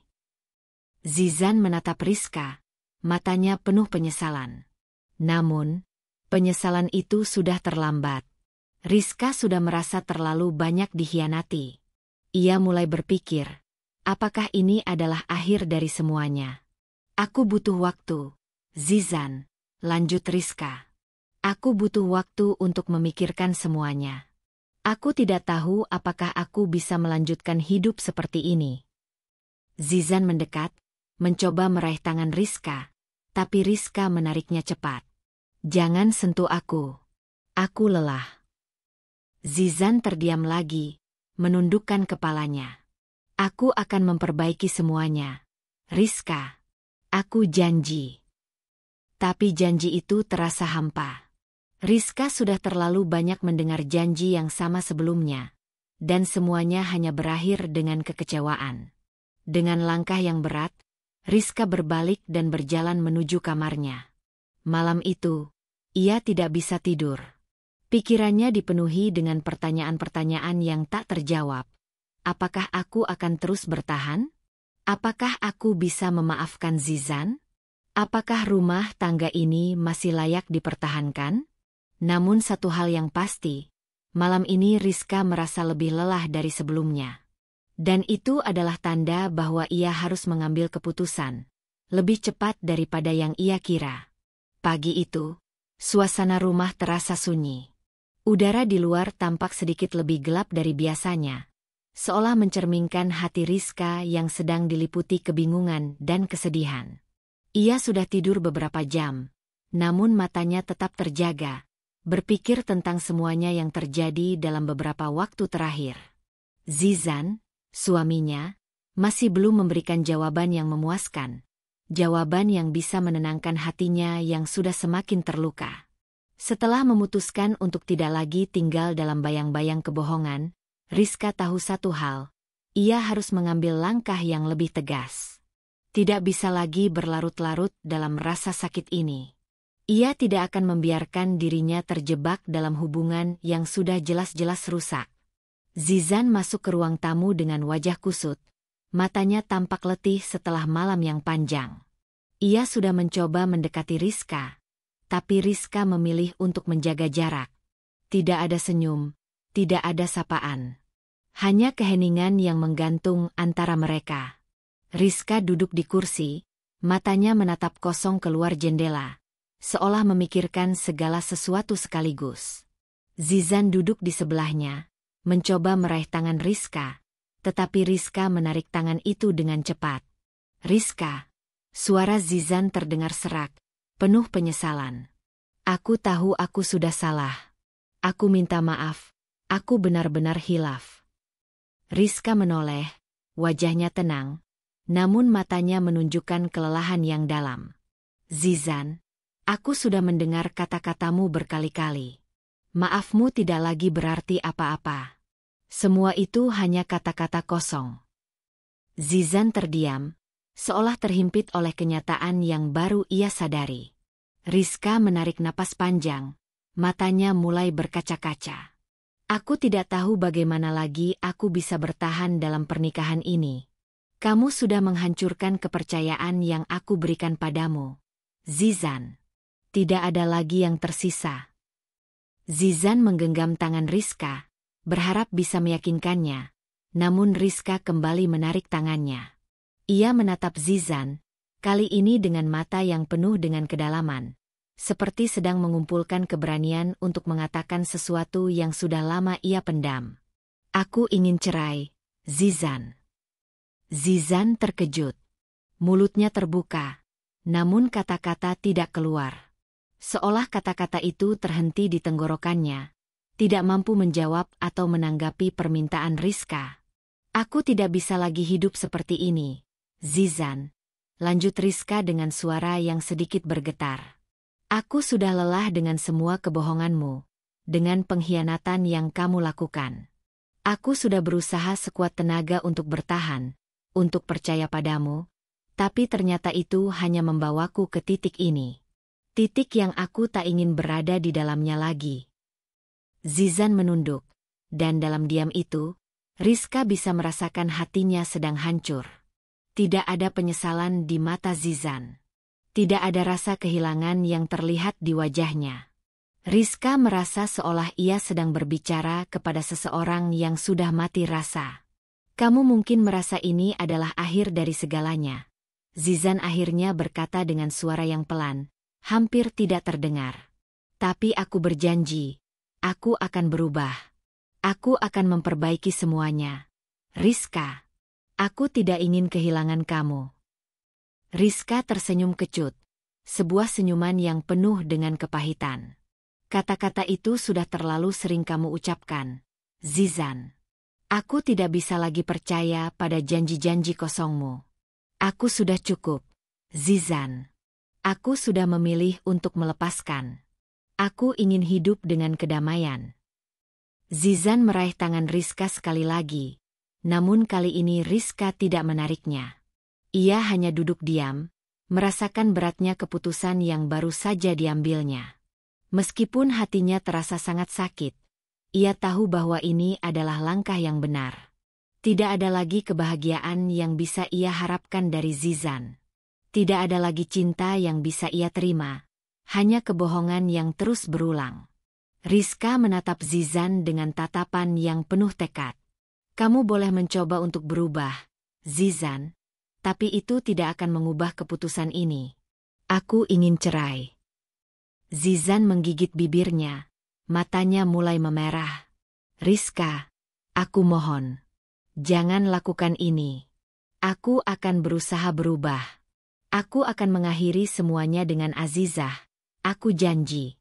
Zizan menatap Rizka, matanya penuh penyesalan. Namun, penyesalan itu sudah terlambat. Rizka sudah merasa terlalu banyak dikhianati. Ia mulai berpikir, apakah ini adalah akhir dari semuanya? Aku butuh waktu, Zizan, lanjut Rizka. Aku butuh waktu untuk memikirkan semuanya. Aku tidak tahu apakah aku bisa melanjutkan hidup seperti ini. Zizan mendekat, mencoba meraih tangan Rizka, tapi Rizka menariknya cepat. Jangan sentuh aku. Aku lelah. Zizan terdiam lagi, menundukkan kepalanya. Aku akan memperbaiki semuanya, Rizka. Aku janji. Tapi janji itu terasa hampa. Rizka sudah terlalu banyak mendengar janji yang sama sebelumnya, dan semuanya hanya berakhir dengan kekecewaan. Dengan langkah yang berat, Rizka berbalik dan berjalan menuju kamarnya. Malam itu, ia tidak bisa tidur. Pikirannya dipenuhi dengan pertanyaan-pertanyaan yang tak terjawab. Apakah aku akan terus bertahan? Apakah aku bisa memaafkan Zizan? Apakah rumah tangga ini masih layak dipertahankan? Namun satu hal yang pasti, malam ini Rizka merasa lebih lelah dari sebelumnya. Dan itu adalah tanda bahwa ia harus mengambil keputusan, lebih cepat daripada yang ia kira. Pagi itu, suasana rumah terasa sunyi. Udara di luar tampak sedikit lebih gelap dari biasanya, seolah mencerminkan hati Rizka yang sedang diliputi kebingungan dan kesedihan. Ia sudah tidur beberapa jam, namun matanya tetap terjaga, berpikir tentang semuanya yang terjadi dalam beberapa waktu terakhir. Zizan, suaminya, masih belum memberikan jawaban yang memuaskan, jawaban yang bisa menenangkan hatinya yang sudah semakin terluka. Setelah memutuskan untuk tidak lagi tinggal dalam bayang-bayang kebohongan, Rizka tahu satu hal, ia harus mengambil langkah yang lebih tegas. Tidak bisa lagi berlarut-larut dalam rasa sakit ini. Ia tidak akan membiarkan dirinya terjebak dalam hubungan yang sudah jelas-jelas rusak. Zizan masuk ke ruang tamu dengan wajah kusut, matanya tampak letih setelah malam yang panjang. Ia sudah mencoba mendekati Rizka, tapi Rizka memilih untuk menjaga jarak. Tidak ada senyum, tidak ada sapaan. Hanya keheningan yang menggantung antara mereka. Rizka duduk di kursi, matanya menatap kosong keluar jendela, seolah memikirkan segala sesuatu sekaligus. Zizan duduk di sebelahnya, mencoba meraih tangan Rizka, tetapi Rizka menarik tangan itu dengan cepat. Rizka, suara Zizan terdengar serak, penuh penyesalan. Aku tahu aku sudah salah. Aku minta maaf. Aku benar-benar hilaf. Rizka menoleh, wajahnya tenang, namun matanya menunjukkan kelelahan yang dalam. Zizan, aku sudah mendengar kata-katamu berkali-kali. Maafmu tidak lagi berarti apa-apa. Semua itu hanya kata-kata kosong. Zizan terdiam, seolah terhimpit oleh kenyataan yang baru ia sadari. Rizka menarik napas panjang, matanya mulai berkaca-kaca. Aku tidak tahu bagaimana lagi aku bisa bertahan dalam pernikahan ini. Kamu sudah menghancurkan kepercayaan yang aku berikan padamu. Zizan. Tidak ada lagi yang tersisa. Zizan menggenggam tangan Rizka, berharap bisa meyakinkannya, namun Rizka kembali menarik tangannya. Ia menatap Zizan, kali ini dengan mata yang penuh dengan kedalaman, seperti sedang mengumpulkan keberanian untuk mengatakan sesuatu yang sudah lama ia pendam. Aku ingin cerai, Zizan. Zizan terkejut. Mulutnya terbuka, namun kata-kata tidak keluar. Seolah kata-kata itu terhenti di tenggorokannya, tidak mampu menjawab atau menanggapi permintaan Rizka. Aku tidak bisa lagi hidup seperti ini, Zizan, lanjut Rizka dengan suara yang sedikit bergetar. Aku sudah lelah dengan semua kebohonganmu, dengan pengkhianatan yang kamu lakukan. Aku sudah berusaha sekuat tenaga untuk bertahan, untuk percaya padamu, tapi ternyata itu hanya membawaku ke titik ini. Titik yang aku tak ingin berada di dalamnya lagi. Zizan menunduk, dan dalam diam itu, Rizka bisa merasakan hatinya sedang hancur. Tidak ada penyesalan di mata Zizan. Tidak ada rasa kehilangan yang terlihat di wajahnya. Rizka merasa seolah ia sedang berbicara kepada seseorang yang sudah mati rasa. Kamu mungkin merasa ini adalah akhir dari segalanya. Zizan akhirnya berkata dengan suara yang pelan, hampir tidak terdengar. Tapi aku berjanji, aku akan berubah. Aku akan memperbaiki semuanya. Rizka, aku tidak ingin kehilangan kamu. Rizka tersenyum kecut, sebuah senyuman yang penuh dengan kepahitan. Kata-kata itu sudah terlalu sering kamu ucapkan, Zizan. Aku tidak bisa lagi percaya pada janji-janji kosongmu. Aku sudah cukup, Zizan. Aku sudah memilih untuk melepaskan. Aku ingin hidup dengan kedamaian. Zizan meraih tangan Rizka sekali lagi, namun kali ini Rizka tidak menariknya. Ia hanya duduk diam, merasakan beratnya keputusan yang baru saja diambilnya. Meskipun hatinya terasa sangat sakit, ia tahu bahwa ini adalah langkah yang benar. Tidak ada lagi kebahagiaan yang bisa ia harapkan dari Zizan. Tidak ada lagi cinta yang bisa ia terima, hanya kebohongan yang terus berulang. Rizka menatap Zizan dengan tatapan yang penuh tekad. Kamu boleh mencoba untuk berubah, Zizan, tapi itu tidak akan mengubah keputusan ini. Aku ingin cerai. Zizan menggigit bibirnya, matanya mulai memerah. Rizka, aku mohon, jangan lakukan ini. Aku akan berusaha berubah. Aku akan mengakhiri semuanya dengan Azizah, aku janji.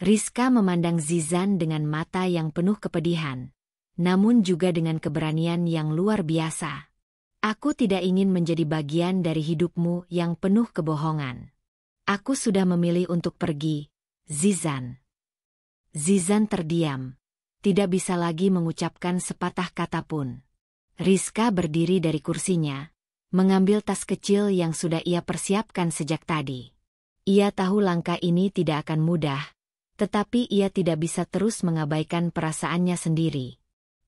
Rizka memandang Zizan dengan mata yang penuh kepedihan, namun juga dengan keberanian yang luar biasa. Aku tidak ingin menjadi bagian dari hidupmu yang penuh kebohongan. Aku sudah memilih untuk pergi, Zizan. Zizan terdiam, tidak bisa lagi mengucapkan sepatah kata pun. Rizka berdiri dari kursinya, mengambil tas kecil yang sudah ia persiapkan sejak tadi. Ia tahu langkah ini tidak akan mudah, tetapi ia tidak bisa terus mengabaikan perasaannya sendiri.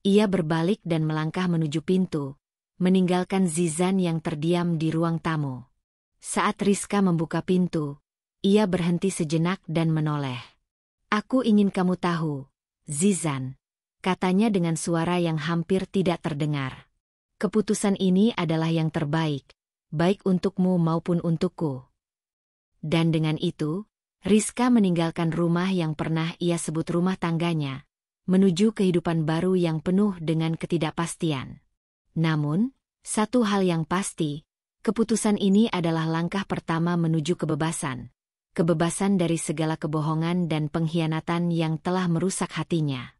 Ia berbalik dan melangkah menuju pintu, meninggalkan Zizan yang terdiam di ruang tamu. Saat Rizka membuka pintu, ia berhenti sejenak dan menoleh. Aku ingin kamu tahu, Zizan, katanya dengan suara yang hampir tidak terdengar. Keputusan ini adalah yang terbaik, baik untukmu maupun untukku. Dan dengan itu, Rizka meninggalkan rumah yang pernah ia sebut rumah tangganya, menuju kehidupan baru yang penuh dengan ketidakpastian. Namun, satu hal yang pasti, keputusan ini adalah langkah pertama menuju kebebasan. kebebasan dari segala kebohongan dan pengkhianatan yang telah merusak hatinya.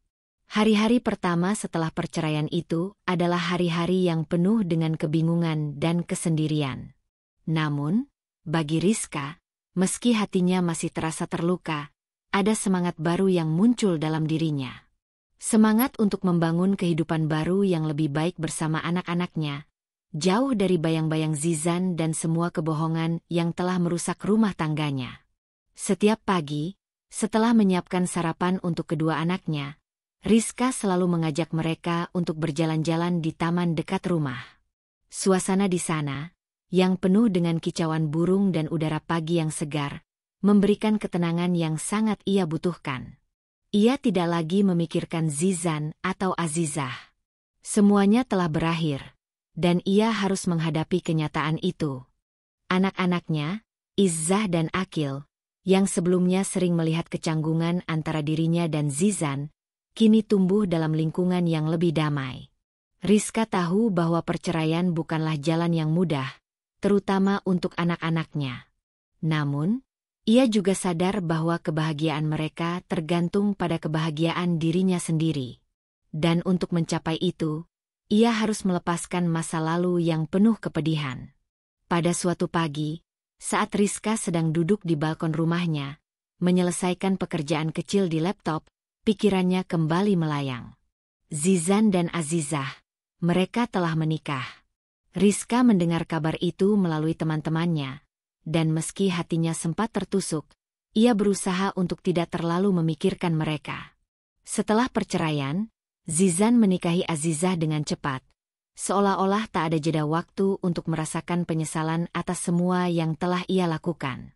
Hari-hari pertama setelah perceraian itu adalah hari-hari yang penuh dengan kebingungan dan kesendirian. Namun, bagi Rizka, meski hatinya masih terasa terluka, ada semangat baru yang muncul dalam dirinya. Semangat untuk membangun kehidupan baru yang lebih baik bersama anak-anaknya, jauh dari bayang-bayang Zizan dan semua kebohongan yang telah merusak rumah tangganya. Setiap pagi, setelah menyiapkan sarapan untuk kedua anaknya, Rizka selalu mengajak mereka untuk berjalan-jalan di taman dekat rumah. Suasana di sana, yang penuh dengan kicauan burung dan udara pagi yang segar, memberikan ketenangan yang sangat ia butuhkan. Ia tidak lagi memikirkan Zizan atau Azizah. Semuanya telah berakhir, dan ia harus menghadapi kenyataan itu. Anak-anaknya, Izzah dan Akil, yang sebelumnya sering melihat kecanggungan antara dirinya dan Zizan, kini tumbuh dalam lingkungan yang lebih damai. Rizka tahu bahwa perceraian bukanlah jalan yang mudah, terutama untuk anak-anaknya. Namun, ia juga sadar bahwa kebahagiaan mereka tergantung pada kebahagiaan dirinya sendiri. Dan untuk mencapai itu, ia harus melepaskan masa lalu yang penuh kepedihan. Pada suatu pagi, saat Rizka sedang duduk di balkon rumahnya, menyelesaikan pekerjaan kecil di laptop, pikirannya kembali melayang. Zizan dan Azizah, mereka telah menikah. Rizka mendengar kabar itu melalui teman-temannya, dan meski hatinya sempat tertusuk, ia berusaha untuk tidak terlalu memikirkan mereka. Setelah perceraian, Zizan menikahi Azizah dengan cepat, seolah-olah tak ada jeda waktu untuk merasakan penyesalan atas semua yang telah ia lakukan.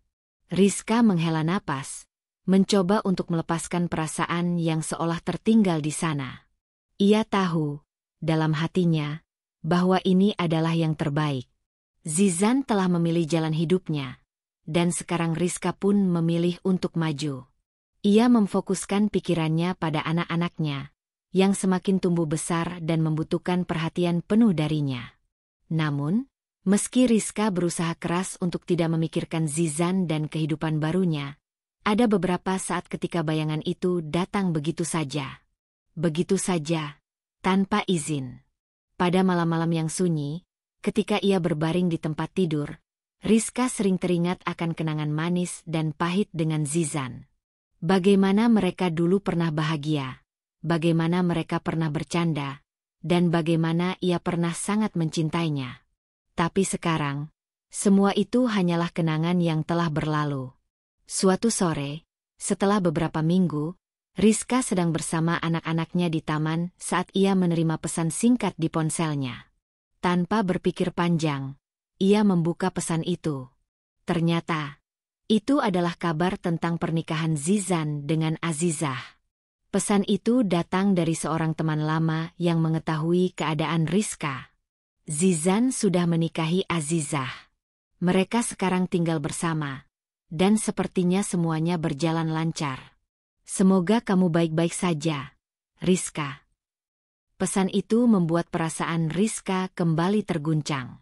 Rizka menghela napas, mencoba untuk melepaskan perasaan yang seolah tertinggal di sana. Ia tahu, dalam hatinya, bahwa ini adalah yang terbaik. Zizan telah memilih jalan hidupnya, dan sekarang Rizka pun memilih untuk maju. Ia memfokuskan pikirannya pada anak-anaknya, yang semakin tumbuh besar dan membutuhkan perhatian penuh darinya. Namun, meski Rizka berusaha keras untuk tidak memikirkan Zizan dan kehidupan barunya, ada beberapa saat ketika bayangan itu datang begitu saja. Begitu saja, tanpa izin. Pada malam-malam yang sunyi, ketika ia berbaring di tempat tidur, Rizka sering teringat akan kenangan manis dan pahit dengan Zizan. Bagaimana mereka dulu pernah bahagia. Bagaimana mereka pernah bercanda, dan bagaimana ia pernah sangat mencintainya. Tapi sekarang, semua itu hanyalah kenangan yang telah berlalu. Suatu sore, setelah beberapa minggu, Rizka sedang bersama anak-anaknya di taman saat ia menerima pesan singkat di ponselnya. Tanpa berpikir panjang, ia membuka pesan itu. Ternyata, itu adalah kabar tentang pernikahan Zizan dengan Azizah. Pesan itu datang dari seorang teman lama yang mengetahui keadaan Rizka. Zizan sudah menikahi Azizah. Mereka sekarang tinggal bersama, dan sepertinya semuanya berjalan lancar. Semoga kamu baik-baik saja, Rizka. Pesan itu membuat perasaan Rizka kembali terguncang.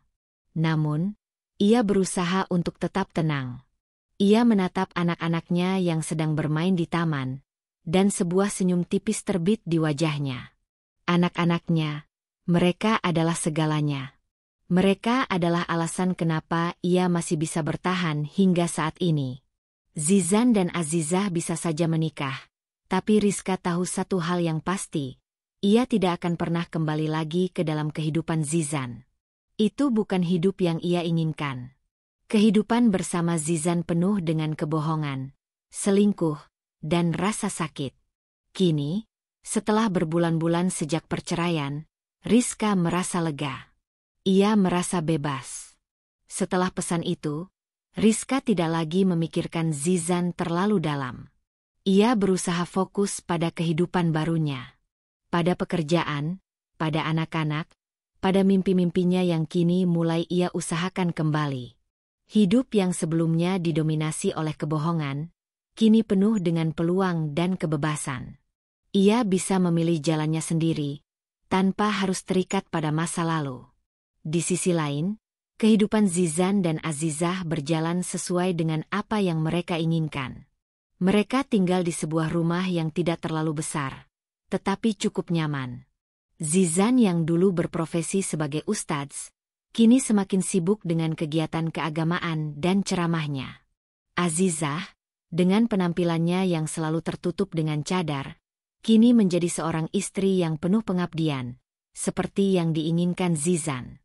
Namun, ia berusaha untuk tetap tenang. Ia menatap anak-anaknya yang sedang bermain di taman, dan sebuah senyum tipis terbit di wajahnya. Anak-anaknya, mereka adalah segalanya. Mereka adalah alasan kenapa ia masih bisa bertahan hingga saat ini. Zizan dan Azizah bisa saja menikah, tapi Rizka tahu satu hal yang pasti, ia tidak akan pernah kembali lagi ke dalam kehidupan Zizan. Itu bukan hidup yang ia inginkan. Kehidupan bersama Zizan penuh dengan kebohongan, selingkuh, dan rasa sakit. Kini, setelah berbulan-bulan sejak perceraian, Rizka merasa lega. Ia merasa bebas. Setelah pesan itu, Rizka tidak lagi memikirkan Zizan terlalu dalam. Ia berusaha fokus pada kehidupan barunya. Pada pekerjaan, pada anak-anak, pada mimpi-mimpinya yang kini mulai ia usahakan kembali. Hidup yang sebelumnya didominasi oleh kebohongan, kini penuh dengan peluang dan kebebasan. Ia bisa memilih jalannya sendiri, tanpa harus terikat pada masa lalu. Di sisi lain, Kehidupan Zizan dan Azizah berjalan sesuai dengan apa yang mereka inginkan. Mereka tinggal di sebuah rumah yang tidak terlalu besar, tetapi cukup nyaman. Zizan yang dulu berprofesi sebagai ustadz, kini semakin sibuk dengan kegiatan keagamaan dan ceramahnya. Azizah, dengan penampilannya yang selalu tertutup dengan cadar, kini menjadi seorang istri yang penuh pengabdian, seperti yang diinginkan Zizan.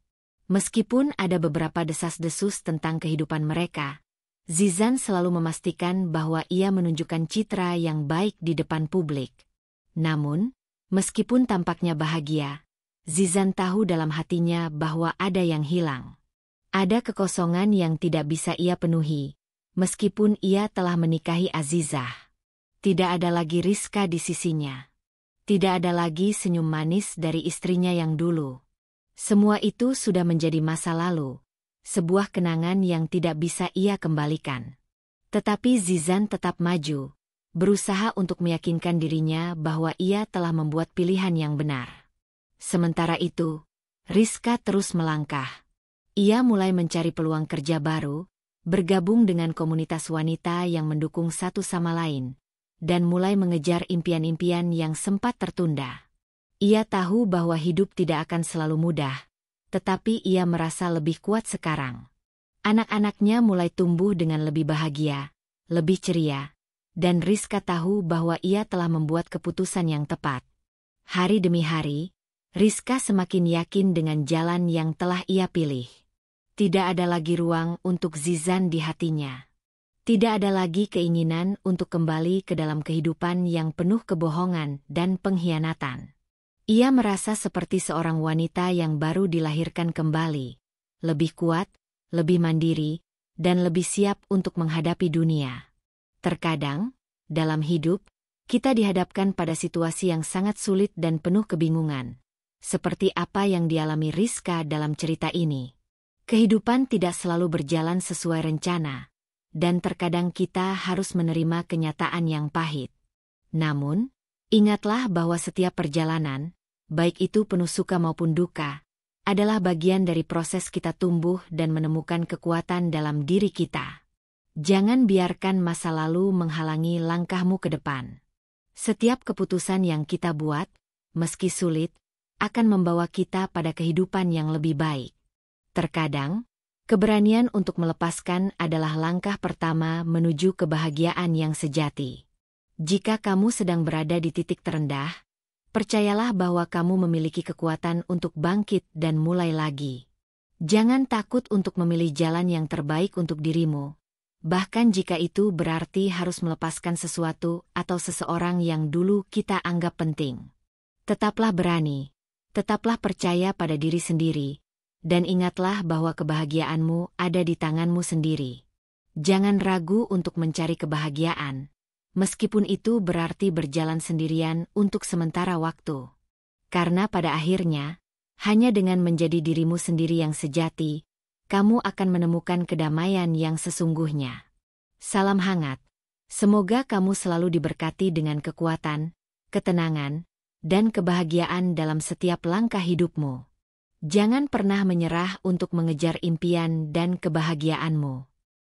Meskipun ada beberapa desas-desus tentang kehidupan mereka, Zizan selalu memastikan bahwa ia menunjukkan citra yang baik di depan publik. Namun, meskipun tampaknya bahagia, Zizan tahu dalam hatinya bahwa ada yang hilang. Ada kekosongan yang tidak bisa ia penuhi, meskipun ia telah menikahi Azizah. Tidak ada lagi Rizka di sisinya. Tidak ada lagi senyum manis dari istrinya yang dulu. Semua itu sudah menjadi masa lalu, sebuah kenangan yang tidak bisa ia kembalikan. Tetapi Zizan tetap maju, berusaha untuk meyakinkan dirinya bahwa ia telah membuat pilihan yang benar. Sementara itu, Rizka terus melangkah. Ia mulai mencari peluang kerja baru, bergabung dengan komunitas wanita yang mendukung satu sama lain, dan mulai mengejar impian-impian yang sempat tertunda. Ia tahu bahwa hidup tidak akan selalu mudah, tetapi ia merasa lebih kuat sekarang. Anak-anaknya mulai tumbuh dengan lebih bahagia, lebih ceria, dan Rizka tahu bahwa ia telah membuat keputusan yang tepat. Hari demi hari, Rizka semakin yakin dengan jalan yang telah ia pilih. Tidak ada lagi ruang untuk Zizan di hatinya. Tidak ada lagi keinginan untuk kembali ke dalam kehidupan yang penuh kebohongan dan pengkhianatan. Ia merasa seperti seorang wanita yang baru dilahirkan kembali, lebih kuat, lebih mandiri, dan lebih siap untuk menghadapi dunia. Terkadang, dalam hidup, kita dihadapkan pada situasi yang sangat sulit dan penuh kebingungan, seperti apa yang dialami Rizka dalam cerita ini. Kehidupan tidak selalu berjalan sesuai rencana, dan terkadang kita harus menerima kenyataan yang pahit. Namun, ingatlah bahwa setiap perjalanan, baik itu penuh suka maupun duka, adalah bagian dari proses kita tumbuh dan menemukan kekuatan dalam diri kita. Jangan biarkan masa lalu menghalangi langkahmu ke depan. Setiap keputusan yang kita buat, meski sulit, akan membawa kita pada kehidupan yang lebih baik. Terkadang, keberanian untuk melepaskan adalah langkah pertama menuju kebahagiaan yang sejati. Jika kamu sedang berada di titik terendah, percayalah bahwa kamu memiliki kekuatan untuk bangkit dan mulai lagi. Jangan takut untuk memilih jalan yang terbaik untuk dirimu, bahkan jika itu berarti harus melepaskan sesuatu atau seseorang yang dulu kita anggap penting. Tetaplah berani, tetaplah percaya pada diri sendiri, dan ingatlah bahwa kebahagiaanmu ada di tanganmu sendiri. Jangan ragu untuk mencari kebahagiaan, meskipun itu berarti berjalan sendirian untuk sementara waktu. Karena pada akhirnya, hanya dengan menjadi dirimu sendiri yang sejati, kamu akan menemukan kedamaian yang sesungguhnya. Salam hangat. Semoga kamu selalu diberkati dengan kekuatan, ketenangan, dan kebahagiaan dalam setiap langkah hidupmu. Jangan pernah menyerah untuk mengejar impian dan kebahagiaanmu.